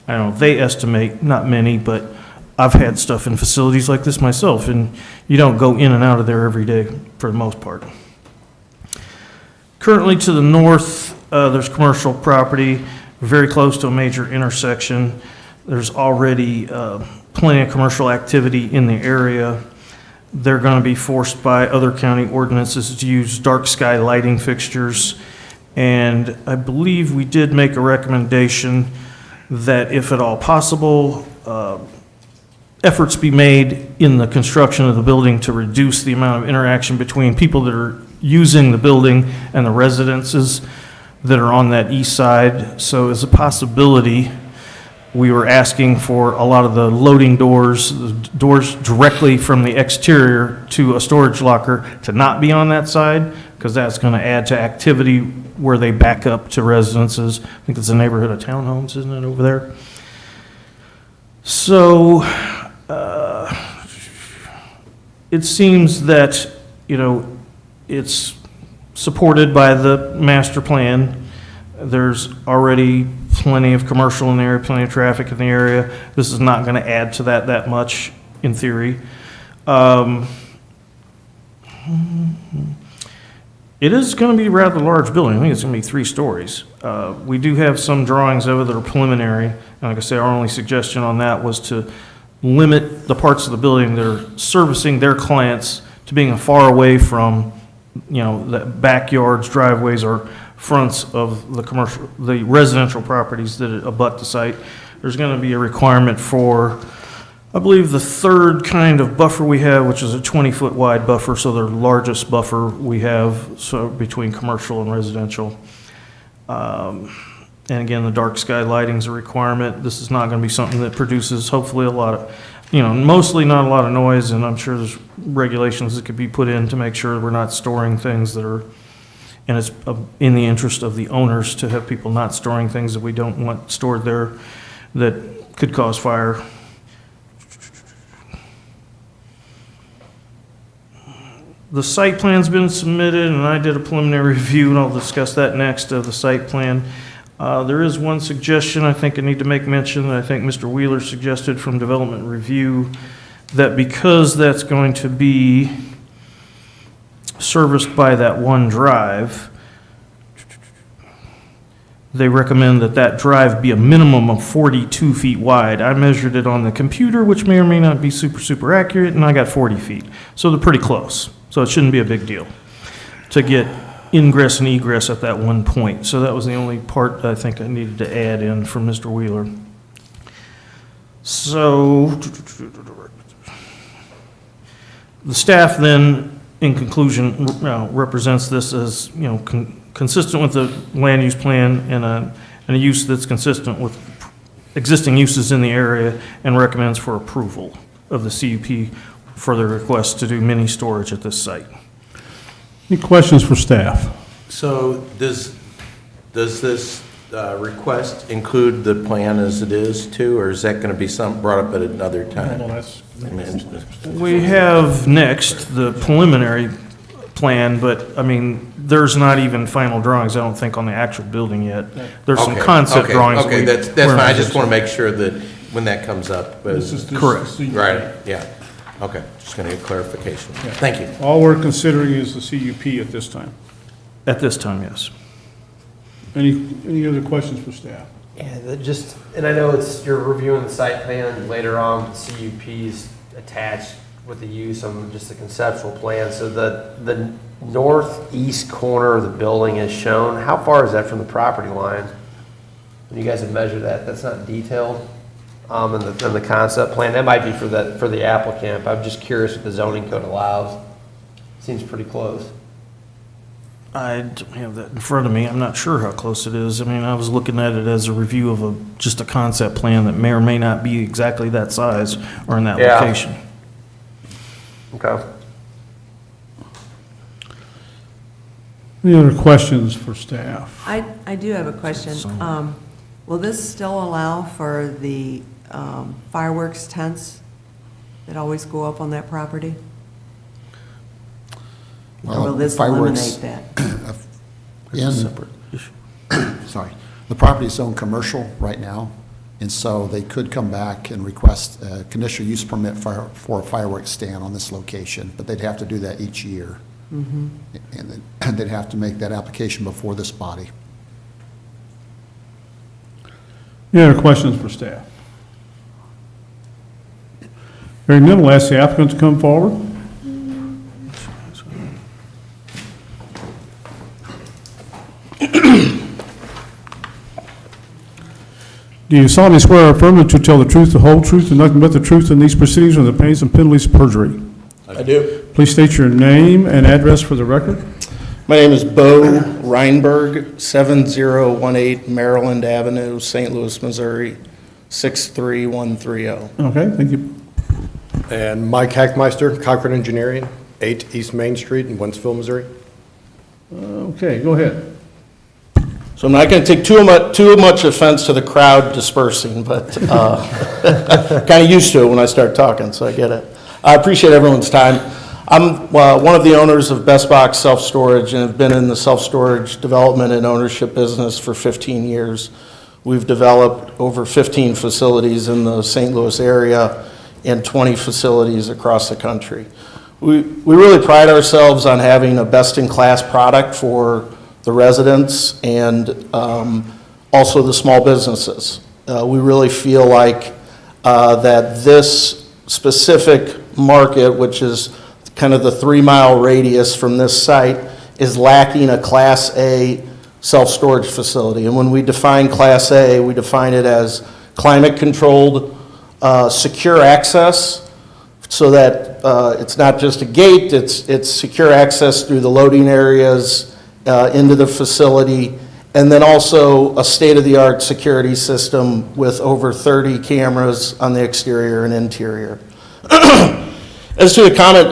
I don't know, they estimate not many, but I've had stuff in facilities like this myself, and you don't go in and out of there every day for the most part. Currently to the north, there's commercial property very close to a major intersection. There's already plenty of commercial activity in the area. They're going to be forced by other county ordinances to use dark sky lighting fixtures. And I believe we did make a recommendation that if at all possible, efforts be made in the construction of the building to reduce the amount of interaction between people that are using the building and the residences that are on that east side. So as a possibility, we were asking for a lot of the loading doors, the doors directly from the exterior to a storage locker to not be on that side, because that's going to add to activity where they back up to residences. I think it's a neighborhood of townhomes, isn't it, over there? So it seems that, you know, it's supported by the master plan. There's already plenty of commercial in the area, plenty of traffic in the area. This is not going to add to that much, in theory. It is going to be a rather large building. I think it's going to be 3 stories. We do have some drawings of it that are preliminary. And like I say, our only suggestion on that was to limit the parts of the building that are servicing their clients to being far away from, you know, the backyards, driveways, or fronts of the residential properties that abut the site. There's going to be a requirement for, I believe, the third kind of buffer we have, which is a 20-foot wide buffer, so the largest buffer we have, so between commercial and residential. And again, the dark sky lighting is a requirement. This is not going to be something that produces, hopefully, a lot of, mostly not a lot of noise, and I'm sure there's regulations that could be put in to make sure we're not storing things that are, and it's in the interest of the owners to have people not storing things that we don't want stored there that could cause fire. The site plan's been submitted, and I did a preliminary review, and I'll discuss that next, of the site plan. There is one suggestion I think I need to make mention that I think Mr. Wheeler suggested from Development Review, that because that's going to be serviced by that one drive, they recommend that that drive be a minimum of 42 feet wide. I measured it on the computer, which may or may not be super accurate, and I got 40 feet. So they're pretty close. So it shouldn't be a big deal to get ingress and egress at that one point. So that was the only part I think I needed to add in from Mr. Wheeler. So the staff then, in conclusion, represents this as, consistent with the land use plan and a use that's consistent with existing uses in the area, and recommends for approval of the CUP for the request to do mini storage at this site. Any questions for staff? So does this request include the plan as it is too, or is that going to be brought up at another time? We have next the preliminary plan, but there's not even final drawings, I don't think, on the actual building yet. There's some concept drawings. Okay, that's fine. I just want to make sure that when that comes up. Correct. Right, yeah. Okay, just going to get clarification. Thank you. All we're considering is the CUP at this time. At this time, yes. Any other questions for staff? Yeah, and I know you're reviewing the site plan, and later on, CUP's attached with the use of just the conceptual plan. So the northeast corner of the building is shown. How far is that from the property line? When you guys have measured that, that's not detailed in the concept plan. That might be for the applicant. I'm just curious what the zoning code allows. Seems pretty close. I don't have that in front of me. I'm not sure how close it is. I was looking at it as a review of just a concept plan that may or may not be exactly that size or in that location. Okay. Any other questions for staff? I do have a question. Will this still allow for the fireworks tents that always go up on that property? Or will this eliminate that? Sorry. The property is zoned commercial right now, and so they could come back and request a conditional use permit for a fireworks stand on this location, but they'd have to do that each year. Mm-hmm. And then they'd have to make that application before this body. Any other questions for staff? Hearing none, we'll ask the applicant to come forward. Do you solemnly swear or affirm that you tell the truth, the whole truth, and nothing but the truth in these proceedings or the pains and penalties of perjury? I do. Please state your name and address for the record. My name is Bo Reinberg, 7018 Maryland Avenue, St. Louis, Missouri, 63130. Okay, thank you. And Mike Hackmeister, Cochran Engineering, 8 East Main Street in Wentzville, Missouri. Okay, go ahead. So I'm not going to take too much offense to the crowd dispersing, but kind of used to it when I start talking, so I get it. I appreciate everyone's time. I'm one of the owners of Best Box Self-Storage and have been in the self-storage development and ownership business for 15 years. We've developed over 15 facilities in the St. Louis area and 20 facilities across the country. We really pride ourselves on having a best-in-class product for the residents and also the small businesses. We really feel like that this specific market, which is kind of the 3-mile radius from this site, is lacking a Class A self-storage facility. And when we define Class A, we define it as climate-controlled, secure access, so that it's not just a gate, it's secure access through the loading areas into the facility, and then also a state-of-the-art security system with over 30 cameras on the exterior and interior. As to the comment,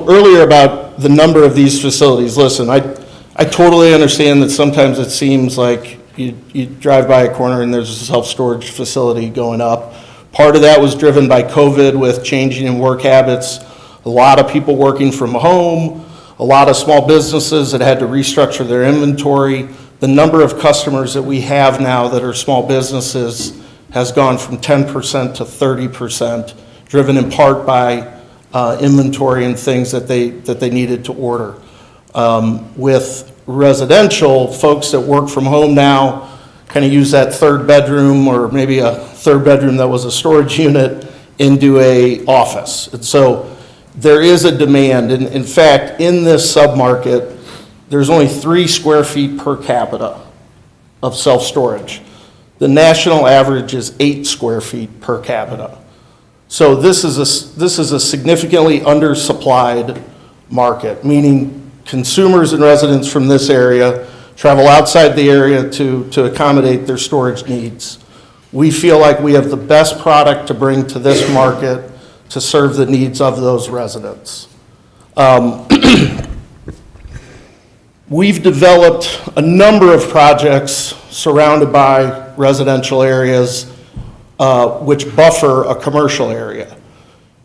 earlier about the number of these facilities, listen, I totally understand that sometimes it seems like you drive by a corner and there's a self-storage facility going up. Part of that was driven by COVID with changing in work habits, a lot of people working from home, a lot of small businesses that had to restructure their inventory. The number of customers that we have now that are small businesses has gone from 10% to 30%, driven in part by inventory and things that they needed to order. With residential, folks that work from home now kind of use that third bedroom or maybe a third bedroom that was a storage unit into a office. And so there is a demand. And in fact, in this submarket, there's only 3 square feet per capita of self-storage. The national average is 8 square feet per capita. So this is a significantly undersupplied market, meaning consumers and residents from this area travel outside the area to accommodate their storage needs. We feel like we have the best product to bring to this market to serve the needs of those residents. We've developed a number of projects surrounded by residential areas which buffer a commercial area.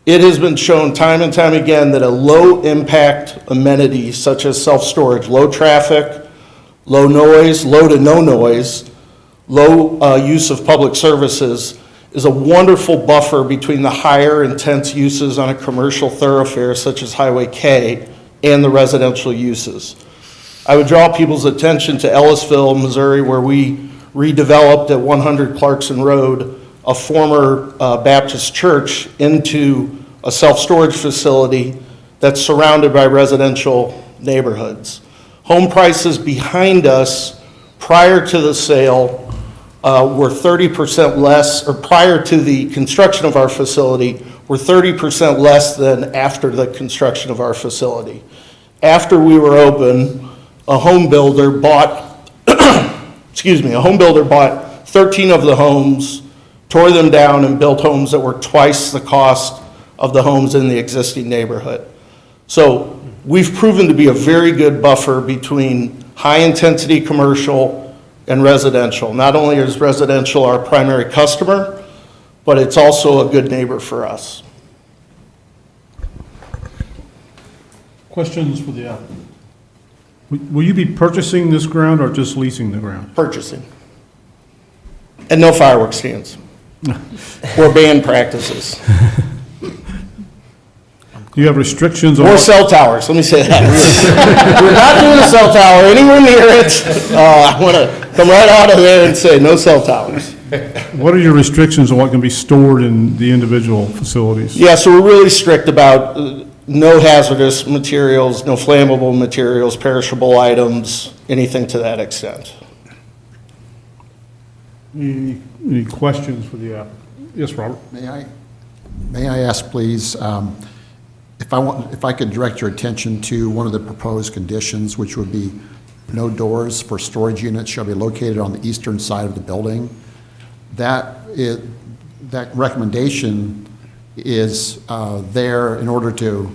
It has been shown time and time again that a low-impact amenity such as self-storage, low traffic, low noise, low to no noise, low use of public services is a wonderful buffer between the higher intense uses on a commercial thoroughfare such as Highway K and the residential uses. I would draw people's attention to Ellisville, Missouri, where we redeveloped at 100 Clarkson Road a former Baptist church into a self-storage facility that's surrounded by residential neighborhoods. Home prices behind us prior to the sale were 30% less, or prior to the construction of our facility, were 30% less than after the construction of our facility. After we were open, a home builder bought, a home builder bought 13 of the homes, tore them down, and built homes that were twice the cost of the homes in the existing neighborhood. So we've proven to be a very good buffer between high-intensity commercial and residential. Not only is residential our primary customer, but it's also a good neighbor for us. Questions for the applicant? Will you be purchasing this ground or just leasing the ground? Purchasing. And no fireworks stands. Or band practices. Do you have restrictions on? Or cell towers, let me say that. We're not doing a cell tower anywhere near it. I want to come right out of there and say no cell towers. What are your restrictions on what can be stored in the individual facilities? Yeah, so we're really strict about no hazardous materials, no flammable materials, perishable items, anything to that extent. Any questions for the applicant? Yes, Robert? May I ask, please, if I could direct your attention to one of the proposed conditions, which would be no doors for storage units shall be located on the eastern side of the building. That recommendation is there in order to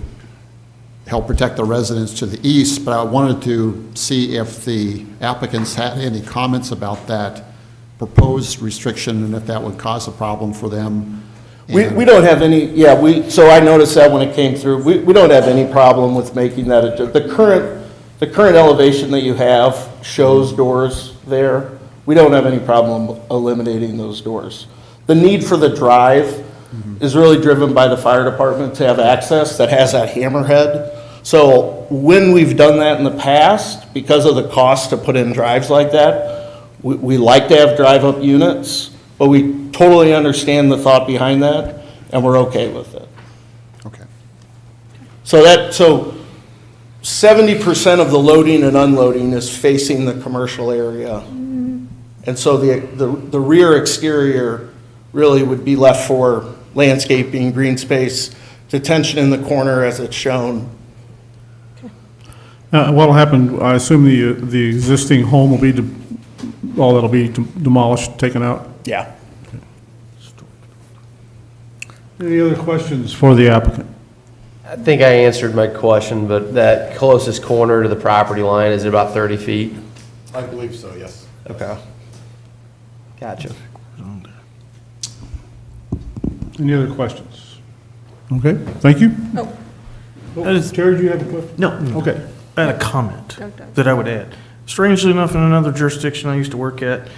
help protect the residents to the east, but I wanted to see if the applicants had any comments about that proposed restriction and if that would cause a problem for them. We don't have any, so I noticed that when it came through. We don't have any problem with making that. The current elevation that you have shows doors there. We don't have any problem eliminating those doors. The need for the drive is really driven by the fire department to have access that has that hammerhead. So when we've done that in the past, because of the cost to put in drives like that, we like to have drive-up units, but we totally understand the thought behind that, and we're okay with it. Okay. So 70% of the loading and unloading is facing the commercial area. And so the rear exterior really would be left for landscaping, green space, detention in the corner as it's shown. What'll happen, I assume the existing home will be, all that'll be demolished, taken out? Yeah. Any other questions for the applicant? I think I answered my question, but that closest corner to the property line, is it about 30 feet? I believe so, yes. Okay. Gotcha. Any other questions? Okay, thank you. Terry, do you have a question? No. Okay. I had a comment that I would add. Strangely enough, in another jurisdiction I used to work at,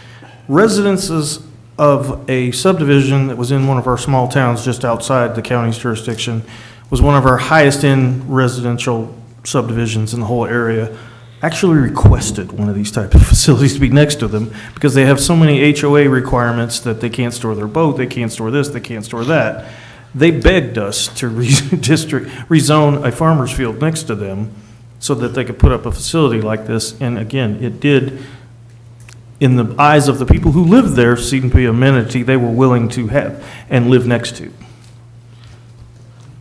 residences of a subdivision that was in one of our small towns just outside the county's jurisdiction was one of our highest-end residential subdivisions in the whole area, actually requested one of these type of facilities to be next to them because they have so many HOA requirements that they can't store their boat, they can't store this, they can't store that. They begged us to rezone a farmer's field next to them so that they could put up a facility like this. And again, it did, in the eyes of the people who lived there, seem to be an amenity they were willing to have and live next to.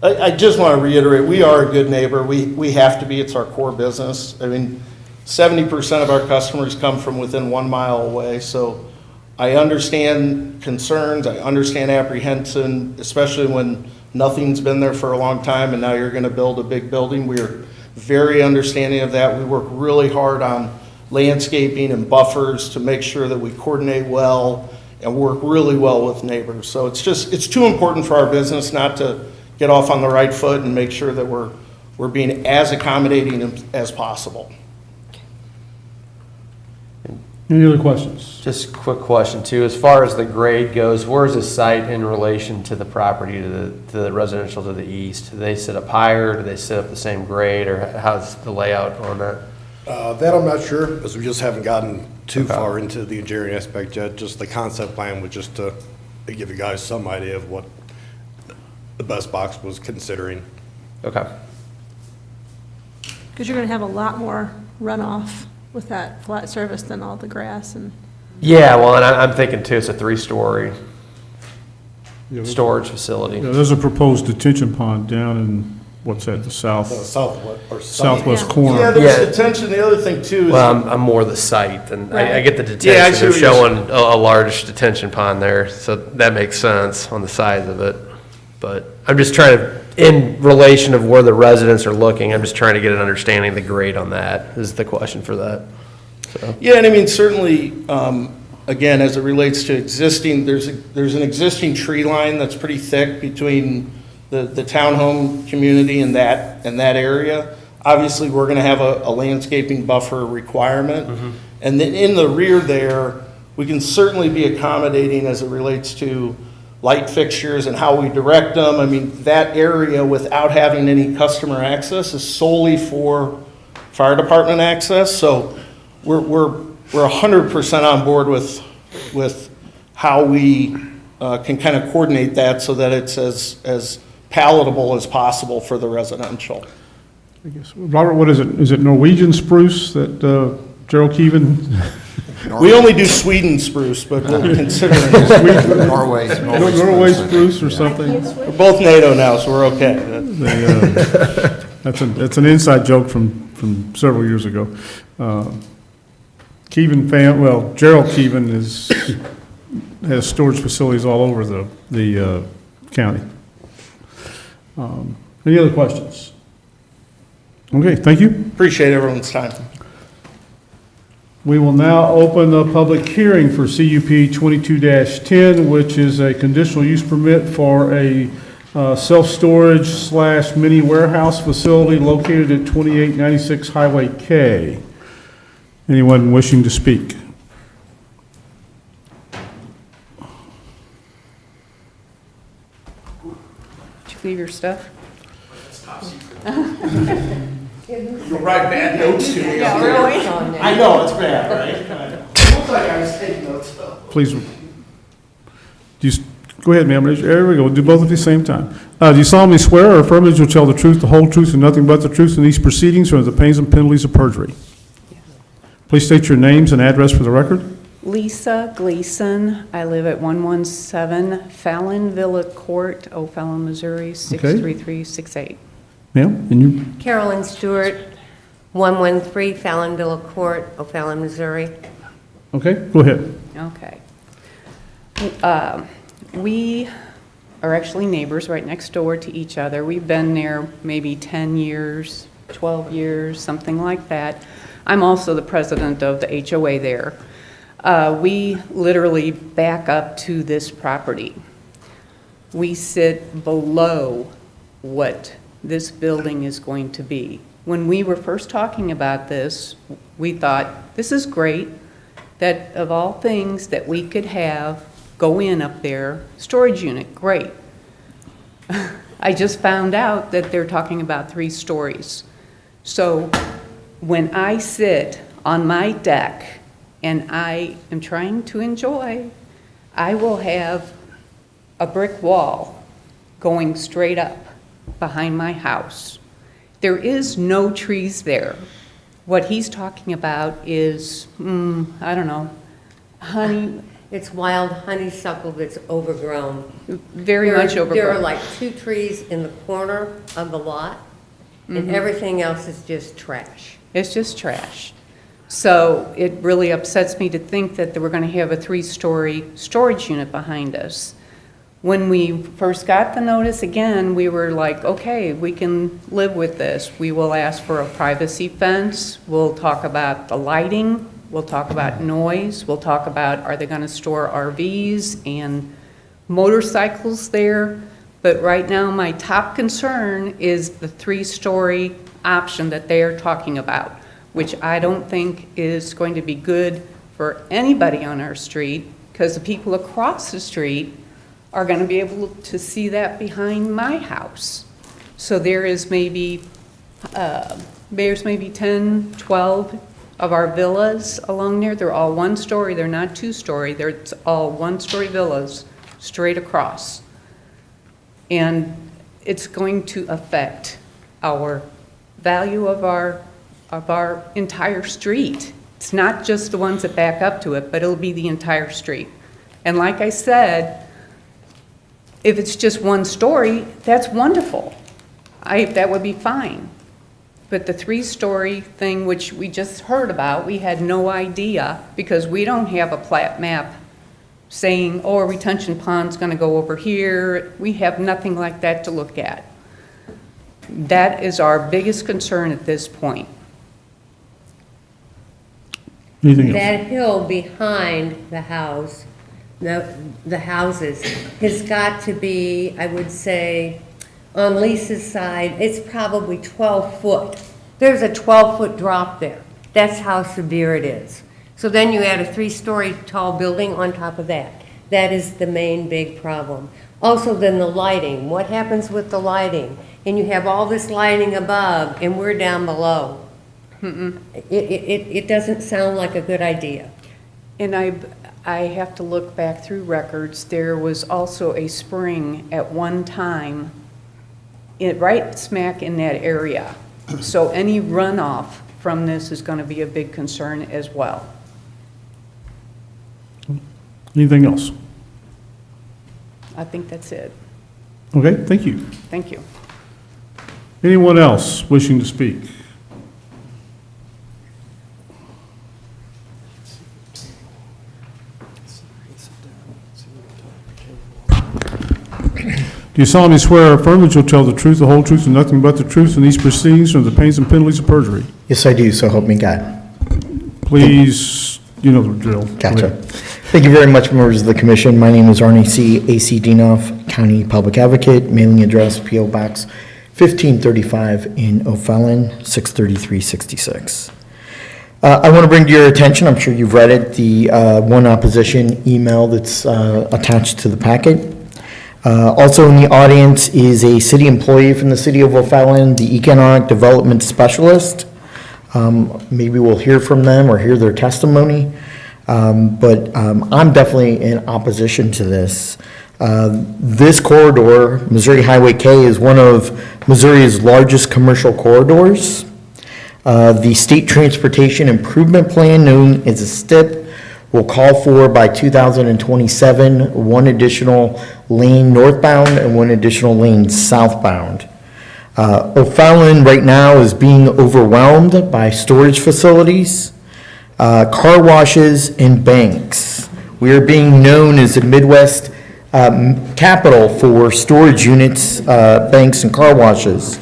I just want to reiterate, we are a good neighbor. We have to be. It's our core business. I mean, 70% of our customers come from within 1 mile away. So I understand concerns. I understand apprehension, especially when nothing's been there for a long time and now you're going to build a big building. We're very understanding of that. We work really hard on landscaping and buffers to make sure that we coordinate well and work really well with neighbors. So it's too important for our business not to get off on the right foot and make sure that we're being as accommodating as possible. Any other questions? Just a quick question too. As far as the grade goes, where's the site in relation to the property, to the residential to the east? Do they sit up higher? Do they sit up the same grade, or how's the layout on that? That I'm not sure, because we just haven't gotten too far into the engineering aspect yet. Just the concept plan was just to give you guys some idea of what the best box was considering. Okay. Because you're going to have a lot more runoff with that flat surface than all the grass and. Yeah, well, and I'm thinking too, it's a 3-story storage facility. Yeah, there's a proposed detention pond down in, what's that, the southwest corner. Yeah, there's detention. The other thing too is. Well, I'm more the site, and I get the detention. Yeah, I see They're what you're showing a large detention pond there, so that makes sense on the size of it. But I'm just trying to, in relation of where the residents are looking, I'm just trying to get an understanding of the grade on that, is the question for that. So. Yeah, and I mean, certainly, again, as it relates to existing, there's an existing tree line that's pretty thick between the townhome community and that area. Obviously, we're going to have a landscaping buffer requirement. Mm-hmm. And then in the rear there, we can certainly be accommodating as it relates to light fixtures and how we direct them. I mean, that area, without having any customer access, is solely for fire department access. So we're 100% on board with how we can kind of coordinate that so that it's as palatable as possible for the residential. I guess, Robert, what is it? Is it Norwegian spruce that Gerald Keevan? We only do Sweden spruce, but we'll consider it. Norway spruce or something? We're both NATO now, so we're okay. That's an inside joke from several years ago. Keevan Gerald Keevan has storage facilities all over the county. Any other questions? Okay, thank you. Appreciate everyone's time. We will now open the public hearing for CUP 22-10, which is a conditional use permit for a self-storage / mini warehouse facility located at 2896 Highway K. Anyone wishing to speak? Did you leave your stuff? You'll write bad notes to me. Yeah, really? I know, it's bad, right? It looks like I was taking notes, though. Please, Go ahead, ma'am. There we go. We'll do both at the same time. Do you solemnly swear or affirm that you'll tell the truth, the whole truth, and nothing but the truth in these proceedings or the pains and penalties of perjury? Please state your names and address for the record. Lisa Gleason. I live at 117 Fallon Villa Court, O'Fallon, Missouri, 63368. Ma'am, and you? Carolyn Stewart, 113 Fallon Villa Court, O'Fallon, Missouri. Okay, go ahead. Okay. We are actually neighbors right next door to each other. We've been there maybe 10 years, 12 years, something like that. I'm also the president of the HOA there. We literally back up to this property. We sit below what this building is going to be. When we were first talking about this, we thought, this is great, that of all things that we could have go in up there, storage unit, great. I just found out that they're talking about 3 stories. So when I sit on my deck and I am trying to enjoy, I will have a brick wall going straight up behind my house. There is no trees there. What he's talking about is, I don't know, honey. It's wild honeysuckle that's overgrown. Very much overgrown. There are like 2 trees in the corner of the lot, and everything else is just trash. It's just trash. So it really upsets me to think that we're going to have a 3-story storage unit behind us. When we first got the notice, again, we were like, okay, we can live with this. We will ask for a privacy fence. We'll talk about the lighting. We'll talk about noise. We'll talk about, are they going to store RVs and motorcycles there? But right now, my top concern is the 3-story option that they are talking about, which I don't think is going to be good for anybody on our street, because the people across the street are going to be able to see that behind my house. So there is maybe 10, 12 of our villas along there. They're all 1-story. They're not 2-story. They're all 1-story villas straight across. And it's going to affect our value of our entire street. It's not just the ones that back up to it, but it'll be the entire street. And like I said, if it's just 1 story, that's wonderful. That would be fine. But the 3-story thing, which we just heard about, we had no idea, because we don't have a plat map saying, oh, a retention pond's going to go over here. We have nothing like that to look at. That is our biggest concern at this point. Anything else? That hill behind the house, the houses, has got to be, I would say, on Lisa's side, it's probably 12 foot. There's a 12-foot drop there. That's how severe it is. So then you add a 3-story tall building on top of that. That is the main big problem. Also then the lighting. What happens with the lighting? And you have all this lighting above and we're down below. It doesn't sound like a good idea. And I have to look back through records. There was also a spring at one time right smack in that area. So any runoff from this is going to be a big concern as well. Anything else? I think that's it. Okay, thank you. Thank you. Anyone else wishing to speak? Do you solemnly swear or affirm that you'll tell the truth, the whole truth, and nothing but the truth in these proceedings or the pains and penalties of perjury? Yes, I do, so help me God. Please, you know the drill. Gotcha. Thank you very much, members of the commission. My name is Arnie C. A.C. Dinoff, County Public Advocate, mailing address P.O. Box 1535 in O'Fallon, 63366. I want to bring to your attention, I'm sure you've read it, the one opposition email that's attached to the packet. Also in the audience is a city employee from the city of O'Fallon, the Economic Development Specialist. Maybe we'll hear from them or hear their testimony. But I'm definitely in opposition to this. This corridor, Missouri Highway K, is one of Missouri's largest commercial corridors. The State Transportation Improvement Plan, known as a STIP, will call for by 2027 one additional lane northbound and one additional lane southbound. O'Fallon right now is being overwhelmed by storage facilities, car washes, and banks. We are being known as the Midwest capital for storage units, banks, and car washes.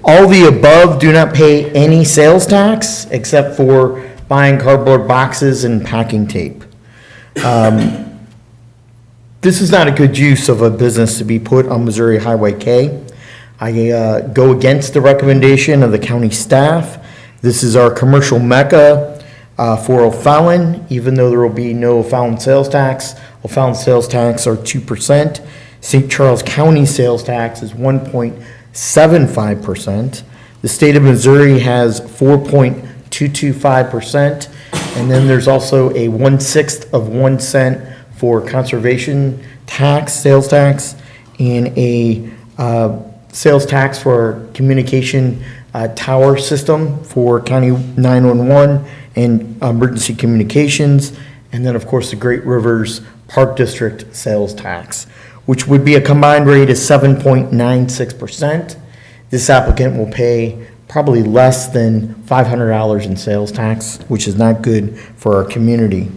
All the above do not pay any sales tax except for buying cardboard boxes and packing tape. This is not a good use of a business to be put on Missouri Highway K. I go against the recommendation of the county staff. This is our commercial mecca for O'Fallon, even though there will be no O'Fallon sales tax. O'Fallon sales tax are 2%. St. Charles County sales tax is 1.75%. The state of Missouri has 4.225%. And then there's also a 1/6 of 1 cent for conservation tax, sales tax, and a sales tax for communication tower system for County 911 and emergency communications. And then, of course, the Great Rivers Park District sales tax, which would be a combined rate of 7.96%. This applicant will pay probably less than $500 in sales tax, which is not good for our community.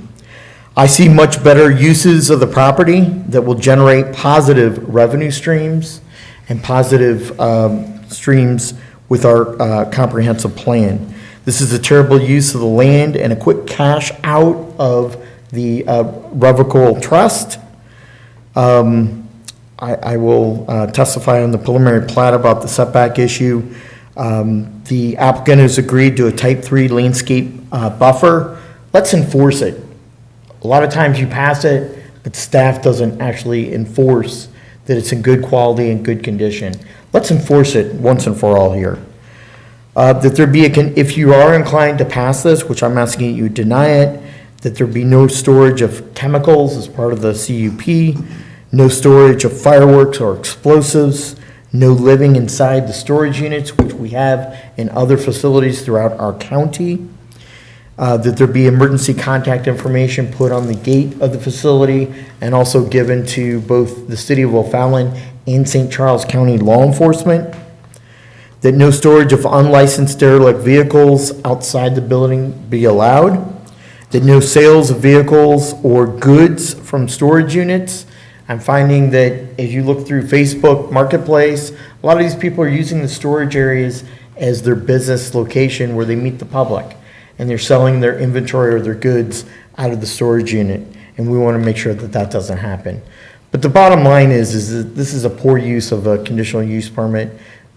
I see much better uses of the property that will generate positive revenue streams and positive streams with our comprehensive plan. This is a terrible use of the land and a quick cash out of the revocable trust. I will testify on the preliminary plat about the setback issue. The applicant has agreed to a type 3 landscape buffer. Let's enforce it. A lot of times you pass it, but staff doesn't actually enforce that it's in good quality and good condition. Let's enforce it once and for all here. That there be if you are inclined to pass this, which I'm asking you deny it, that there be no storage of chemicals as part of the CUP, no storage of fireworks or explosives, no living inside the storage units, which we have in other facilities throughout our county. That there be emergency contact information put on the gate of the facility and also given to both the city of O'Fallon and St. Charles County law enforcement. That no storage of unlicensed derelict vehicles outside the building be allowed. That no sales of vehicles or goods from storage units. I'm finding that as you look through Facebook Marketplace, a lot of these people are using the storage areas as their business location where they meet the public. And they're selling their inventory or their goods out of the storage unit. And we want to make sure that that doesn't happen. But the bottom line is that this is a poor use of a conditional use permit.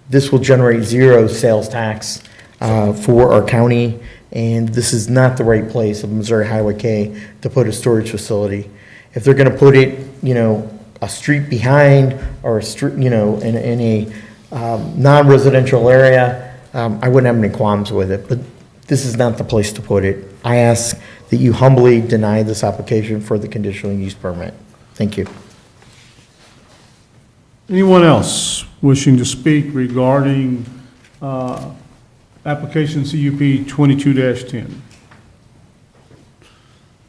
This will generate zero sales tax for our county. And this is not the right place of Missouri Highway K to put a storage facility. If they're going to put it, a street behind or a street, in a non-residential area, I wouldn't have any qualms with it. But this is not the place to put it. I ask that you humbly deny this application for the conditional use permit. Thank you. Anyone else wishing to speak regarding application CUP 22-10?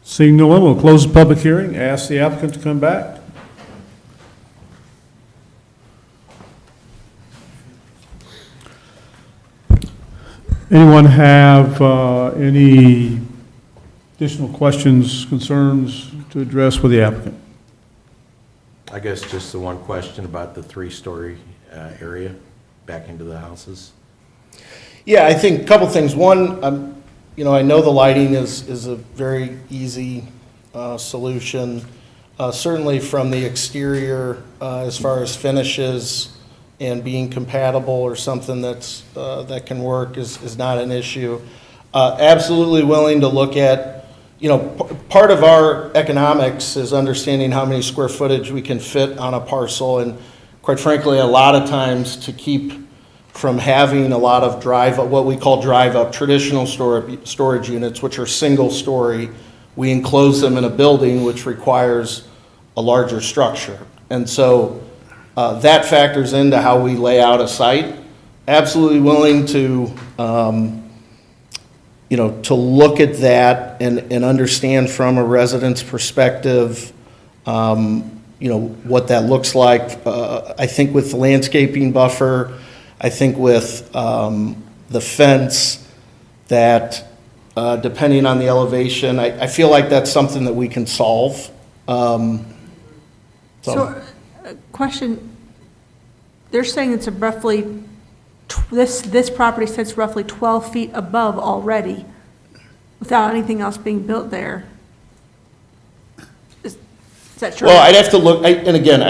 Seeing no one, we'll close the public hearing, ask the applicant to come back. Anyone have any additional questions, concerns to address with the applicant? I guess just the one question about the 3-story area back into the houses. Yeah, I think a couple things. One, I know the lighting is a very easy solution. Certainly from the exterior, as far as finishes and being compatible or something that can work is not an issue. Absolutely willing to look at, part of our economics is understanding how many square footage we can fit on a parcel. And quite frankly, a lot of times to keep from having a lot of what we call drive-up, traditional storage units, which are single-story, we enclose them in a building which requires a larger structure. And so that factors into how we lay out a site. Absolutely willing to, to look at that and understand from a resident's perspective, what that looks like. I think with the landscaping buffer, I think with the fence, that depending on the elevation, I feel like that's something that we can solve. So, question, they're saying it's a roughly, this property sits roughly 12 feet above already, without anything else being built there. Is that true? Well, I'd have to look, and again,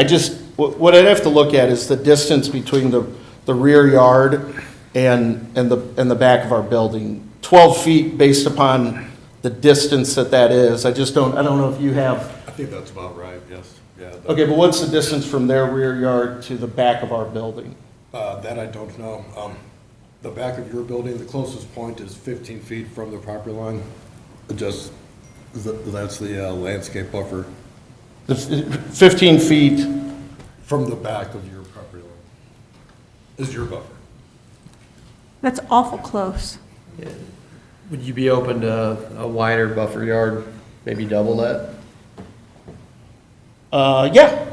what I'd have to look at is the distance between the rear yard and the back of our building. 12 feet based upon the distance that is. I don't know if you have. I think that's about right, yes. Yeah. Okay, but what's the distance from their rear yard to the back of our building? That I don't know. The back of your building, the closest point is 15 feet from the property line. That's the landscape buffer. 15 feet? From the back of your property line is your buffer. That's awful close. Would you be open to a wider buffer yard, maybe double that? Yeah,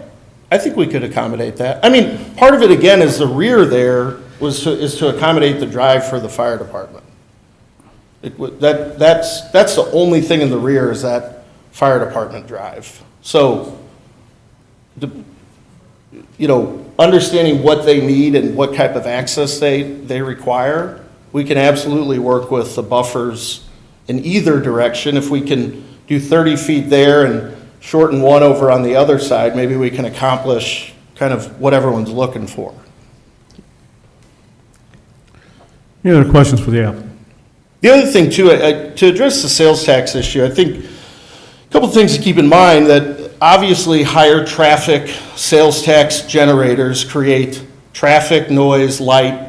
I think we could accommodate that. I mean, part of it, again, is the rear there is to accommodate the drive for the fire department. That's the only thing in the rear is that fire department drive. So, understanding what they need and what type of access they require, we can absolutely work with the buffers in either direction. If we can do 30 feet there and shorten one over on the other side, maybe we can accomplish kind of what everyone's looking for. Any other questions for the applicant? The other thing too, to address the sales tax issue, I think a couple things to keep in mind, that obviously higher traffic sales tax generators create traffic, noise, light,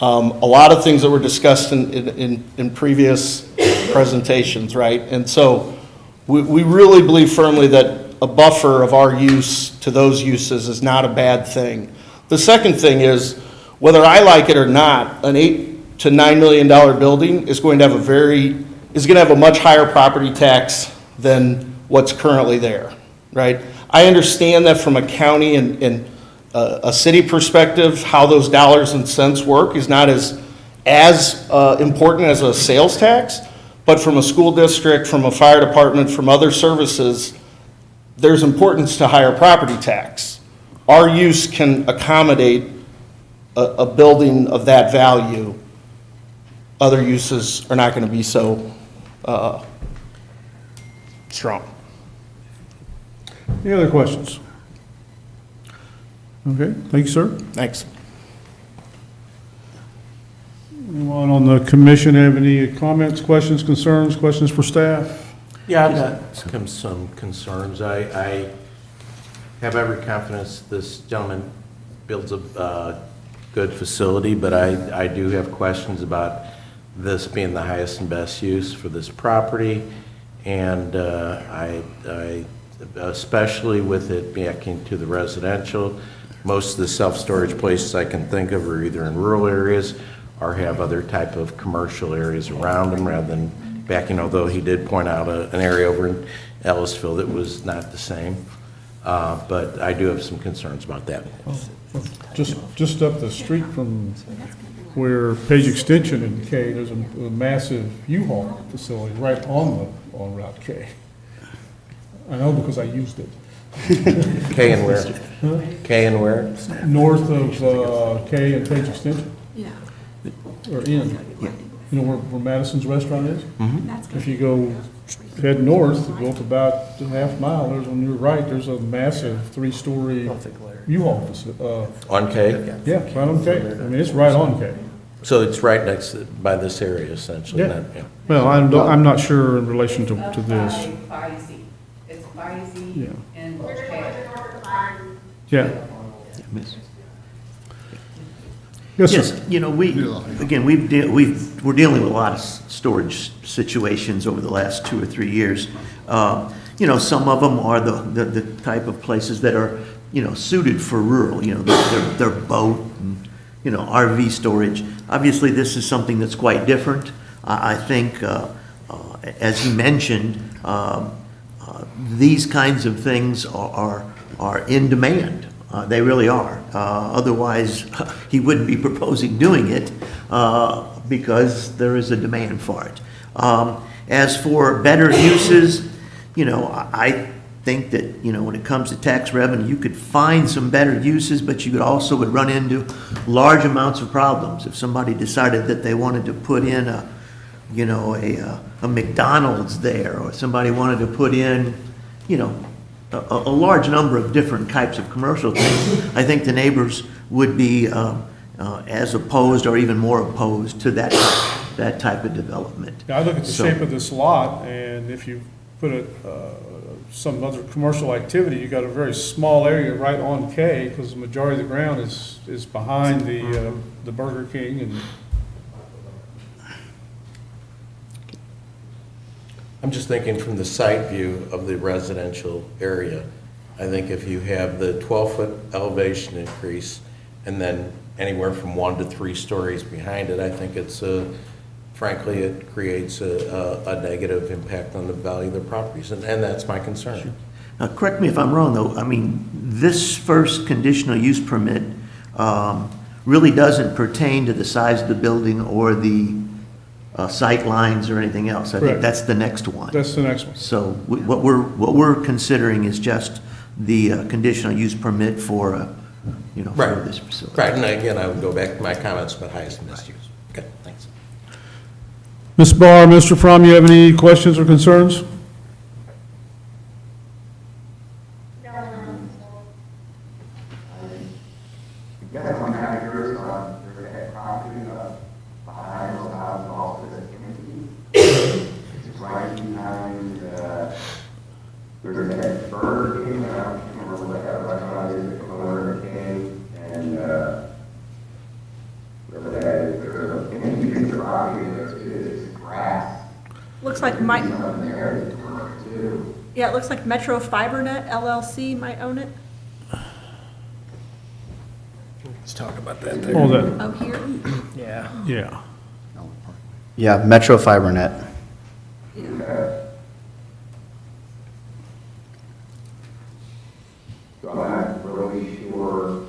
a lot of things that were discussed in previous presentations, right? And so we really believe firmly that a buffer of our use to those uses is not a bad thing. The second thing is, whether I like it or not, an $8 to $9 million building is going to have a much higher property tax than what's currently there, right? I understand that from a county and a city perspective, how those dollars and cents work is not as important as a sales tax, but from a school district, from a fire department, from other services, there's importance to higher property tax. Our use can accommodate a building of that value. Other uses are not going to be so strong. Any other questions? Okay, thank you, sir. Thanks. Anyone on the commission have any comments, questions, concerns, questions for staff? Yeah, I've got some concerns. I have every confidence this gentleman builds a good facility, but I do have questions about this being the highest and best use for this property. And I especially with it backing to the residential, most of the self-storage places I can think of are either in rural areas or have other type of commercial areas around them rather than backing, although he did point out an area over in Ellisville that was not the same. But I do have some concerns about that. Just up the street from where Page Extension and K, there's a massive U-Haul facility right on Route K. I know because I used it. K and where? Huh? K and where? North of K and Page Extension. Yeah. Or in. Yeah. You know where Madison's restaurant is? Mm-hmm. If you go head north, go up about a half mile, there's on your right, there's a massive 3-story U-Haul facility. On K? Yeah, right on K. I mean, it's right on K. So it's right next by this area essentially? Yeah. Well, I'm not sure in relation to this. It's Bisey Yeah. and Yeah. Yes, sir. We're dealing with a lot of storage situations over the last 2 or 3 years. Some of them are the type of places that are suited for rural, their boat and, RV storage. Obviously, this is something that's quite different. I think, as he mentioned, these kinds of things are in demand. They really are. Otherwise, he wouldn't be proposing doing it because there is a demand for it. As for better uses, I think that, when it comes to tax revenue, you could find some better uses, but you also would run into large amounts of problems. If somebody decided that they wanted to put in a McDonald's there, or somebody wanted to put in, a large number of different types of commercial things, I think the neighbors would be as opposed or even more opposed to that type of development. Now, I look at the shape of this lot, and if you put some other commercial activity, you got a very small area right on K, because the majority of the ground is behind the Burger King and. I'm just thinking from the side view of the residential area. I think if you have the 12-foot elevation increase and then anywhere from 1 to 3 stories behind it, I think it's frankly, it creates a negative impact on the value of the properties, and that's my concern. Now, correct me if I'm wrong, though. I mean, this first conditional use permit really doesn't pertain to the size of the building or the sight lines or anything else. I think Correct. that's the next one. That's the next one. So what we're considering is just the conditional use permit for, for this facility. Right, and again, I would go back to my comments about highest and best use. Okay, thanks. Ms. Barr, Mr. Fromm, you have any questions or concerns? Looks like yeah, it looks like Metro FiberNet LLC might own it. Let's talk about that there. Hold that. Oh, here? Yeah. Yeah. Yeah, Metro FiberNet. So I'm not really sure.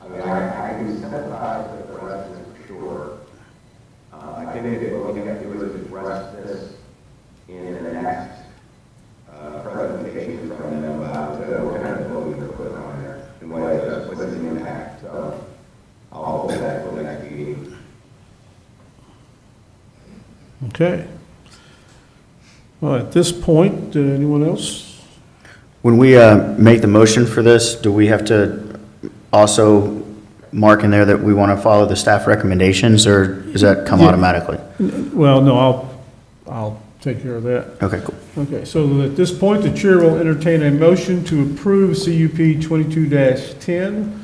I mean, I can sympathize with the residents for sure. I think that what we have to do is address this in the next presentation from them about what kind of building they're putting on there and what's the impact. So I'll hold that for the next meeting. Okay. Well, at this point, anyone else? When we make the motion for this, do we have to also mark in there that we want to follow the staff recommendations, or does that come automatically? Well, no, I'll take care of that. Okay, cool. Okay, so at this point, the chair will entertain a motion to approve CUP 22-10,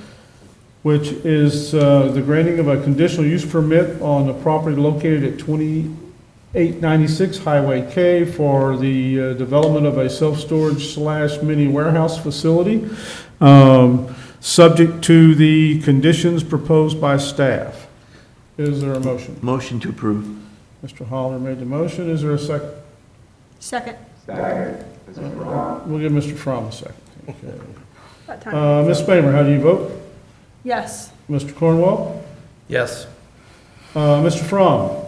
which is the granting of a conditional use permit on the property located at 2896 Highway K for the development of a self-storage / mini warehouse facility, subject to the conditions proposed by staff. Is there a motion? Motion to approve. Mr. Holler made the motion. Is there a second? Second. We'll give Mr. Fromm a second. Okay. About time. Ms. Spamer, how do you vote? Yes. Mr. Cornwell? Yes. Mr. Fromm?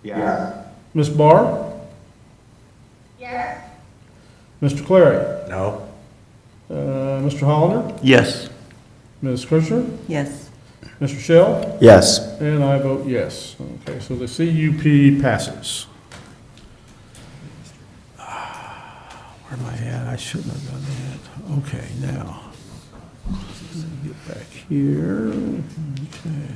Yes. Ms. Barr? Yes. Mr. Clary? No? Mr. Hollander? Yes. Ms. Kirchner? Yes. Mr. Shell? Yes. And I vote yes. Okay, so the CUP passes. Where am I at? I shouldn't have done that. Okay, now, let me get back here. Okay.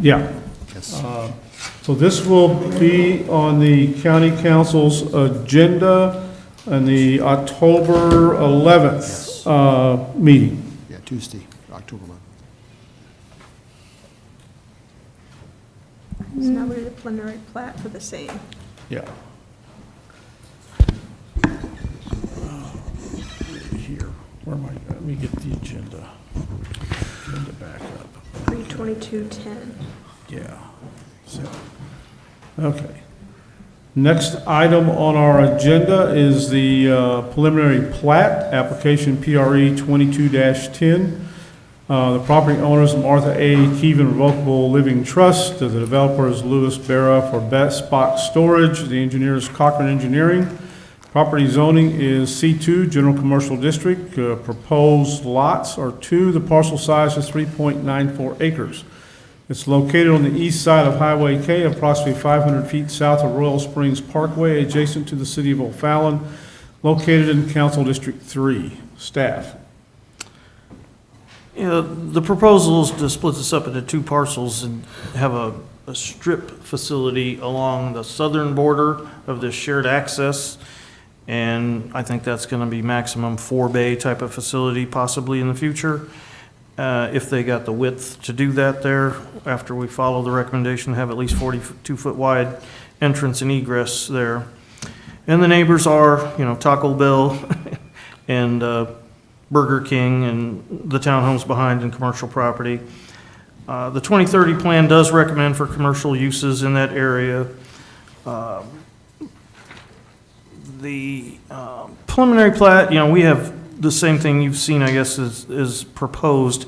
Yeah. So this will be on the county council's agenda on the October 11th meeting. Yeah, Tuesday, October 11th. So now we need a preliminary plat for the same. Yeah. Here, where am I? Let me get the agenda. Agenda back up. 32210. Yeah. So, Okay. Next item on our agenda is the preliminary plat, application PRE 22-10. The property owner is Martha A. Keevan Revocable Living Trust. The developer is Louis Barra for Best Box Storage. The engineer is Cochran Engineering. Property zoning is C2, General Commercial District. Proposed lots are 2. The parcel size is 3.94 acres. It's located on the east side of Highway K, approximately 500 feet south of Royal Springs Parkway, adjacent to the city of O'Fallon, located in Council District 3. Staff. Yeah, the proposal is to split this up into 2 parcels and have a strip facility along the southern border of this shared access. And I think that's going to be maximum 4-bay type of facility possibly in the future. If they got the width to do that there, after we follow the recommendation to have at least 42-foot wide entrance and egress there. And the neighbors are, Taco Bell and Burger King and the townhomes behind and commercial property. The 2030 plan does recommend for commercial uses in that area. The preliminary plat, we have the same thing you've seen, I guess, is proposed,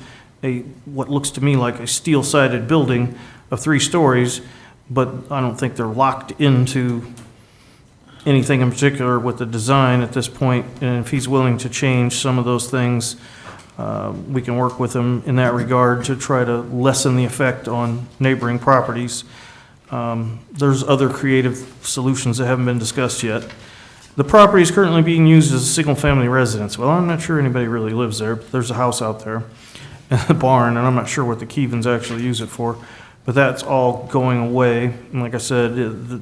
what looks to me like a steel-sided building of 3 stories, but I don't think they're locked into anything in particular with the design at this point. And if he's willing to change some of those things, we can work with him in that regard to try to lessen the effect on neighboring properties. There's other creative solutions that haven't been discussed yet. The property is currently being used as a single-family residence. Well, I'm not sure anybody really lives there, but there's a house out there, and a barn, and I'm not sure what the Keevans actually use it for, but that's all going away. And like I said,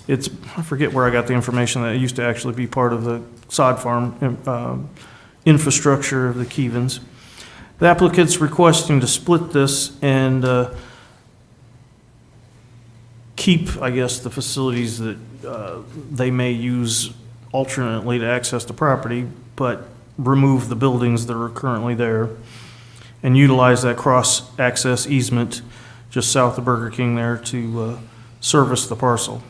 I forget where I got the information that it used to actually be part of the sod farm infrastructure of the Keevans. The applicant's requesting to split this and keep, I guess, the facilities that they may use alternately to access the property, but remove the buildings that are currently there and utilize that cross-access easement just south of Burger King there to service the parcel.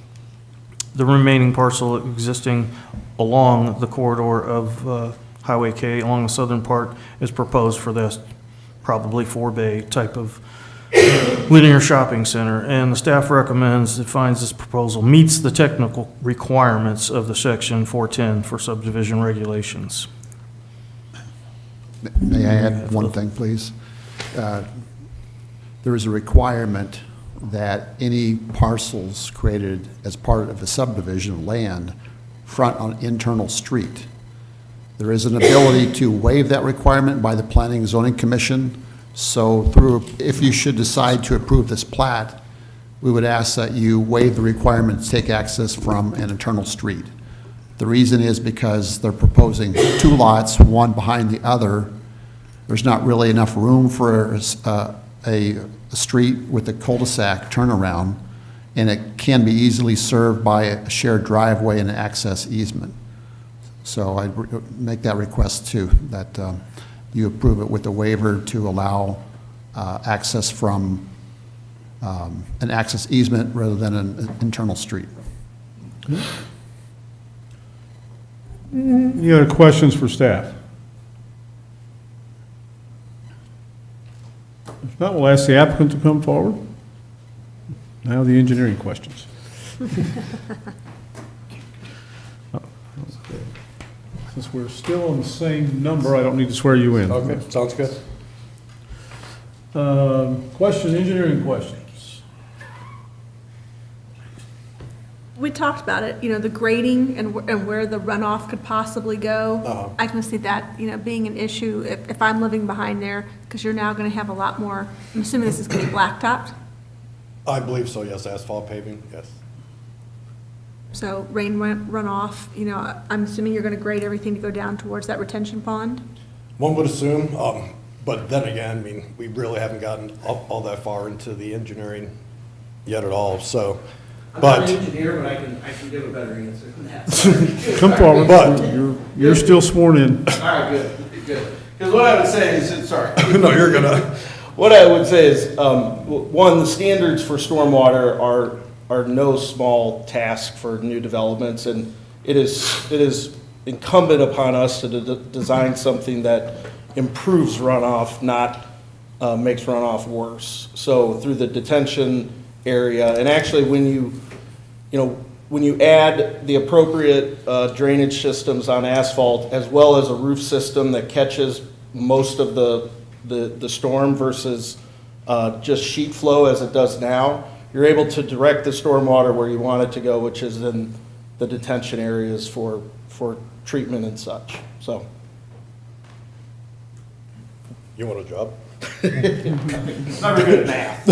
The remaining parcel existing along the corridor of Highway K, along the southern part, is proposed for this probably 4-bay type of linear shopping center, and the staff recommends it finds this proposal meets the technical requirements of the section 410 for subdivision regulations. May I add one thing, please? There is a requirement that any parcels created as part of a subdivision of land front on internal street. There is an ability to waive that requirement by the Planning and Zoning Commission. So if you should decide to approve this plat, we would ask that you waive the requirement to take access from an internal street. The reason is because they're proposing 2 lots, one behind the other. There's not really enough room for a street with a cul-de-sac turnaround, and it can be easily served by a shared driveway and an access easement. So I'd make that request too, that you approve it with a waiver to allow access from an access easement rather than an internal street. Any other questions for staff? If not, we'll ask the applicant to come forward. Now the engineering questions. Since we're still on the same number, I don't need to swear you in. Okay, sounds good. Engineering questions. We talked about it, the grading and where the runoff could possibly go. I can see that, being an issue if I'm living behind there, because you're now going to have a lot more, I'm assuming this is going to be blacktopped. I believe so, yes, asphalt paving, yes. So rain runoff, I'm assuming you're going to grade everything to go down towards that retention pond? One would assume, but then again, we really haven't gotten all that far into the engineering yet at all, so. I'm But not an engineer, but I can give a better answer than that. Come forward. But- You're still sworn in. All right, good. Because what I would say is, sorry. No, you're gonna. What I would say is, one, the standards for stormwater are no small task for new developments, and it is incumbent upon us to design something that improves runoff, not makes runoff worse. So through the detention area, and actually when you add the appropriate drainage systems on asphalt, as well as a roof system that catches most of the storm versus just sheet flow as it does now, you're able to direct the stormwater where you want it to go, which is in the detention areas for treatment and such, so. You want a job? Never good at math.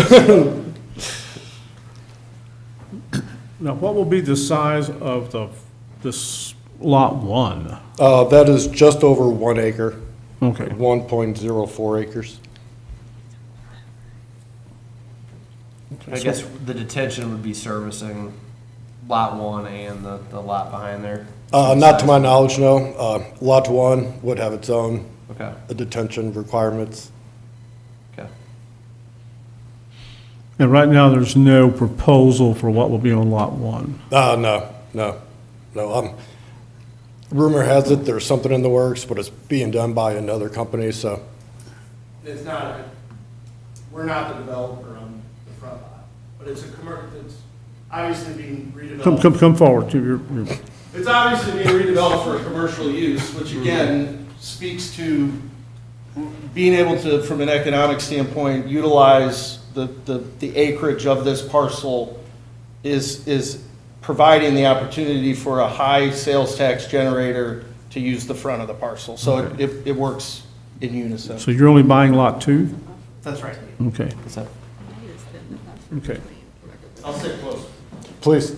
Now, what will be the size of this lot 1? That is just over 1 acre. Okay. 1.04 acres. I guess the detention would be servicing lot 1 and the lot behind there? Not to my knowledge, no. Lot 1 would have its own Okay. detention requirements. Okay. And right now, there's no proposal for what will be on lot 1. No. Rumor has it there's something in the works, but it's being done by another company, so. It's not, we're not the developer on the front lot, but it's it's obviously being redeveloped. Come forward to your It's obviously being redeveloped for a commercial use, which again speaks to being able to, from an economic standpoint, utilize the acreage of this parcel is providing the opportunity for a high sales tax generator to use the front of the parcel. So it works in unison. So you're only buying lot 2? That's right. Okay. Okay. I'll sit close. Please.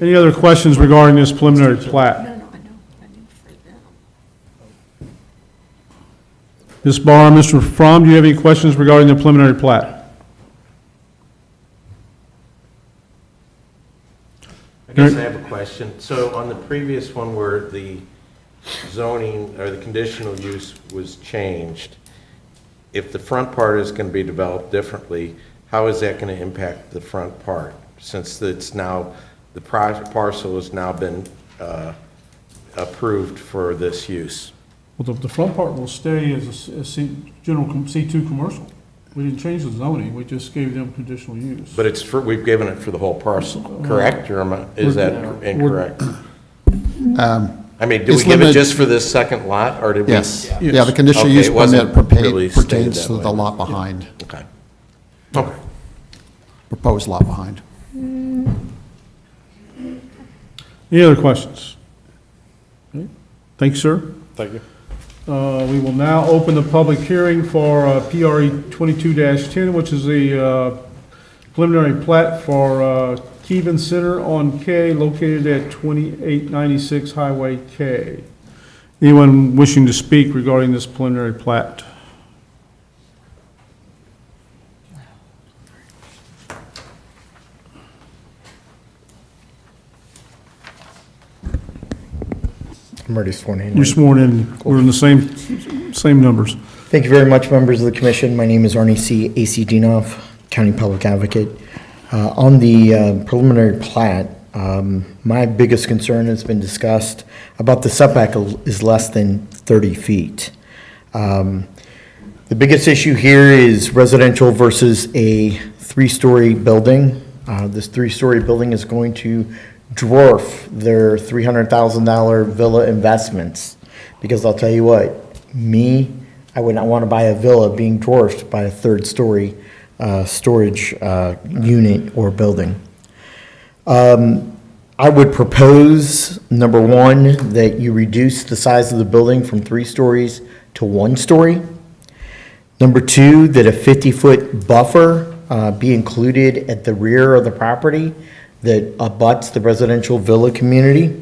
Any other questions regarding this preliminary plat? Ms. Barr, Mr. Fromm, do you have any questions regarding the preliminary plat? I guess I have a question. So on the previous one where the zoning or the conditional use was changed, if the front part is going to be developed differently, how is that going to impact the front part? Since it's now, the parcel has now been approved for this use. Well, the front part will stay as general C2 commercial. We didn't change the zoning, we just gave them conditional use. But we've given it for the whole parcel, correct? Or is that incorrect? I mean, do we It's give it limited- just for this second lot, or did we? Yes. Yeah, the conditional Okay, use it wasn't permit really stated pertains that to way. the lot behind, Okay. Okay. proposed lot behind. Any other questions? Okay. Thank you, sir. Thank you. We will now open the public hearing for PRE 22-10, which is the preliminary plat for Keven Center on K, located at 2896 Highway K. Anyone wishing to speak regarding this preliminary plat? I'm already sworn in. You're sworn in. We're in the same numbers. Thank you very much, members of the commission. My name is Arnie C. A.C. Dinoff, County Public Advocate. On the preliminary plat, my biggest concern has been discussed about the setback is less than 30 feet. The biggest issue here is residential versus a three-story building. This three-story building is going to dwarf their $300,000 villa investments. Because I'll tell you what, I would not want to buy a villa being dwarfed by a third-story storage unit or building. I would propose, number one, that you reduce the size of the building from 3 stories to 1 story. Number two, that a 50-foot buffer be included at the rear of the property that abuts the residential villa community.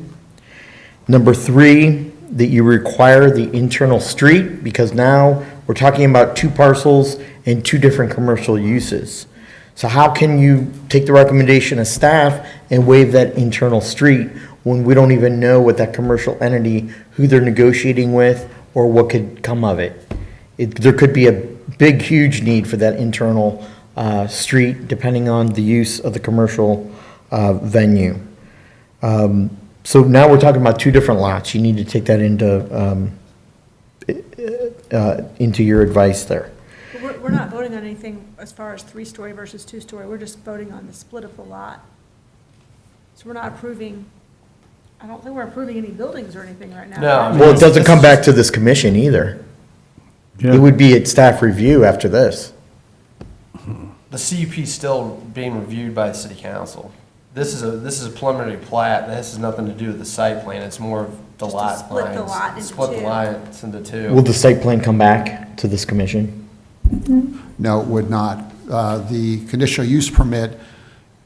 Number three, that you require the internal street, because now we're talking about 2 parcels and 2 different commercial uses. So how can you take the recommendation of staff and waive that internal street when we don't even know what that commercial entity, who they're negotiating with, or what could come of it? There could be a big, huge need for that internal street, depending on the use of the commercial venue. So now we're talking about two different lots. You need to take that into your advice there. We're not voting on anything as far as 3-story versus 2-story. We're just voting on the split of the lot. So we're not approving, I don't think we're approving any buildings or anything right now. No. Well, it doesn't come back to this commission either. Yeah. It would be at staff review after this. The CUP is still being reviewed by the city council. This is a preliminary plat. This has nothing to do with the site plan. It's more of the Just to lot split the lines. lot into Split the two. lots into two. Will the site plan come back to this commission? No, it would not. The conditional use permit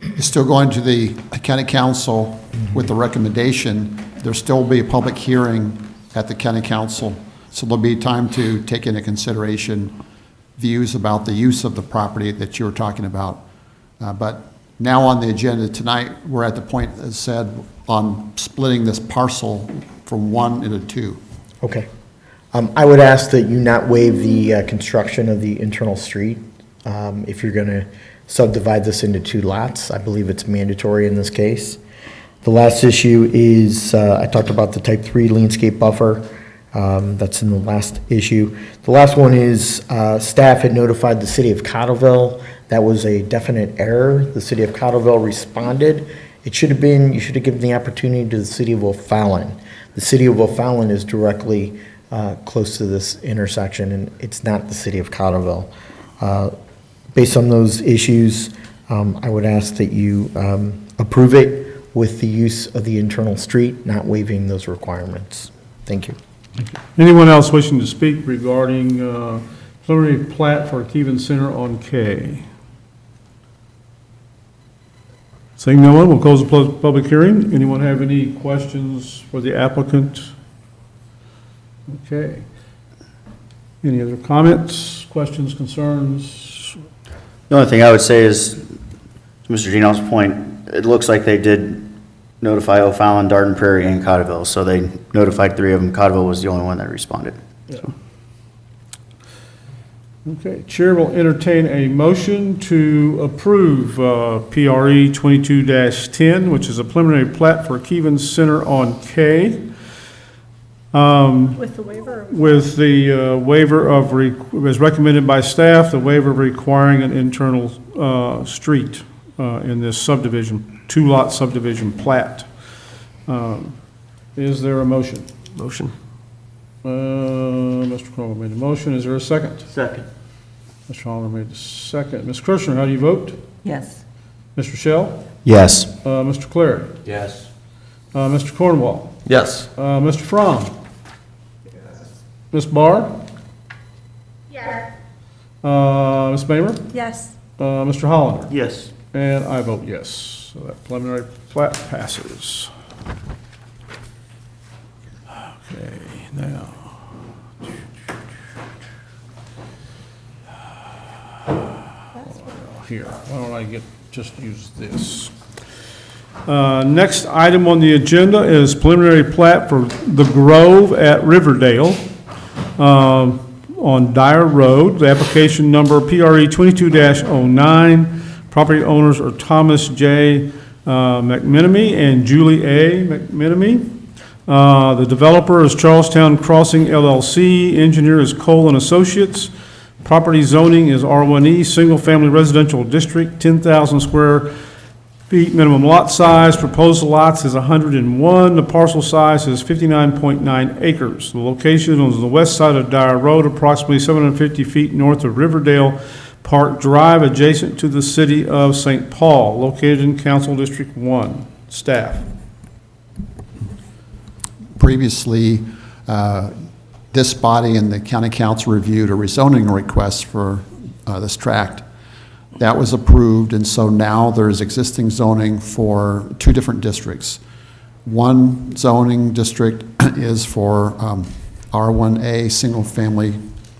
is still going to the county council with the recommendation. There'll still be a public hearing at the county council, so there'll be time to take into consideration views about the use of the property that you were talking about. But now on the agenda tonight, we're at the point, as said, on splitting this parcel from 1 into 2. Okay. I would ask that you not waive the construction of the internal street. If you're going to subdivide this into 2 lots, I believe it's mandatory in this case. The last issue is, I talked about the type 3 landscape buffer. That's in the last issue. The last one is, staff had notified the city of Cottleville. That was a definite error. The city of Cottleville responded. It should have been, you should have given the opportunity to the city of O'Fallon. The city of O'Fallon is directly close to this intersection, and it's not the city of Cottleville. Based on those issues, I would ask that you approve it with the use of the internal street, not waiving those requirements. Thank you. Anyone else wishing to speak regarding preliminary plat for Keven Center on K? Seeing no one, we'll close the public hearing. Anyone have any questions for the applicant? Okay. Any other comments, questions, concerns? The only thing I would say is, to Mr. Geno's point, it looks like they did notify O'Fallon, Darden Prairie, and Cottleville, so they notified 3 of them. Cottleville was the only one that responded. So. Okay, Chair will entertain a motion to approve PRE 22-10, which is a preliminary plat for Keven Center on K. With the waiver? With the waiver of, as recommended by staff, the waiver requiring an internal street in this subdivision, 2-lot subdivision plat. Is there a motion? Motion. Mr. Crowell made a motion. Is there a second? Second. Mr. Holler made the second. Ms. Kirshner, how do you vote? Yes. Mr. Shell? Yes. Mr. Clary? Yes. Mr. Cornwall? Yes. Mr. Fromm? Ms. Barr? Yes. Ms. Bamer? Yes. Mr. Hollander? Yes. And I vote yes. So that preliminary plat passes. Okay, now. Here, why don't I just use this. Next item on the agenda is preliminary plat for The Grove at Riverdale on Dyer Road. The application number PRE 22-09. Property owners are Thomas J. McMenamy and Julie A. McMenamy. The developer is Charlestown Crossing LLC. Engineer is Cole and Associates. Property zoning is R1E, single-family residential district, 10,000 square feet minimum lot size. Proposed lots is 101. The parcel size is 59.9 acres. The location is on the west side of Dyer Road, approximately 750 feet north of Riverdale Park Drive, adjacent to the city of St. Paul, located in Council District 1. Staff. Previously, this body and the county council reviewed a rezoning request for this tract. That was approved, and so now there's existing zoning for 2 different districts. One zoning district is for R1A, single-family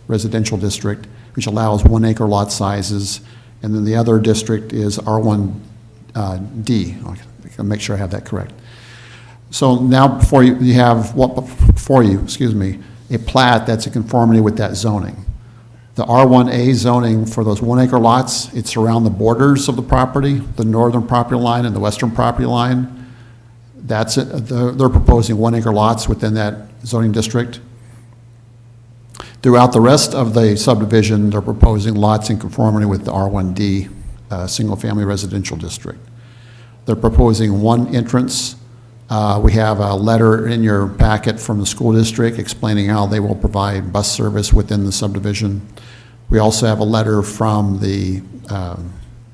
residential district, which allows 1-acre lot sizes And then the other district is R1D. I'll make sure I have that correct. So now before you have, before you, excuse me, a plat that's in conformity with that zoning. The R1A zoning for those 1 acre lots, it's around the borders of the property, the northern property line and the western property line. That's it. They're proposing 1 acre lots within that zoning district. Throughout the rest of the subdivision, they're proposing lots in conformity with the R1D, single-family residential district. They're proposing one entrance. We have a letter in your packet from the school district explaining how they will provide bus service within the subdivision. We also have a letter from the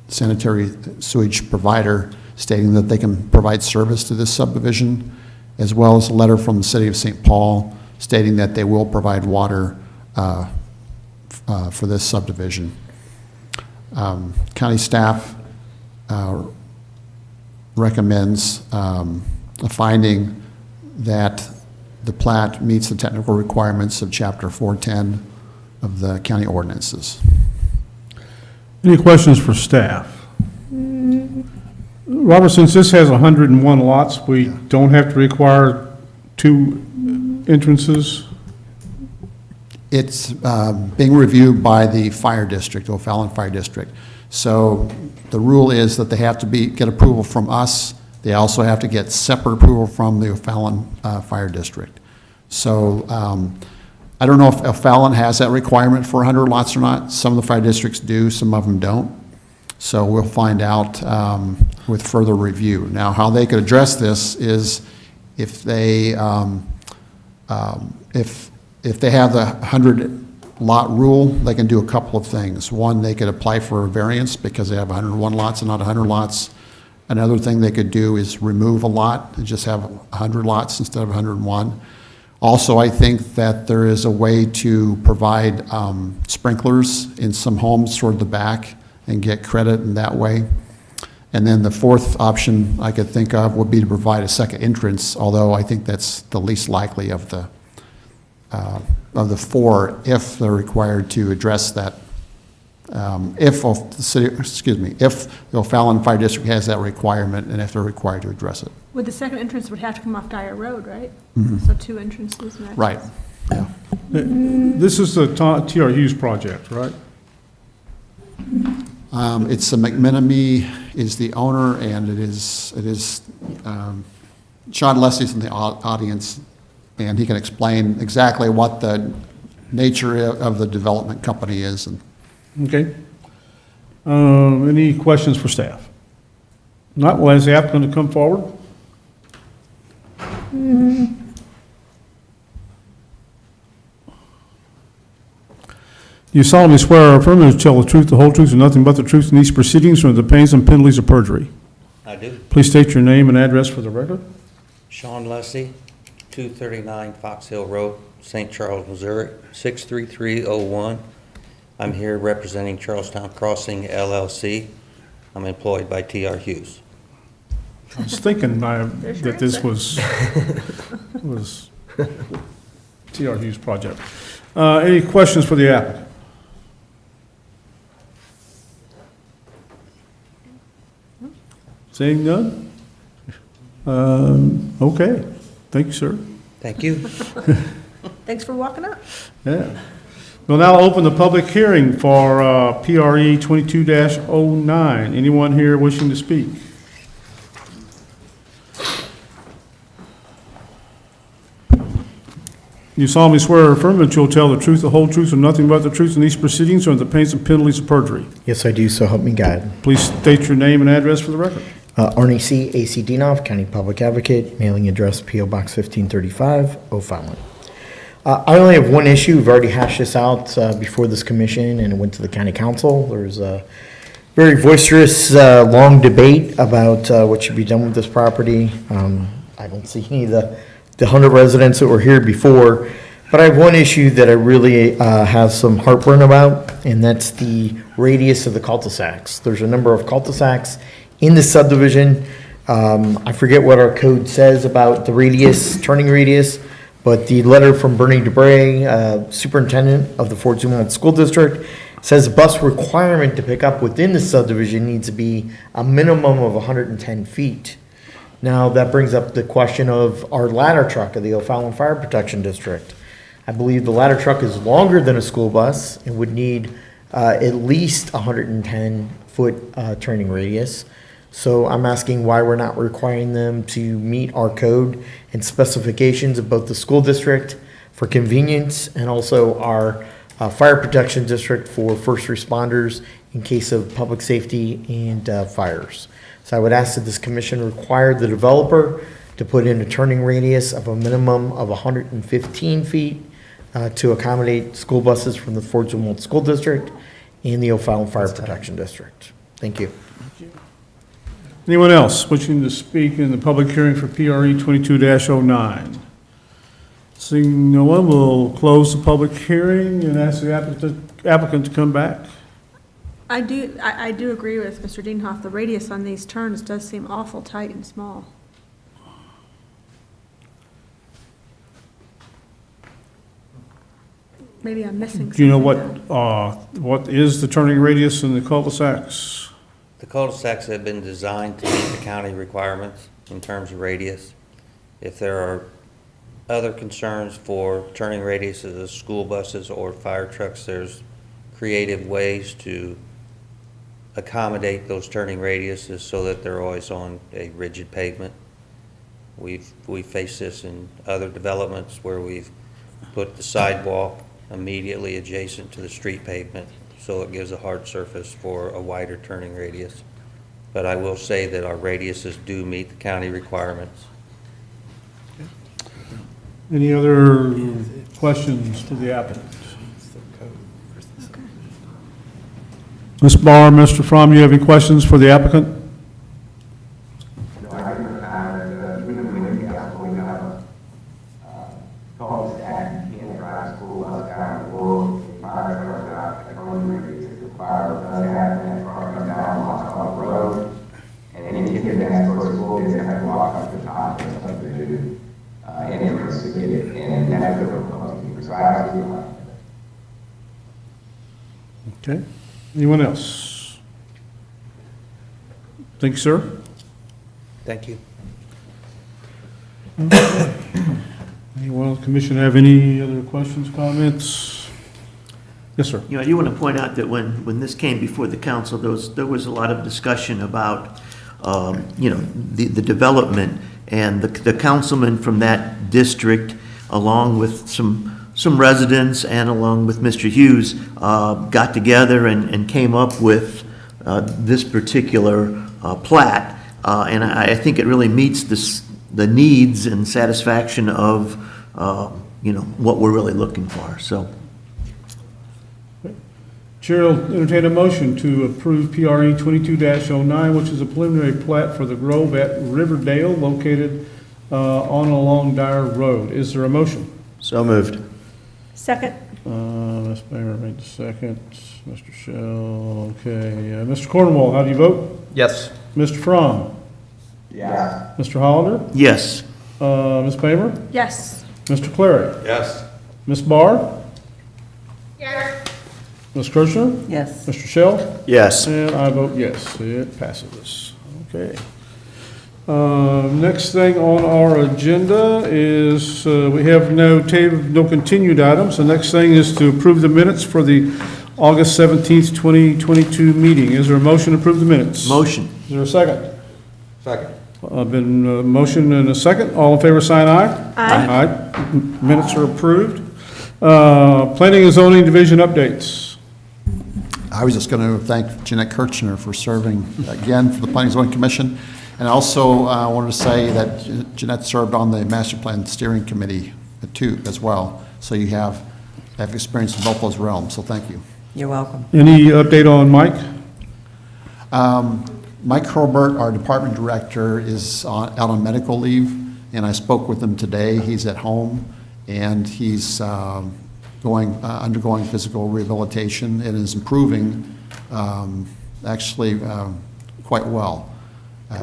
sanitary sewage provider stating that they can provide service to this subdivision, as well as a letter from the city of St. Paul stating that they will provide water for this subdivision. County staff recommends a finding that the plat meets the technical requirements of Chapter 410 of the county ordinances. Any questions for staff? Robert, since this has 101 lots, we don't have to require 2 entrances? It's being reviewed by the fire district, O'Fallon Fire District. So the rule is that they have to get approval from us. They also have to get separate approval from the O'Fallon Fire District. So I don't know if O'Fallon has that requirement for 100 lots or not. Some of the fire districts do, some of them don't. So we'll find out with further review. Now, how they could address this is if they if they have the 100 lot rule, they can do a couple of things. One, they could apply for a variance because they have 101 lots and not 100 lots. Another thing they could do is remove a lot and just have 100 lots instead of 101. Also, I think that there is a way to provide sprinklers in some homes toward the back and get credit in that way. And then the fourth option I could think of would be to provide a second entrance, although I think that's the least likely of the 4 if they're required to address that. If the O'Fallon Fire District has that requirement and if they're required to address it. With the second entrance would have to come off Dyer Road, right? Mhm. So 2 entrances. And Right. Yeah. This is the T.R. Hughes project, right? It's the McMenamy is the owner, and it is Sean Leslie's in the audience, and he can explain exactly what the nature of the development company is. And Okay. Any questions for staff? Not, well, is the applicant to come forward? You solemnly swear or affirm to tell the truth, the whole truth, and nothing but the truth in these proceedings, or the pains and penalties of perjury? I do. Please state your name and address for the record. Sean Leslie, 239 Fox Hill Road, St. Charles, Missouri, 63301. I'm here representing Charlestown Crossing LLC. I'm employed by T.R. Hughes. I was thinking that this was T.R. Hughes project. Any questions for the applicant? Seeing none? Okay. Thank you, sir. Thank you. Thanks for walking up. Yeah. We'll now open the public hearing for PRE 22-09. Anyone here wishing to speak? You solemnly swear or affirm that you'll tell the truth, the whole truth, and nothing but the truth in these proceedings, or the pains and penalties of perjury? Yes, I do, so help me God. Please state your name and address for the record. Arnie C., A.C. Dinoff, County Public Advocate, mailing address P.O. Box 1535, O'Fallon. I only have one issue. We've already hashed this out before this commission, and it went to the county council. There's a very boisterous, long debate about what should be done with this property. I don't see any of the 100 residents that were here before, but I have one issue that I really have some heartburn about, and that's the radius of the cul-de-sacs. There's a number of cul-de-sacs in the subdivision. I forget what our code says about the radius, turning radius, but the letter from Bernie DeBray, superintendent of the Fort Zumwalt School District, says the bus requirement to pick up within the subdivision needs to be a minimum of 110 feet. Now, that brings up the question of our ladder truck of the O'Fallon Fire Protection District. I believe the ladder truck is longer than a school bus and would need at least 110-foot turning radius. So I'm asking why we're not requiring them to meet our code and specifications of both the school district for convenience and also our fire protection district for first responders in case of public safety and fires. So I would ask that this commission require the developer to put in a turning radius of a minimum of 115 feet to accommodate school buses from the Fort Zumwalt School District and the O'Fallon Fire Protection District. Thank you. Anyone else wishing to speak in the public hearing for PRE 22-09? Seeing no one, we'll close the public hearing and ask the applicant to come back. I do agree with Mr. Dienhoff. The radius on these turns does seem awful tight and small. Maybe I'm missing something. Do you know what is the turning radius in the cul-de-sacs? The cul-de-sacs have been designed to meet the county requirements in terms of radius. If there are other concerns for turning radiuses of school buses or fire trucks, there's creative ways to accommodate those turning radiuses so that they're always on a rigid pavement. We've faced this in other developments where we've put the sidewalk immediately adjacent to the street pavement, so it gives a hard surface for a wider turning radius. But I will say that our radiuses do meet the county requirements. Any other questions for the applicant? Ms. Barr, Mr. Fromm, you have any questions for the applicant? No, I think we have cul-de-sac, you can't drive school bus down the road, fire trucks out, the fire does have that car come down on the road, and any kid that's for school, they have to walk up the top or something to do, entrance to get it, and that's difficult, so I see why. Okay. Anyone else? Thank you, sir. Thank you. Anyone on the commission have any other questions, comments? Yes, sir. You know, I do want to point out that when this came before the council, there was a lot of discussion about, the development, and the councilman from that district, along with some residents and along with Mr. Hughes, got together and came up with this particular plat. And I think it really meets the needs and satisfaction of, what we're really looking for, so. Chair will entertain a motion to approve PRE 22-09, which is a preliminary plat for the Grove at Riverdale located on along Dyer Road. Is there a motion? So moved. Second. Ms. Mayor made the second. Mr. Shell, okay. Mr. Cornwall, how do you vote? Yes. Mr. Fromm? Yeah. Mr. Hollander? Yes. Ms. Paymer? Yes. Mr. Clary? Yes. Ms. Barr? Yes. Ms. Kirschner? Yes. Mr. Shell? Yes. And I vote yes, it passes. Okay. Next thing on our agenda is, we have no continued items. The next thing is to approve the minutes for the August 17th, 2022 meeting. Is there a motion to approve the minutes? Motion. Is there a second? Second. Been motion and a second. All in favor, sign aye. Aye. Aye. Minutes are approved. Planning and zoning division updates. I was just going to thank Jeanette Kirchner for serving again for the Planning and Zoning Commission. And also wanted to say that Jeanette served on the Master Plan Steering Committee too, as well. So you have experience in both those realms, so thank you. You're welcome. Any update on Mike? Mike Herbert, our department director, is out on medical leave, and I spoke with him today. He's at home, and he's undergoing physical rehabilitation and is improving actually quite well.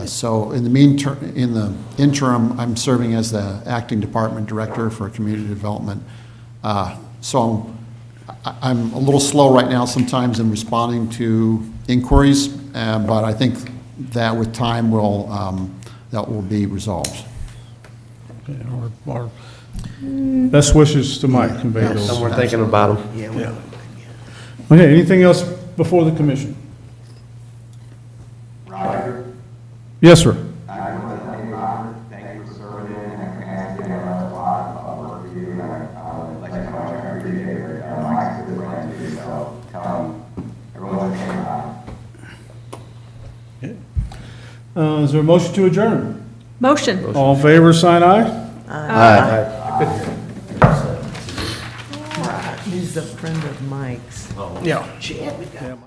So in the interim, I'm serving as the acting department director for community development. So I'm a little slow right now sometimes in responding to inquiries, but I think that with time that will be resolved. Our best wishes to Mike, convey those. And we're thinking about them. Yeah. Okay, anything else before the commission? Roger, Yes, sir. I want to thank you, Robert. Thank you for serving in and asking a lot of work for you. And like so much, I appreciate it. Mike's a good friend too, so tell him everyone's okay about it. Is there a motion to adjourn? Motion. All in favor, sign aye. He's a friend of Mike's. Yeah. Chad, we got